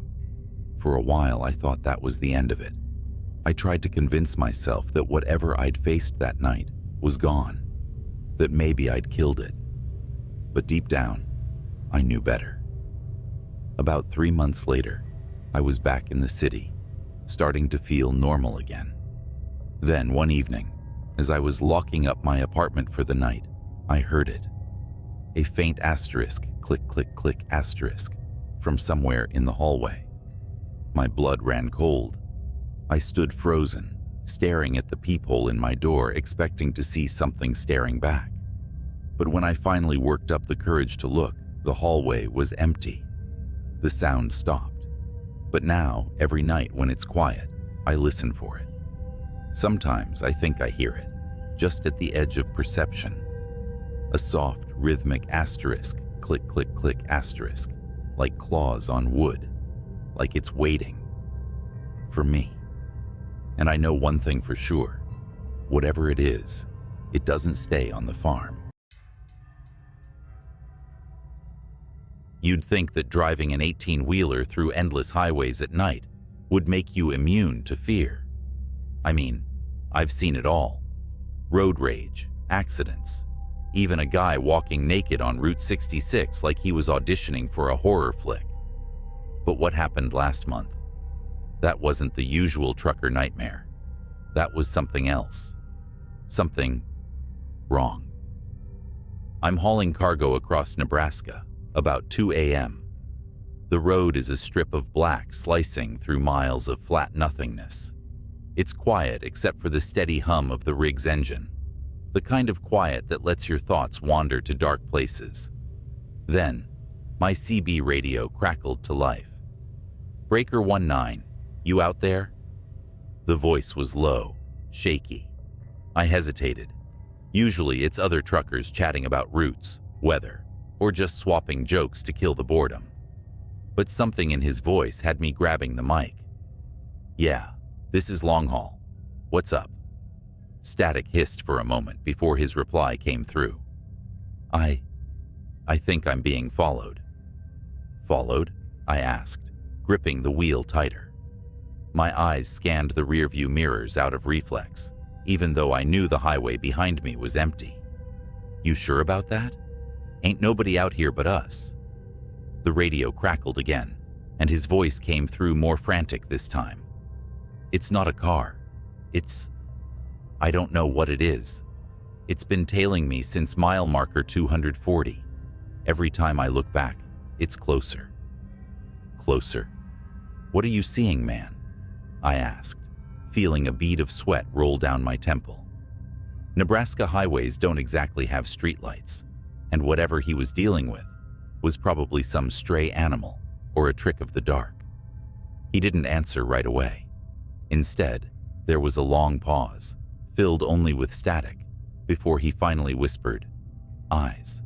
For a while, I thought that was the end of it. I tried to convince myself that whatever I'd faced that night was gone, that maybe I'd killed it. But deep down, I knew better. About 3 months later, I was back in the city, starting to feel normal again. Then one evening, as I was locking up my apartment for the night, I heard it. A faint asterisk, click, click, click asterisk, from somewhere in the hallway. My blood ran cold. I stood frozen, staring at the peephole in my door, expecting to see something staring back. But when I finally worked up the courage to look, the hallway was empty. The sound stopped. But now, every night when it's quiet, I listen for it. Sometimes I think I hear it, just at the edge of perception. A soft, rhythmic asterisk, click, click, click asterisk, like claws on wood, like it's waiting for me. And I know one thing for sure, whatever it is, it doesn't stay on the farm. You'd think that driving an 18-wheeler through endless highways at night would make you immune to fear. I mean, I've seen it all. Road rage, accidents, even a guy walking naked on Route 66 like he was auditioning for a horror flick. But what happened last month? That wasn't the usual trucker nightmare. That was something else. Something wrong. I'm hauling cargo across Nebraska, about 2 a.m. The road is a strip of black slicing through miles of flat nothingness. It's quiet except for the steady hum of the rig's engine, the kind of quiet that lets your thoughts wander to dark places. Then, my CB radio crackled to life. "Breaker 19, you out there?" The voice was low, shaky. I hesitated. Usually it's other truckers chatting about routes, weather, or just swapping jokes to kill the boredom. But something in his voice had me grabbing the mic. "Yeah, this is Long Haul. What's up?" Static hissed for a moment before his reply came through. I think I'm being followed." "Followed?" I asked, gripping the wheel tighter. My eyes scanned the rearview mirrors out of reflex, even though I knew the highway behind me was empty. "You sure about that? Ain't nobody out here but us." The radio crackled again, and his voice came through more frantic this time. "It's not a car. I don't know what it is. It's been tailing me since mile marker 240. Every time I look back, it's closer." "Closer? What are you seeing, man?" I asked, feeling a bead of sweat roll down my temple. Nebraska highways don't exactly have streetlights, and whatever he was dealing with was probably some stray animal or a trick of the dark. He didn't answer right away. Instead, there was a long pause, filled only with static, before he finally whispered, "Eyes."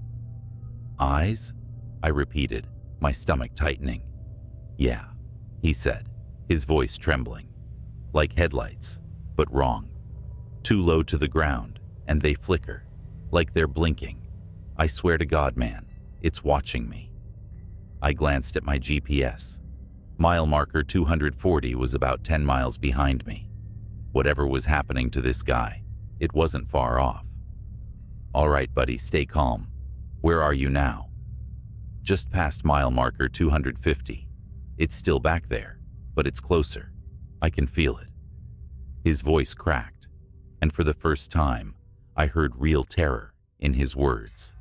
"Eyes?" I repeated, my stomach tightening. "Yeah," he said, his voice trembling. "Like headlights, but wrong. Too low to the ground, and they flicker, like they're blinking. I swear to God, man, it's watching me." I glanced at my GPS. Mile marker 240 was about 10 miles behind me. Whatever was happening to this guy, it wasn't far off. "All right, buddy, stay calm. Where are you now?" "Just past mile marker 250. It's still back there, but it's closer. I can feel it." His voice cracked, and for the first time, I heard real terror in his words.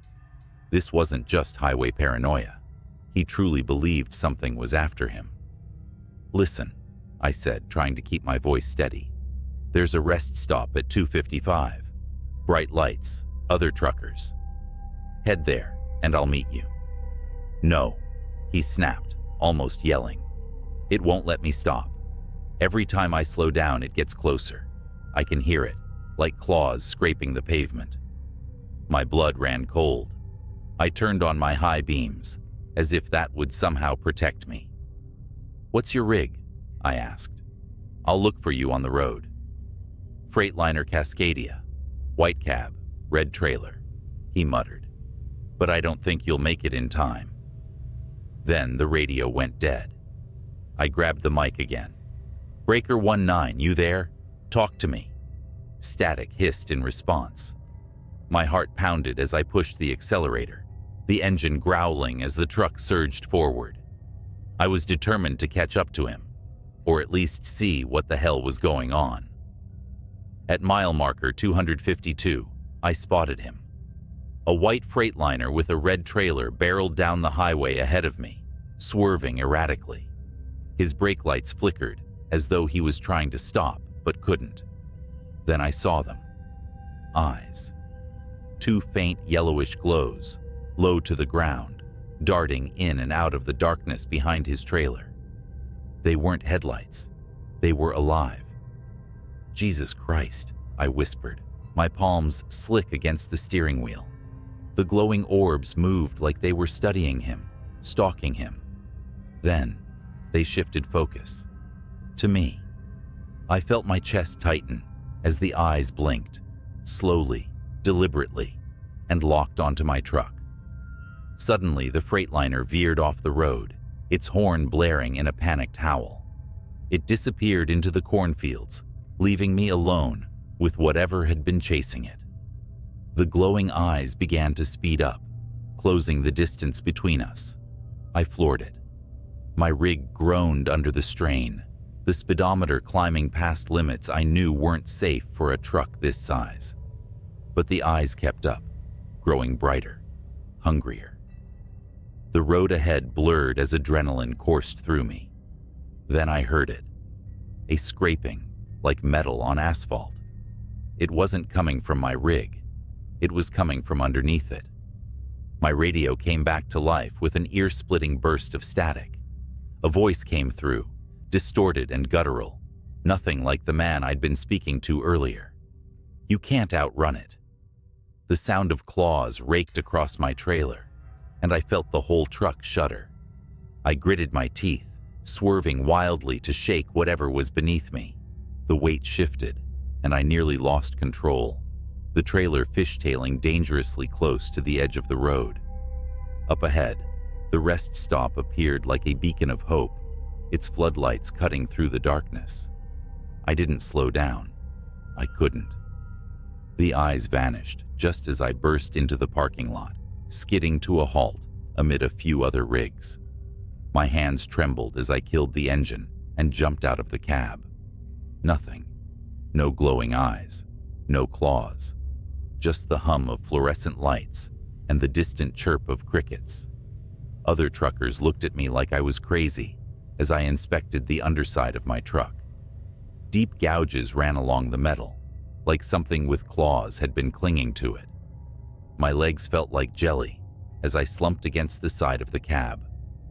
This wasn't just highway paranoia. He truly believed something was after him. "Listen," I said, trying to keep my voice steady. "There's a rest stop at 255. Bright lights, other truckers. Head there, and I'll meet you." "No," he snapped, almost yelling. "It won't let me stop. Every time I slow down, it gets closer. I can hear it, like claws scraping the pavement." My blood ran cold. I turned on my high beams, as if that would somehow protect me. "What's your rig?" I asked. "I'll look for you on the road." "Freightliner Cascadia. White cab, red trailer," he muttered. "But I don't think you'll make it in time." Then the radio went dead. I grabbed the mic again. "Breaker 19, you there? Talk to me." Static hissed in response. My heart pounded as I pushed the accelerator, the engine growling as the truck surged forward. I was determined to catch up to him, or at least see what the hell was going on. At mile marker 252, I spotted him. A white Freightliner with a red trailer barreled down the highway ahead of me, swerving erratically. His brake lights flickered, as though he was trying to stop, but couldn't. Then I saw them. Eyes. two faint yellowish glows, low to the ground, darting in and out of the darkness behind his trailer. They weren't headlights. They were alive. "Jesus Christ," I whispered, my palms slick against the steering wheel. The glowing orbs moved like they were studying him, stalking him. Then, they shifted focus. To me. I felt my chest tighten as the eyes blinked, slowly, deliberately, and locked onto my truck. Suddenly, the Freightliner veered off the road, its horn blaring in a panicked howl. It disappeared into the cornfields, leaving me alone with whatever had been chasing it. The glowing eyes began to speed up, closing the distance between us. I floored it. My rig groaned under the strain, the speedometer climbing past limits I knew weren't safe for a truck this size. But the eyes kept up, growing brighter, hungrier. The road ahead blurred as adrenaline coursed through me. Then I heard it, a scraping like metal on asphalt. It wasn't coming from my rig. It was coming from underneath it. My radio came back to life with an ear-splitting burst of static. A voice came through, distorted and guttural, nothing like the man I'd been speaking to earlier. "You can't outrun it." The sound of claws raked across my trailer, and I felt the whole truck shudder. I gritted my teeth, swerving wildly to shake whatever was beneath me. The weight shifted, and I nearly lost control, the trailer fishtailing dangerously close to the edge of the road. Up ahead, the rest stop appeared like a beacon of hope, its floodlights cutting through the darkness. I didn't slow down. I couldn't. The eyes vanished just as I burst into the parking lot, skidding to a halt amid a few other rigs. My hands trembled as I killed the engine and jumped out of the cab. Nothing. No glowing eyes. No claws. Just the hum of fluorescent lights and the distant chirp of crickets. Other truckers looked at me like I was crazy as I inspected the underside of my truck. Deep gouges ran along the metal, like something with claws had been clinging to it. My legs felt like jelly as I slumped against the side of the cab,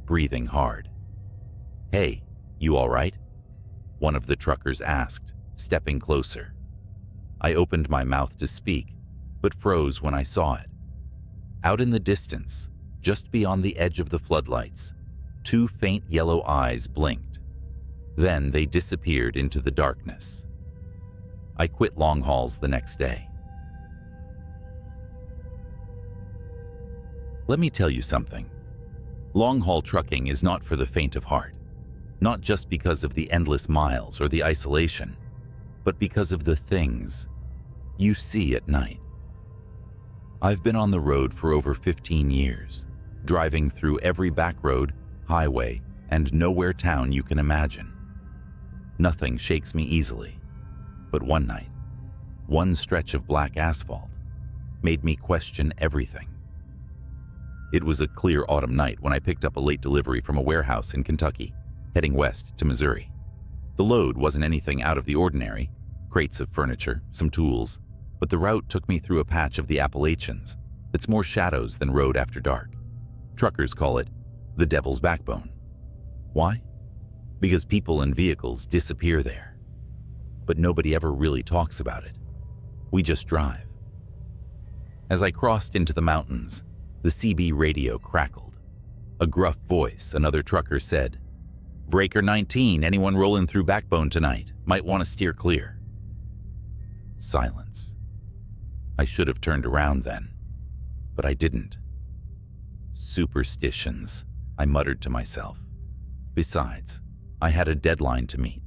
breathing hard. "Hey, you all right?" one of the truckers asked, stepping closer. I opened my mouth to speak, but froze when I saw it. Out in the distance, just beyond the edge of the floodlights, two faint yellow eyes blinked. Then they disappeared into the darkness. I quit long hauls the next day. Let me tell you something. Long-haul trucking is not for the faint of heart, not just because of the endless miles or the isolation, but because of the things you see at night. I've been on the road for over 15 years, driving through every back road, highway, and nowhere town you can imagine. Nothing shakes me easily, but one night, one stretch of black asphalt made me question everything. It was a clear autumn night when I picked up a late delivery from a warehouse in Kentucky, heading west to Missouri. The load wasn't anything out of the ordinary, crates of furniture, some tools, but the route took me through a patch of the Appalachians that's more shadows than road after dark. Truckers call it the Devil's Backbone. Why? Because people and vehicles disappear there. But nobody ever really talks about it. We just drive. As I crossed into the mountains, the CB radio crackled. A gruff voice, another trucker said, "Breaker 19, anyone rolling through Backbone tonight might want to steer clear." Silence. I should have turned around then, but I didn't. Superstitions, I muttered to myself. Besides, I had a deadline to meet.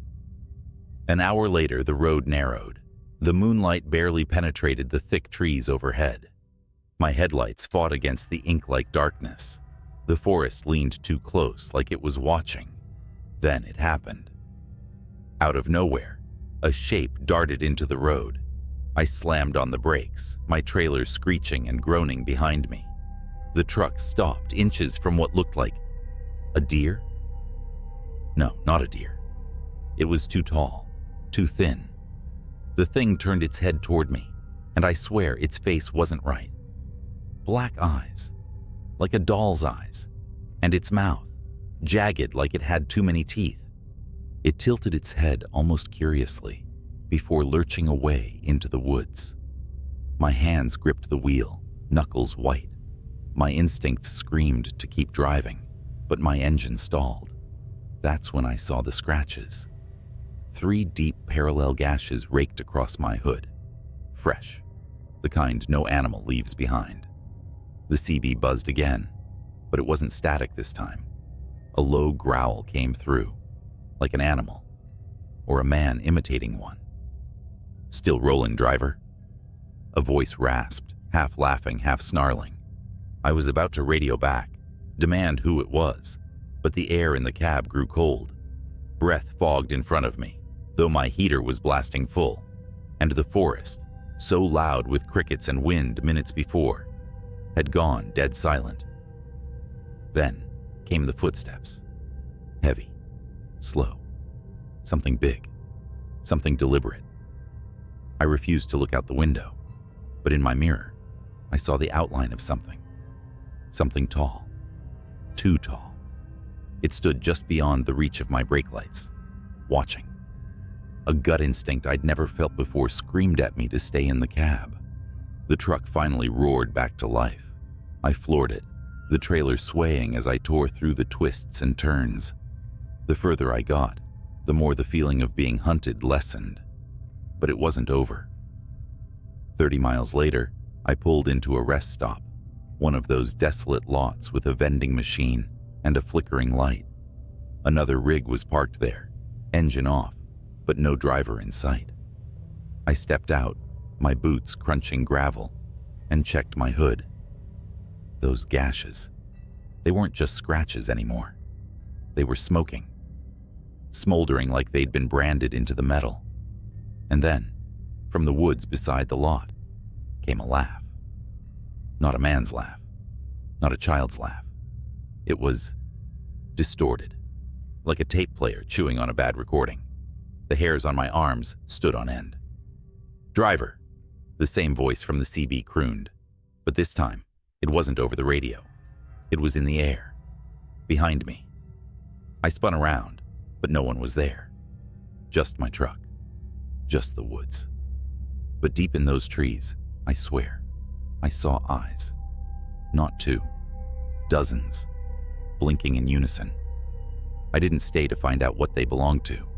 An hour later, the road narrowed. The moonlight barely penetrated the thick trees overhead. My headlights fought against the ink-like darkness. The forest leaned too close, like it was watching. Then it happened. Out of nowhere, a shape darted into the road. I slammed on the brakes, my trailer screeching and groaning behind me. The truck stopped inches from what looked like a deer? No, not a deer. It was too tall, too thin. The thing turned its head toward me, and I swear its face wasn't right. black eyes, like a doll's eyes, and its mouth, jagged like it had too many teeth. It tilted its head almost curiously before lurching away into the woods. My hands gripped the wheel, knuckles white. My instincts screamed to keep driving, but my engine stalled. That's when I saw the scratches. 3 deep parallel gashes raked across my hood. Fresh, the kind no animal leaves behind. The CB buzzed again, but it wasn't static this time. A low growl came through, like an animal, or a man imitating one. "Still rolling, driver?" A voice rasped, half laughing, half snarling. I was about to radio back, demand who it was, but the air in the cab grew cold. Breath fogged in front of me, though my heater was blasting full, and the forest, so loud with crickets and wind minutes before, had gone dead silent. Then came the footsteps. Heavy, slow, something big, something deliberate. I refused to look out the window, but in my mirror, I saw the outline of something. Something tall, too tall. It stood just beyond the reach of my brake lights, watching. A gut instinct I'd never felt before screamed at me to stay in the cab. The truck finally roared back to life. I floored it, the trailer swaying as I tore through the twists and turns. The further I got, the more the feeling of being hunted lessened. But it wasn't over. 30 miles later, I pulled into a rest stop, one of those desolate lots with a vending machine and a flickering light. Another rig was parked there, engine off, but no driver in sight. I stepped out, my boots crunching gravel, and checked my hood. Those gashes, they weren't just scratches anymore. They were smoking, smoldering like they'd been branded into the metal. And then, from the woods beside the lot, came a laugh. Not a man's laugh, not a child's laugh. It was distorted, like a tape player chewing on a bad recording. The hairs on my arms stood on end. "Driver," the same voice from the CB crooned, but this time, it wasn't over the radio. It was in the air, behind me. I spun around, but no one was there. Just my truck, just the woods. But deep in those trees, I swear, I saw eyes. Not 2, dozens, blinking in unison. I didn't stay to find out what they belonged to.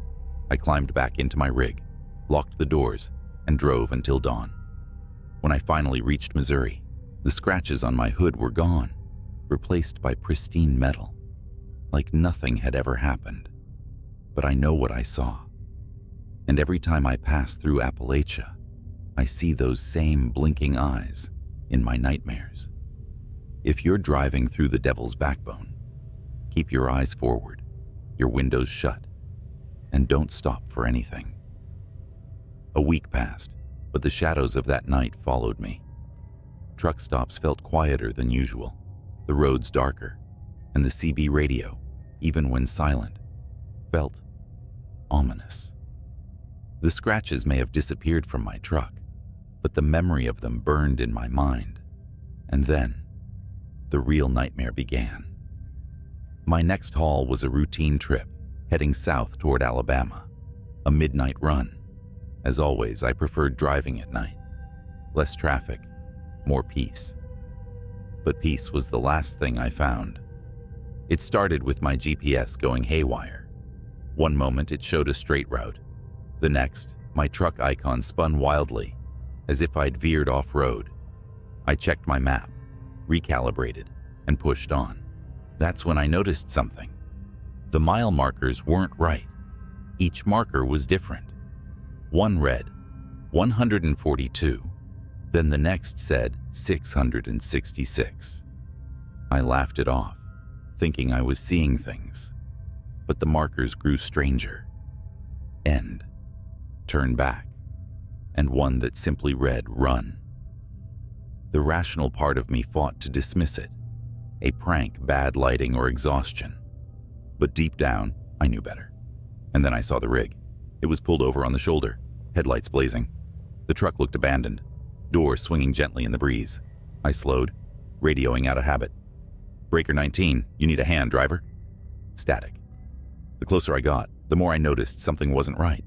I climbed back into my rig, locked the doors, and drove until dawn. When I finally reached Missouri, the scratches on my hood were gone, replaced by pristine metal, like nothing had ever happened. But I know what I saw. And every time I pass through Appalachia, I see those same blinking eyes in my nightmares. If you're driving through the Devil's Backbone, keep your eyes forward, your windows shut, and don't stop for anything. A week passed, but the shadows of that night followed me. Truck stops felt quieter than usual, the roads darker, and the CB radio, even when silent, felt ominous. The scratches may have disappeared from my truck, but the memory of them burned in my mind. And then, the real nightmare began. My next haul was a routine trip, heading south toward Alabama, a midnight run. As always, I preferred driving at night. Less traffic, more peace. But peace was the last thing I found. It started with my GPS going haywire. One moment it showed a straight route. The next, my truck icon spun wildly, as if I'd veered off-road. I checked my map, recalibrated, and pushed on. That's when I noticed something. The mile markers weren't right. Each marker was different. One read 142, then the next said 666. I laughed it off, thinking I was seeing things. But the markers grew stranger. End, turn back, and one that simply read run. The rational part of me fought to dismiss it, a prank, bad lighting, or exhaustion. But deep down, I knew better. And then I saw the rig. It was pulled over on the shoulder, headlights blazing. The truck looked abandoned, door swinging gently in the breeze. I slowed, radioing out of habit. Breaker 19, you need a hand, driver? Static. The closer I got, the more I noticed something wasn't right.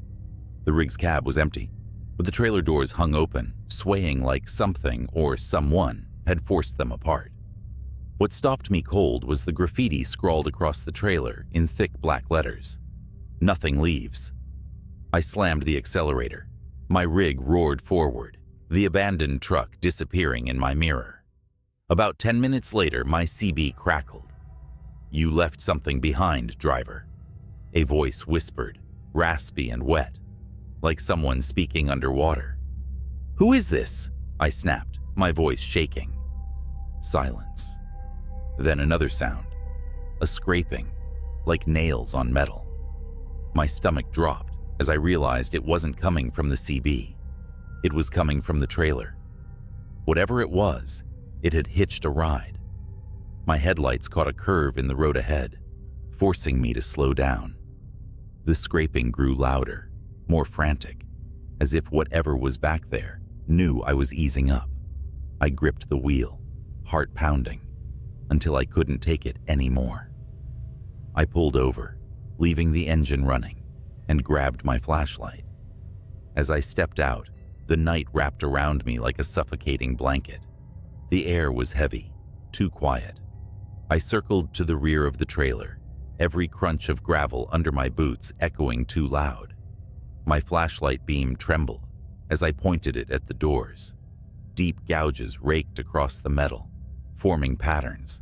The rig's cab was empty, but the trailer doors hung open, swaying like something or someone had forced them apart. What stopped me cold was the graffiti scrawled across the trailer in thick black letters. Nothing leaves. I slammed the accelerator. My rig roared forward, the abandoned truck disappearing in my mirror. About 10 minutes later, my CB crackled. You left something behind, driver. A voice whispered, raspy and wet, like someone speaking underwater. Who is this? I snapped, my voice shaking. Silence. Then another sound, a scraping, like nails on metal. My stomach dropped as I realized it wasn't coming from the CB. It was coming from the trailer. Whatever it was, it had hitched a ride. My headlights caught a curve in the road ahead, forcing me to slow down. The scraping grew louder, more frantic, as if whatever was back there knew I was easing up. I gripped the wheel, heart pounding, until I couldn't take it anymore. I pulled over, leaving the engine running, and grabbed my flashlight. As I stepped out, the night wrapped around me like a suffocating blanket. The air was heavy, too quiet. I circled to the rear of the trailer, every crunch of gravel under my boots echoing too loud. My flashlight beam trembled as I pointed it at the doors. Deep gouges raked across the metal, forming patterns.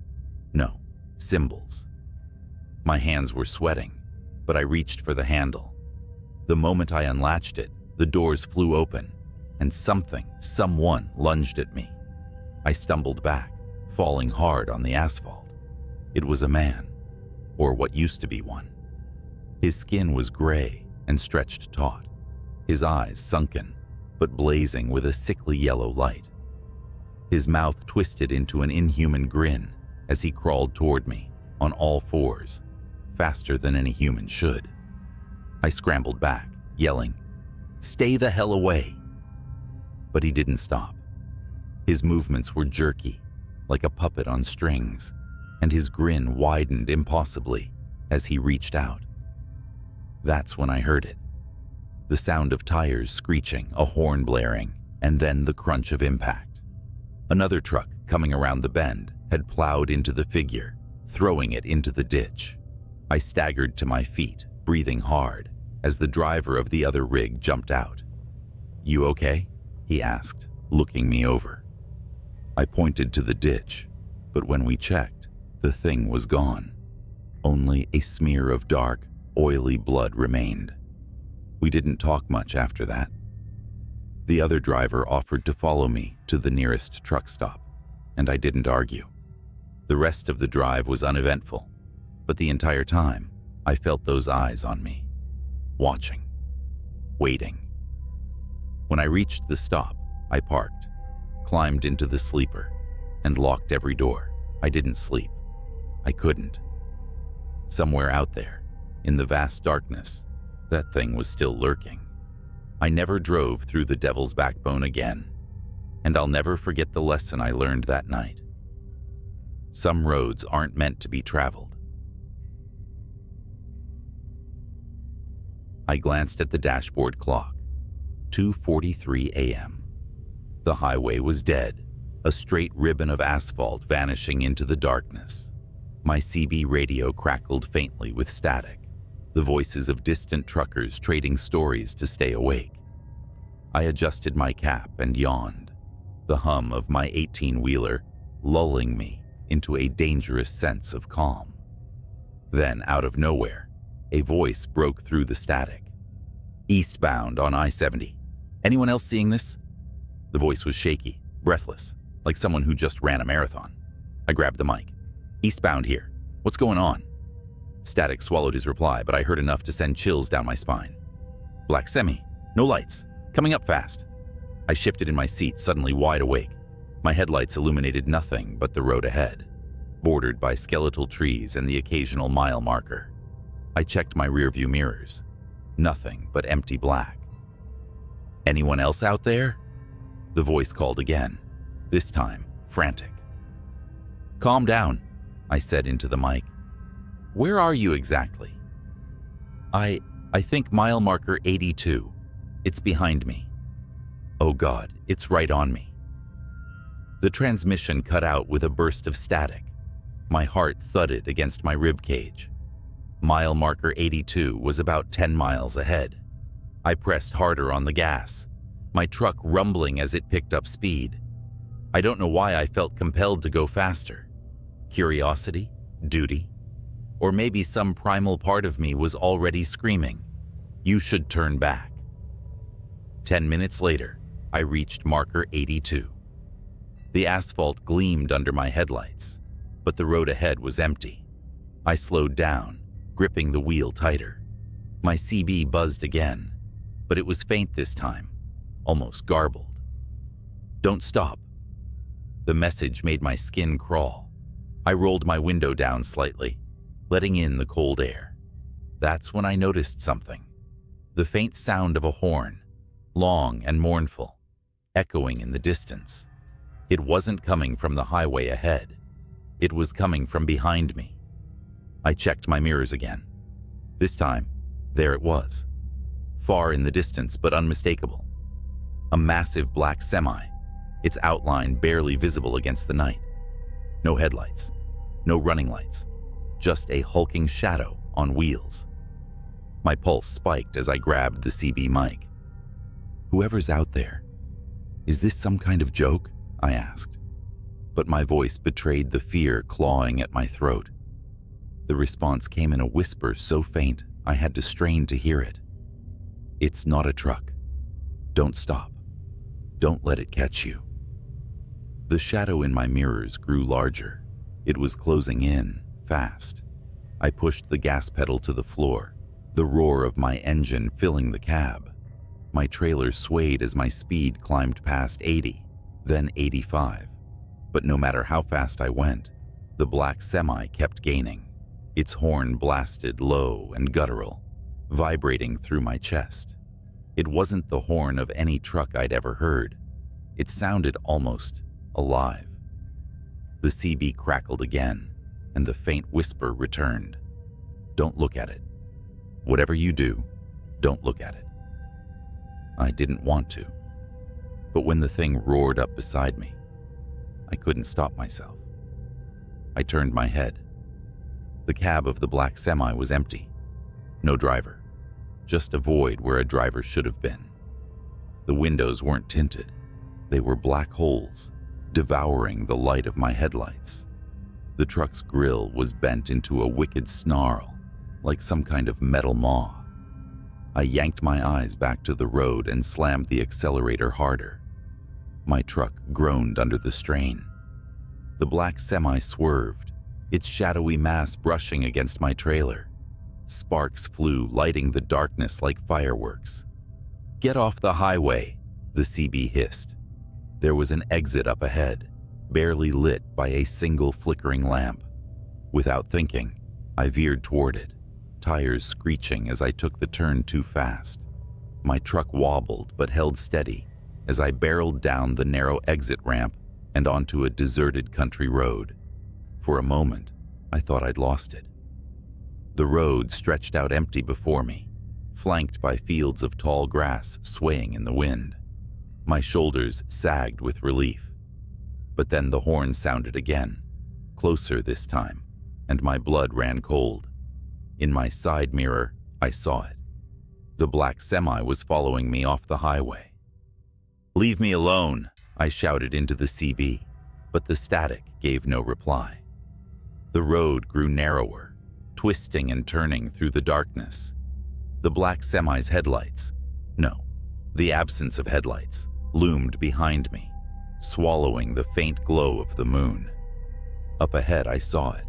No, symbols. My hands were sweating, but I reached for the handle. The moment I unlatched it, the doors flew open, and someone lunged at me. I stumbled back, falling hard on the asphalt. It was a man, or what used to be one. His skin was gray and stretched taut, his eyes sunken, but blazing with a sickly yellow light. His mouth twisted into an inhuman grin as he crawled toward me on all fours, faster than any human should. I scrambled back, yelling, "Stay the hell away!" But he didn't stop. His movements were jerky, like a puppet on strings, and his grin widened impossibly as he reached out. That's when I heard it. The sound of tires screeching, a horn blaring, and then the crunch of impact. Another truck coming around the bend had plowed into the figure, throwing it into the ditch. I staggered to my feet, breathing hard, as the driver of the other rig jumped out. "You okay?" he asked, looking me over. I pointed to the ditch, but when we checked, the thing was gone. Only a smear of dark, oily blood remained. We didn't talk much after that. The other driver offered to follow me to the nearest truck stop, and I didn't argue. The rest of the drive was uneventful, but the entire time, I felt those eyes on me, watching, waiting. When I reached the stop, I parked, climbed into the sleeper, and locked every door. I didn't sleep. I couldn't. Somewhere out there, in the vast darkness, that thing was still lurking. I never drove through the Devil's Backbone again, and I'll never forget the lesson I learned that night. Some roads aren't meant to be traveled. I glanced at the dashboard clock. 2:43 a.m. The highway was dead, a straight ribbon of asphalt vanishing into the darkness. My CB radio crackled faintly with static, the voices of distant truckers trading stories to stay awake. I adjusted my cap and yawned, the hum of my 18-wheeler lulling me into a dangerous sense of calm. Then, out of nowhere, a voice broke through the static. "Eastbound on I-70. Anyone else seeing this?" The voice was shaky, breathless, like someone who just ran a marathon. I grabbed the mic. "Eastbound here. What's going on?" Static swallowed his reply, but I heard enough to send chills down my spine. "Black semi. No lights. Coming up fast." I shifted in my seat, suddenly wide awake. My headlights illuminated nothing but the road ahead, bordered by skeletal trees and the occasional mile marker. I checked my rearview mirrors. Nothing but empty black. "Anyone else out there?" The voice called again, this time frantic. Calm down, I said into the mic. Where are you exactly? I think mile marker 82. It's behind me. Oh God, it's right on me. The transmission cut out with a burst of static. My heart thudded against my rib cage. Mile marker 82 was about 10 miles ahead. I pressed harder on the gas, my truck rumbling as it picked up speed. I don't know why I felt compelled to go faster. Curiosity? Duty? Or maybe some primal part of me was already screaming, "You should turn back." 10 minutes later, I reached marker 82. The asphalt gleamed under my headlights, but the road ahead was empty. I slowed down, gripping the wheel tighter. My CB buzzed again, but it was faint this time, almost garbled. "Don't stop." The message made my skin crawl. I rolled my window down slightly, letting in the cold air. That's when I noticed something. The faint sound of a horn, long and mournful, echoing in the distance. It wasn't coming from the highway ahead. It was coming from behind me. I checked my mirrors again. This time, there it was. Far in the distance, but unmistakable. A massive black semi, its outline barely visible against the night. No headlights, no running lights, just a hulking shadow on wheels. My pulse spiked as I grabbed the CB mic. "Whoever's out there, is this some kind of joke?" I asked. But my voice betrayed the fear clawing at my throat. The response came in a whisper so faint I had to strain to hear it. "It's not a truck. Don't stop. Don't let it catch you." The shadow in my mirrors grew larger. It was closing in, fast. I pushed the gas pedal to the floor, the roar of my engine filling the cab. My trailer swayed as my speed climbed past 80, then 85. But no matter how fast I went, the black semi kept gaining. Its horn blasted low and guttural, vibrating through my chest. It wasn't the horn of any truck I'd ever heard. It sounded almost alive. The CB crackled again, and the faint whisper returned. "Don't look at it. Whatever you do, don't look at it." I didn't want to, but when the thing roared up beside me, I couldn't stop myself. I turned my head. The cab of the black semi was empty. No driver, just a void where a driver should have been. The windows weren't tinted. They were black holes, devouring the light of my headlights. The truck's grille was bent into a wicked snarl, like some kind of metal maw. I yanked my eyes back to the road and slammed the accelerator harder. My truck groaned under the strain. The black semi swerved, its shadowy mass brushing against my trailer. Sparks flew, lighting the darkness like fireworks. "Get off the highway," the CB hissed. There was an exit up ahead, barely lit by a single flickering lamp. Without thinking, I veered toward it, tires screeching as I took the turn too fast. My truck wobbled but held steady as I barreled down the narrow exit ramp and onto a deserted country road. For a moment, I thought I'd lost it. The road stretched out empty before me, flanked by fields of tall grass swaying in the wind. My shoulders sagged with relief. But then the horn sounded again, closer this time, and my blood ran cold. In my side mirror, I saw it. The black semi was following me off the highway. "Leave me alone," I shouted into the CB, but the static gave no reply. The road grew narrower, twisting and turning through the darkness. The black semi's headlights, no, the absence of headlights, loomed behind me, swallowing the faint glow of the moon. Up ahead I saw it,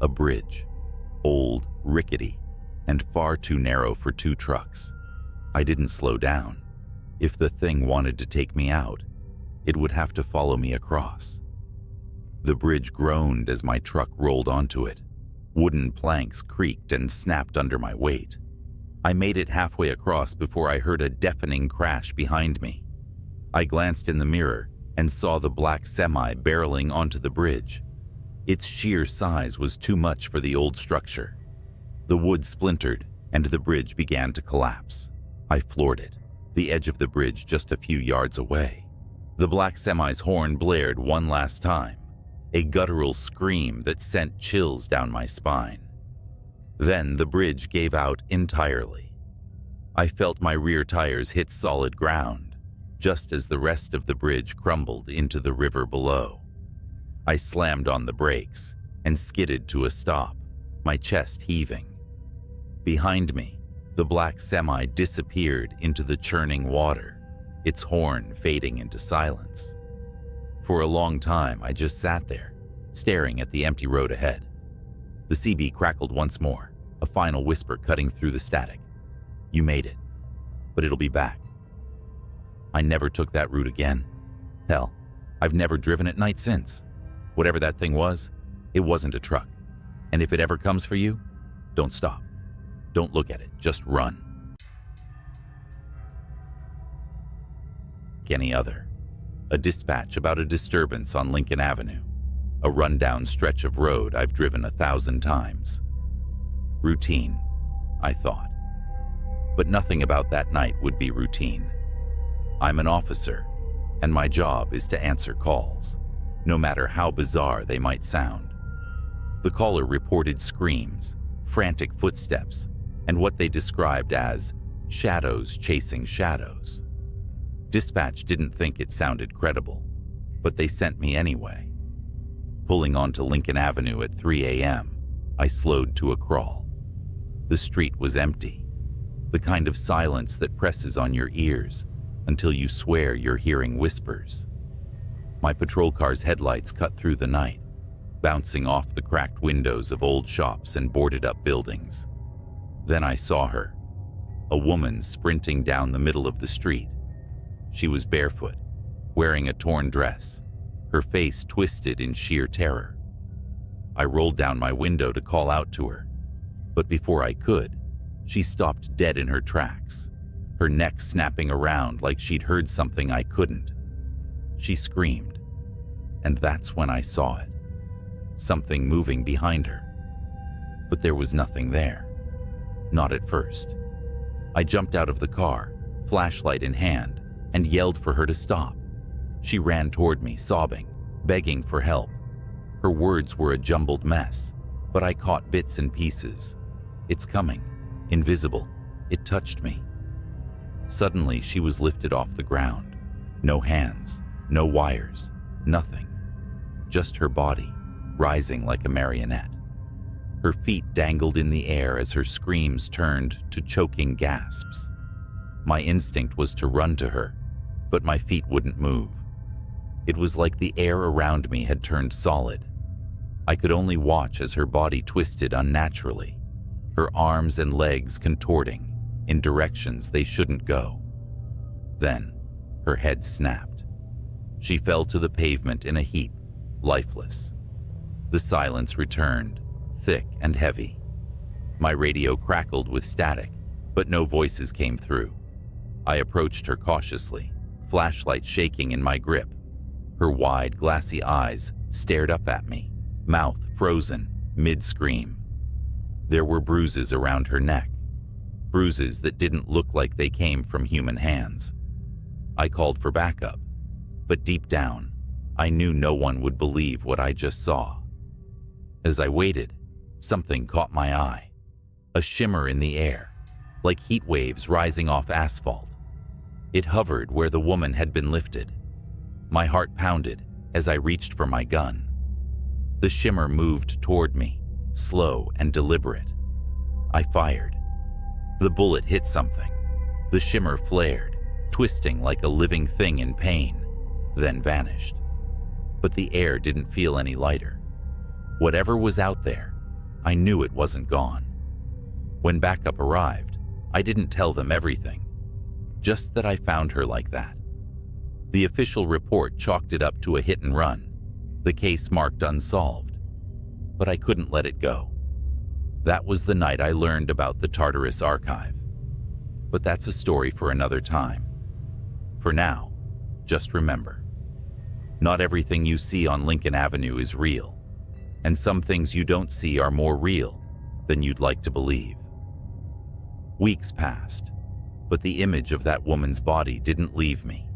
a bridge, old, rickety, and far too narrow for two trucks. I didn't slow down. If the thing wanted to take me out, it would have to follow me across. The bridge groaned as my truck rolled onto it. Wooden planks creaked and snapped under my weight. I made it halfway across before I heard a deafening crash behind me. I glanced in the mirror and saw the black semi barreling onto the bridge. Its sheer size was too much for the old structure. The wood splintered, and the bridge began to collapse. I floored it, the edge of the bridge just a few yards away. The black semi's horn blared one last time, a guttural scream that sent chills down my spine. Then the bridge gave out entirely. I felt my rear tires hit solid ground, just as the rest of the bridge crumbled into the river below. I slammed on the brakes and skidded to a stop, my chest heaving. Behind me, the black semi disappeared into the churning water, its horn fading into silence. For a long time, I just sat there, staring at the empty road ahead. The CB crackled once more, a final whisper cutting through the static. You made it, but it'll be back. I never took that route again. Hell, I've never driven at night since. Whatever that thing was, it wasn't a truck. And if it ever comes for you, don't stop. Don't look at it, just run. Any other. A dispatch about a disturbance on Lincoln Avenue. A rundown stretch of road I've driven 1,000 times. Routine, I thought. But nothing about that night would be routine. I'm an officer, and my job is to answer calls, no matter how bizarre they might sound. The caller reported screams, frantic footsteps, and what they described as shadows chasing shadows. Dispatch didn't think it sounded credible, but they sent me anyway. Pulling onto Lincoln Avenue at 3 a.m., I slowed to a crawl. The street was empty, the kind of silence that presses on your ears until you swear you're hearing whispers. My patrol car's headlights cut through the night, bouncing off the cracked windows of old shops and boarded-up buildings. Then I saw her, a woman sprinting down the middle of the street. She was barefoot, wearing a torn dress, her face twisted in sheer terror. I rolled down my window to call out to her, but before I could, she stopped dead in her tracks, her neck snapping around like she'd heard something I couldn't. She screamed, and that's when I saw it, something moving behind her. But there was nothing there. Not at first. I jumped out of the car, flashlight in hand, and yelled for her to stop. She ran toward me, sobbing, begging for help. Her words were a jumbled mess, but I caught bits and pieces. It's coming, invisible. It touched me. Suddenly, she was lifted off the ground. No hands, no wires, nothing. Just her body, rising like a marionette. Her feet dangled in the air as her screams turned to choking gasps. My instinct was to run to her, but my feet wouldn't move. It was like the air around me had turned solid. I could only watch as her body twisted unnaturally, her arms and legs contorting in directions they shouldn't go. Then, her head snapped. She fell to the pavement in a heap, lifeless. The silence returned, thick and heavy. My radio crackled with static, but no voices came through. I approached her cautiously, flashlight shaking in my grip. Her wide, glassy eyes stared up at me, mouth frozen, mid-scream. There were bruises around her neck, bruises that didn't look like they came from human hands. I called for backup, but deep down, I knew no one would believe what I just saw. As I waited, something caught my eye, a shimmer in the air, like heat waves rising off asphalt. It hovered where the woman had been lifted. My heart pounded as I reached for my gun. The shimmer moved toward me, slow and deliberate. I fired. The bullet hit something. The shimmer flared, twisting like a living thing in pain, then vanished. But the air didn't feel any lighter. Whatever was out there, I knew it wasn't gone. When backup arrived, I didn't tell them everything, just that I found her like that. The official report chalked it up to a hit and run, the case marked unsolved. But I couldn't let it go. That was the night I learned about the Tartarus Archive. But that's a story for another time. For now, just remember, not everything you see on Lincoln Avenue is real, and some things you don't see are more real than you'd like to believe. Weeks passed, but the image of that woman's body didn't leave me.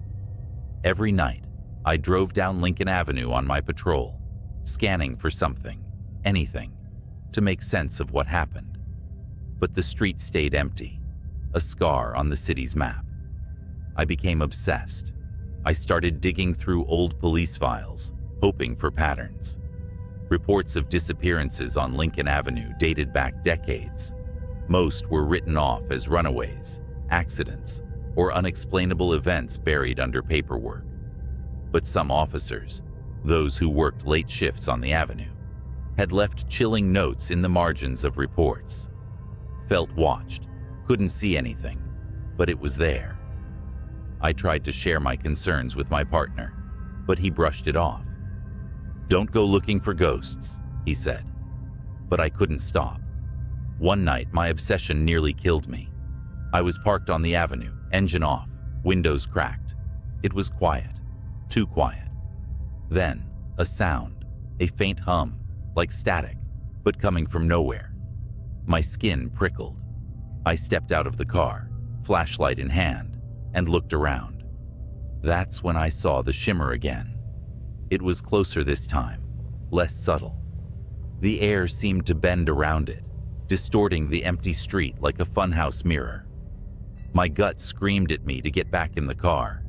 Every night, I drove down Lincoln Avenue on my patrol, scanning for something, anything, to make sense of what happened. But the street stayed empty, a scar on the city's map. I became obsessed. I started digging through old police files, hoping for patterns. Reports of disappearances on Lincoln Avenue dated back decades. Most were written off as runaways, accidents, or unexplainable events buried under paperwork. But some officers, those who worked late shifts on the avenue, had left chilling notes in the margins of reports. Felt watched, couldn't see anything, but it was there. I tried to share my concerns with my partner, but he brushed it off. "Don't go looking for ghosts," he said. But I couldn't stop. One night, my obsession nearly killed me. I was parked on the avenue, engine off, windows cracked. It was quiet, too quiet. Then, a sound, a faint hum, like static, but coming from nowhere. My skin prickled. I stepped out of the car, flashlight in hand, and looked around. That's when I saw the shimmer again. It was closer this time, less subtle. The air seemed to bend around it, distorting the empty street like a funhouse mirror. My gut screamed at me to get back in the car,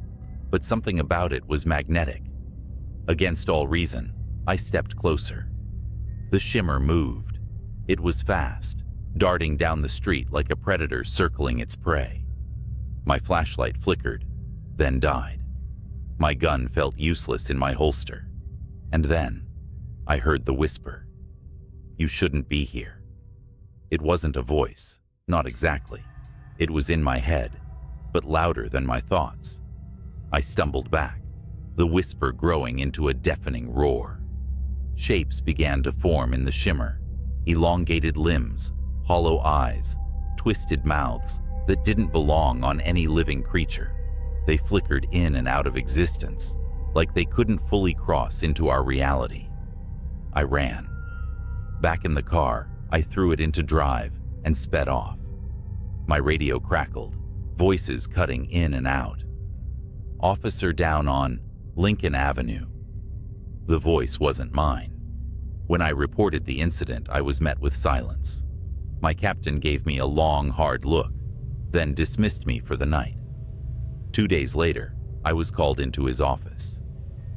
but something about it was magnetic. Against all reason, I stepped closer. The shimmer moved. It was fast, darting down the street like a predator circling its prey. My flashlight flickered, then died. My gun felt useless in my holster. And then, I heard the whisper. "You shouldn't be here." It wasn't a voice, not exactly. It was in my head, but louder than my thoughts. I stumbled back, the whisper growing into a deafening roar. Shapes began to form in the shimmer, elongated limbs, hollow eyes, twisted mouths that didn't belong on any living creature. They flickered in and out of existence, like they couldn't fully cross into our reality. I ran. Back in the car, I threw it into drive and sped off. My radio crackled, voices cutting in and out. "Officer down on Lincoln Avenue." The voice wasn't mine. When I reported the incident, I was met with silence. My captain gave me a long, hard look, then dismissed me for the night. 2 days later, I was called into his office.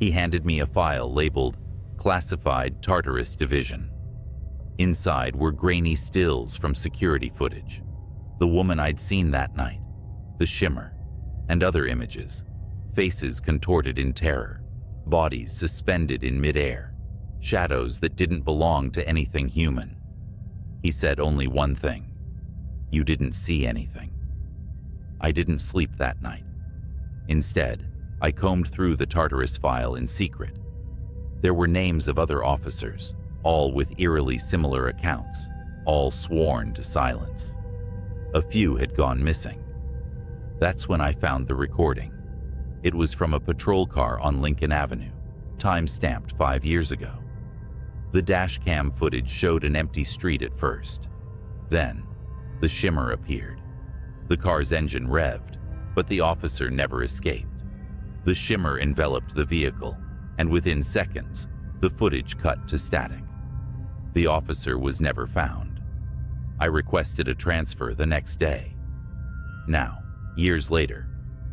He handed me a file labeled Classified Tartarus Division. Inside were grainy stills from security footage, the woman I'd seen that night, the shimmer, and other images, faces contorted in terror, bodies suspended in midair, shadows that didn't belong to anything human. He said only one thing: "You didn't see anything." I didn't sleep that night. Instead, I combed through the Tartarus file in secret. There were names of other officers, all with eerily similar accounts, all sworn to silence. A few had gone missing. That's when I found the recording. It was from a patrol car on Lincoln Avenue, time-stamped 5 years ago. The dash cam footage showed an empty street at first. Then, the shimmer appeared. The car's engine revved, but the officer never escaped. The shimmer enveloped the vehicle, and within seconds, the footage cut to static. The officer was never found. I requested a transfer the next day. Now, years later,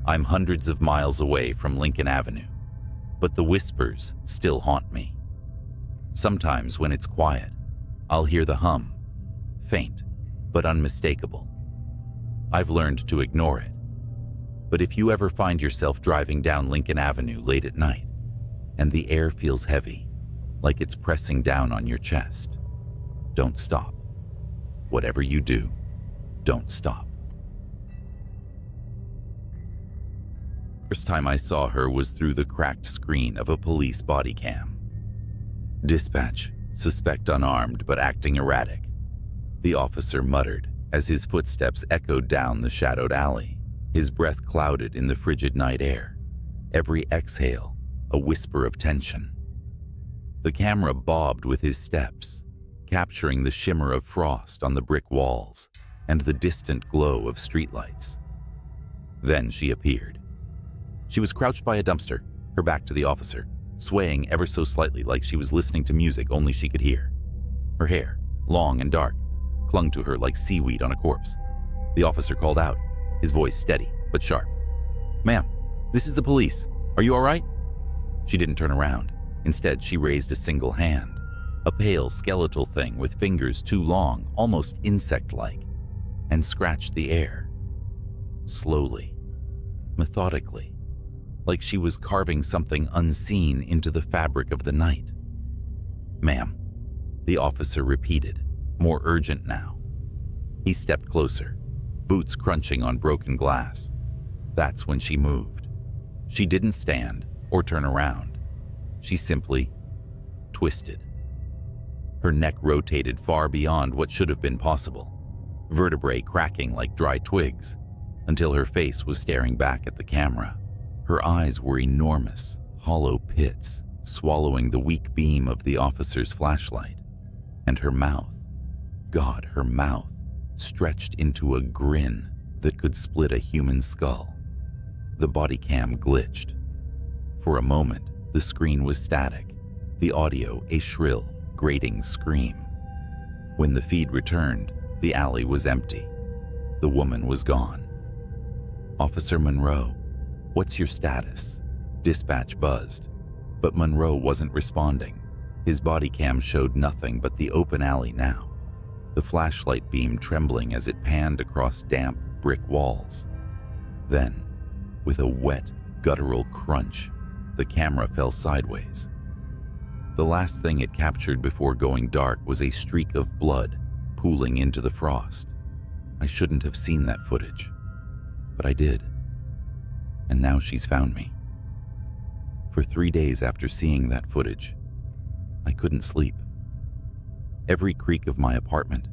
I'm hundreds of miles away from Lincoln Avenue, but the whispers still haunt me. Sometimes when it's quiet, I'll hear the hum, faint but unmistakable. I've learned to ignore it. But if you ever find yourself driving down Lincoln Avenue late at night, and the air feels heavy, like it's pressing down on your chest, don't stop. Whatever you do, don't stop. First time I saw her was through the cracked screen of a police body cam. "Dispatch, suspect unarmed but acting erratic," the officer muttered as his footsteps echoed down the shadowed alley, his breath clouded in the frigid night air, every exhale a whisper of tension. The camera bobbed with his steps, capturing the shimmer of frost on the brick walls and the distant glow of streetlights. Then she appeared. She was crouched by a dumpster, her back to the officer, swaying ever so slightly like she was listening to music only she could hear. Her hair, long and dark, clung to her like seaweed on a corpse. The officer called out, his voice steady but sharp. "Ma'am, this is the police. Are you all right?" She didn't turn around. Instead, she raised a single hand, a pale skeletal thing with fingers too long, almost insect-like, and scratched the air. Slowly, methodically, like she was carving something unseen into the fabric of the night. "Ma'am," the officer repeated, more urgent now. He stepped closer, boots crunching on broken glass. That's when she moved. She didn't stand or turn around. She simply twisted. Her neck rotated far beyond what should have been possible, vertebrae cracking like dry twigs, until her face was staring back at the camera. Her eyes were enormous, hollow pits, swallowing the weak beam of the officer's flashlight. And her mouth, God, her mouth, stretched into a grin that could split a human skull. The body cam glitched. For a moment, the screen was static, the audio a shrill, grating scream. When the feed returned, the alley was empty. The woman was gone. "Officer Monroe, what's your status?" Dispatch buzzed, but Monroe wasn't responding. His body cam showed nothing but the open alley now, the flashlight beam trembling as it panned across damp brick walls. Then, with a wet, guttural crunch, the camera fell sideways. The last thing it captured before going dark was a streak of blood pooling into the frost. I shouldn't have seen that footage, but I did. And now she's found me. For 3 days after seeing that footage, I couldn't sleep. Every creak of my apartment,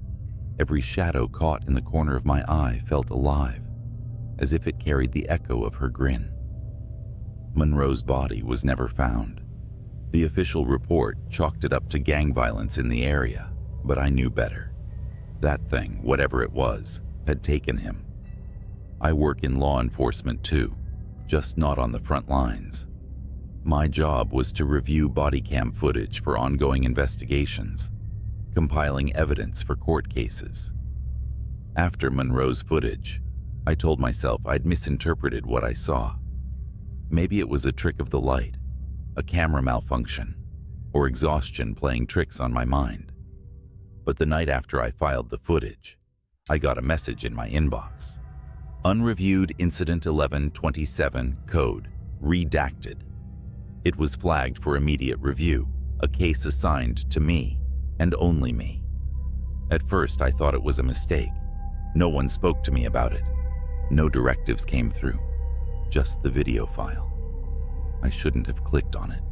every shadow caught in the corner of my eye felt alive, as if it carried the echo of her grin. Monroe's body was never found. The official report chalked it up to gang violence in the area, but I knew better. That thing, whatever it was, had taken him. I work in law enforcement too, just not on the front lines. My job was to review body cam footage for ongoing investigations, compiling evidence for court cases. After Monroe's footage, I told myself I'd misinterpreted what I saw. Maybe it was a trick of the light, a camera malfunction, or exhaustion playing tricks on my mind. But the night after I filed the footage, I got a message in my inbox. Unreviewed Incident 1127 code, redacted. It was flagged for immediate review, a case assigned to me, and only me. At first, I thought it was a mistake. No one spoke to me about it. No directives came through. Just the video file. I shouldn't have clicked on it,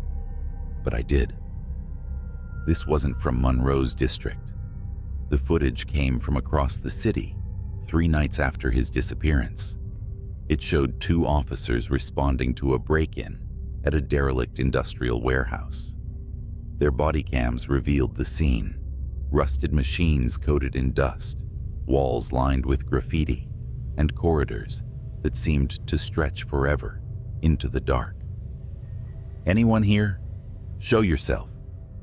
but I did. This wasn't from Monroe's district. The footage came from across the city, 3 nights after his disappearance. It showed 2 officers responding to a break-in at a derelict industrial warehouse. Their body cams revealed the scene: rusted machines coated in dust, walls lined with graffiti, and corridors that seemed to stretch forever into the dark. "Anyone here? Show yourself,"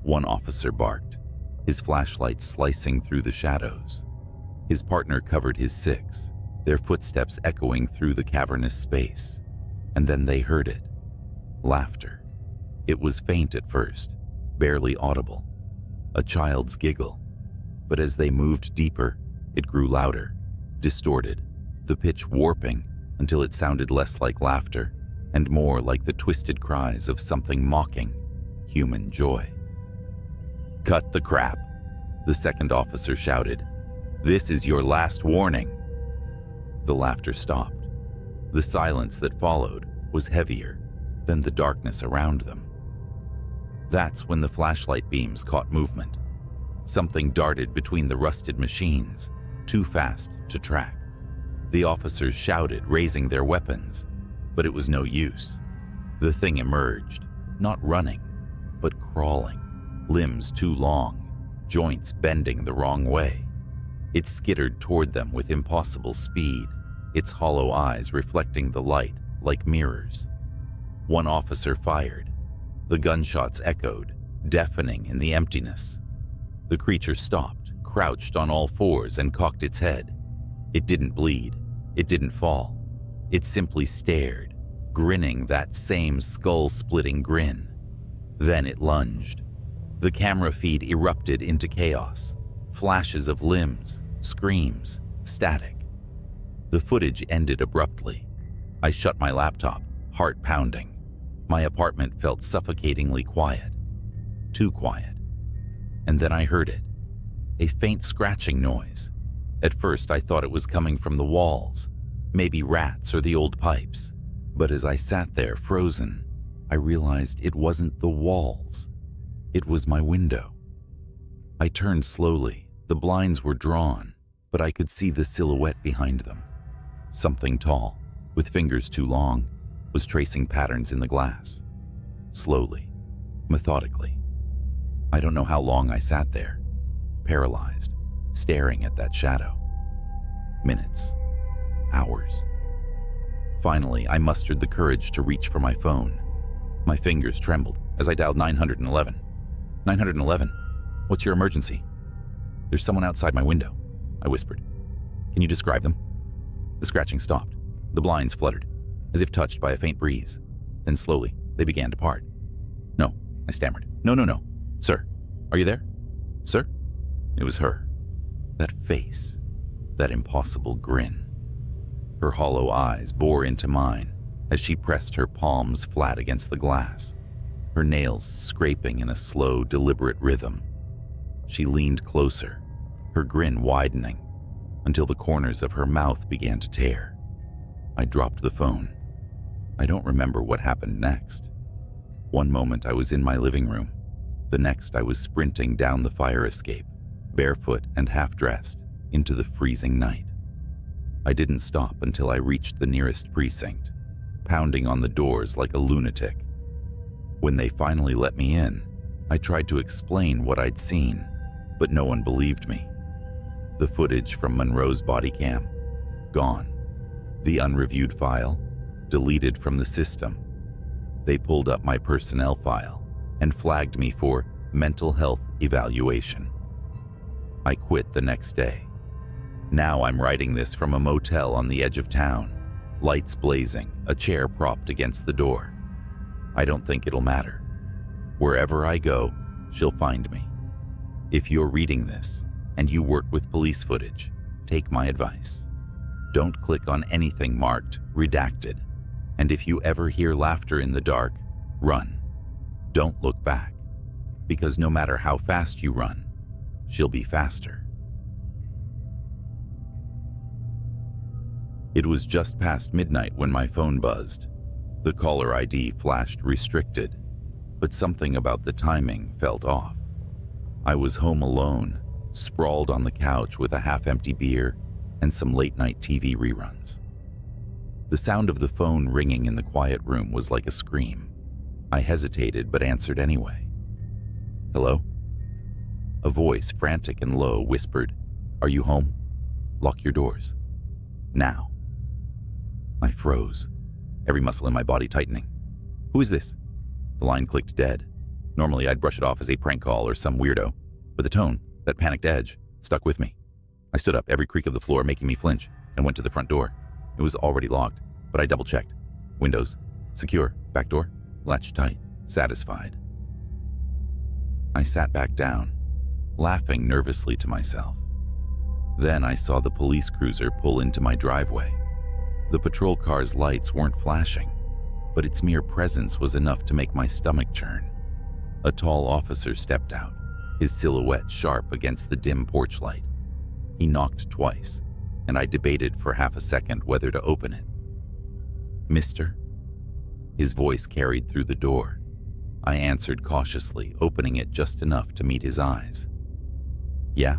one officer barked, his flashlight slicing through the shadows. His partner covered his 6, their footsteps echoing through the cavernous space. And then they heard it. Laughter. It was faint at first, barely audible. A child's giggle. But as they moved deeper, it grew louder, distorted, the pitch warping until it sounded less like laughter and more like the twisted cries of something mocking human joy. "Cut the crap," the second officer shouted. "This is your last warning." The laughter stopped. The silence that followed was heavier than the darkness around them. That's when the flashlight beams caught movement. Something darted between the rusted machines, too fast to track. The officers shouted, raising their weapons, but it was no use. The thing emerged, not running, but crawling, limbs too long, joints bending the wrong way. It skittered toward them with impossible speed, its hollow eyes reflecting the light like mirrors. One officer fired. The gunshots echoed, deafening in the emptiness. The creature stopped, crouched on all fours, and cocked its head. It didn't bleed. It didn't fall. It simply stared, grinning that same skull-splitting grin. Then it lunged. The camera feed erupted into chaos. Flashes of limbs, screams, static. The footage ended abruptly. I shut my laptop, heart pounding. My apartment felt suffocatingly quiet. Too quiet. And then I heard it. A faint scratching noise. At first I thought it was coming from the walls, maybe rats or the old pipes. But as I sat there frozen, I realized it wasn't the walls. It was my window. I turned slowly. The blinds were drawn, but I could see the silhouette behind them. Something tall, with fingers too long, was tracing patterns in the glass. Slowly, methodically. I don't know how long I sat there, paralyzed, staring at that shadow. Minutes. Hours. Finally, I mustered the courage to reach for my phone. My fingers trembled as I dialed 911. 911? What's your emergency? There's someone outside my window, I whispered. Can you describe them? The scratching stopped. The blinds fluttered, as if touched by a faint breeze. Then slowly, they began to part. No, I stammered. No. Sir, are you there? Sir? It was her. That face. That impossible grin. Her hollow eyes bore into mine as she pressed her palms flat against the glass, her nails scraping in a slow, deliberate rhythm. She leaned closer, her grin widening, until the corners of her mouth began to tear. I dropped the phone. I don't remember what happened next. One moment I was in my living room. The next I was sprinting down the fire escape, barefoot and half-dressed, into the freezing night. I didn't stop until I reached the nearest precinct, pounding on the doors like a lunatic. When they finally let me in, I tried to explain what I'd seen, but no one believed me. The footage from Monroe's body cam, gone. The unreviewed file, deleted from the system. They pulled up my personnel file and flagged me for mental health evaluation. I quit the next day. Now I'm writing this from a motel on the edge of town, lights blazing, a chair propped against the door. I don't think it'll matter. Wherever I go, she'll find me. If you're reading this and you work with police footage, take my advice. Don't click on anything marked redacted. And if you ever hear laughter in the dark, run. Don't look back, because no matter how fast you run, she'll be faster. It was just past midnight when my phone buzzed. The caller ID flashed restricted, but something about the timing felt off. I was home alone, sprawled on the couch with a half-empty beer and some late-night TV reruns. The sound of the phone ringing in the quiet room was like a scream. I hesitated but answered anyway. Hello? A voice, frantic and low, whispered, "Are you home? Lock your doors. Now." I froze, every muscle in my body tightening. Who is this? The line clicked dead. Normally I'd brush it off as a prank call or some weirdo, but the tone, that panicked edge, stuck with me. I stood up, every creak of the floor making me flinch, and went to the front door. It was already locked, but I double-checked. Windows, secure, back door, latched tight, satisfied. I sat back down, laughing nervously to myself. Then I saw the police cruiser pull into my driveway. The patrol car's lights weren't flashing, but its mere presence was enough to make my stomach churn. A tall officer stepped out, his silhouette sharp against the dim porch light. He knocked twice, and I debated for half a second whether to open it. "Mister?" His voice carried through the door. I answered cautiously, opening it just enough to meet his eyes. "Yeah?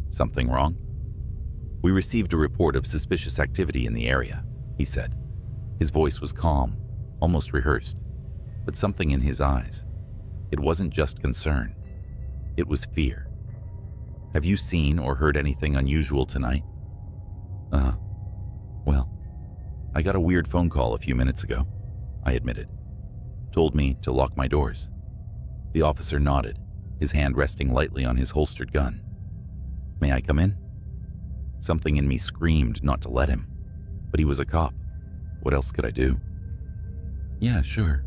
Something wrong?" "We received a report of suspicious activity in the area," he said. His voice was calm, almost rehearsed, but something in his eyes. It wasn't just concern, It was fear. Have you seen or heard anything unusual tonight? Well, I got a weird phone call a few minutes ago, I admitted. Told me to lock my doors. The officer nodded, his hand resting lightly on his holstered gun. May I come in? Something in me screamed not to let him, but he was a cop. What else could I do? Yeah, sure.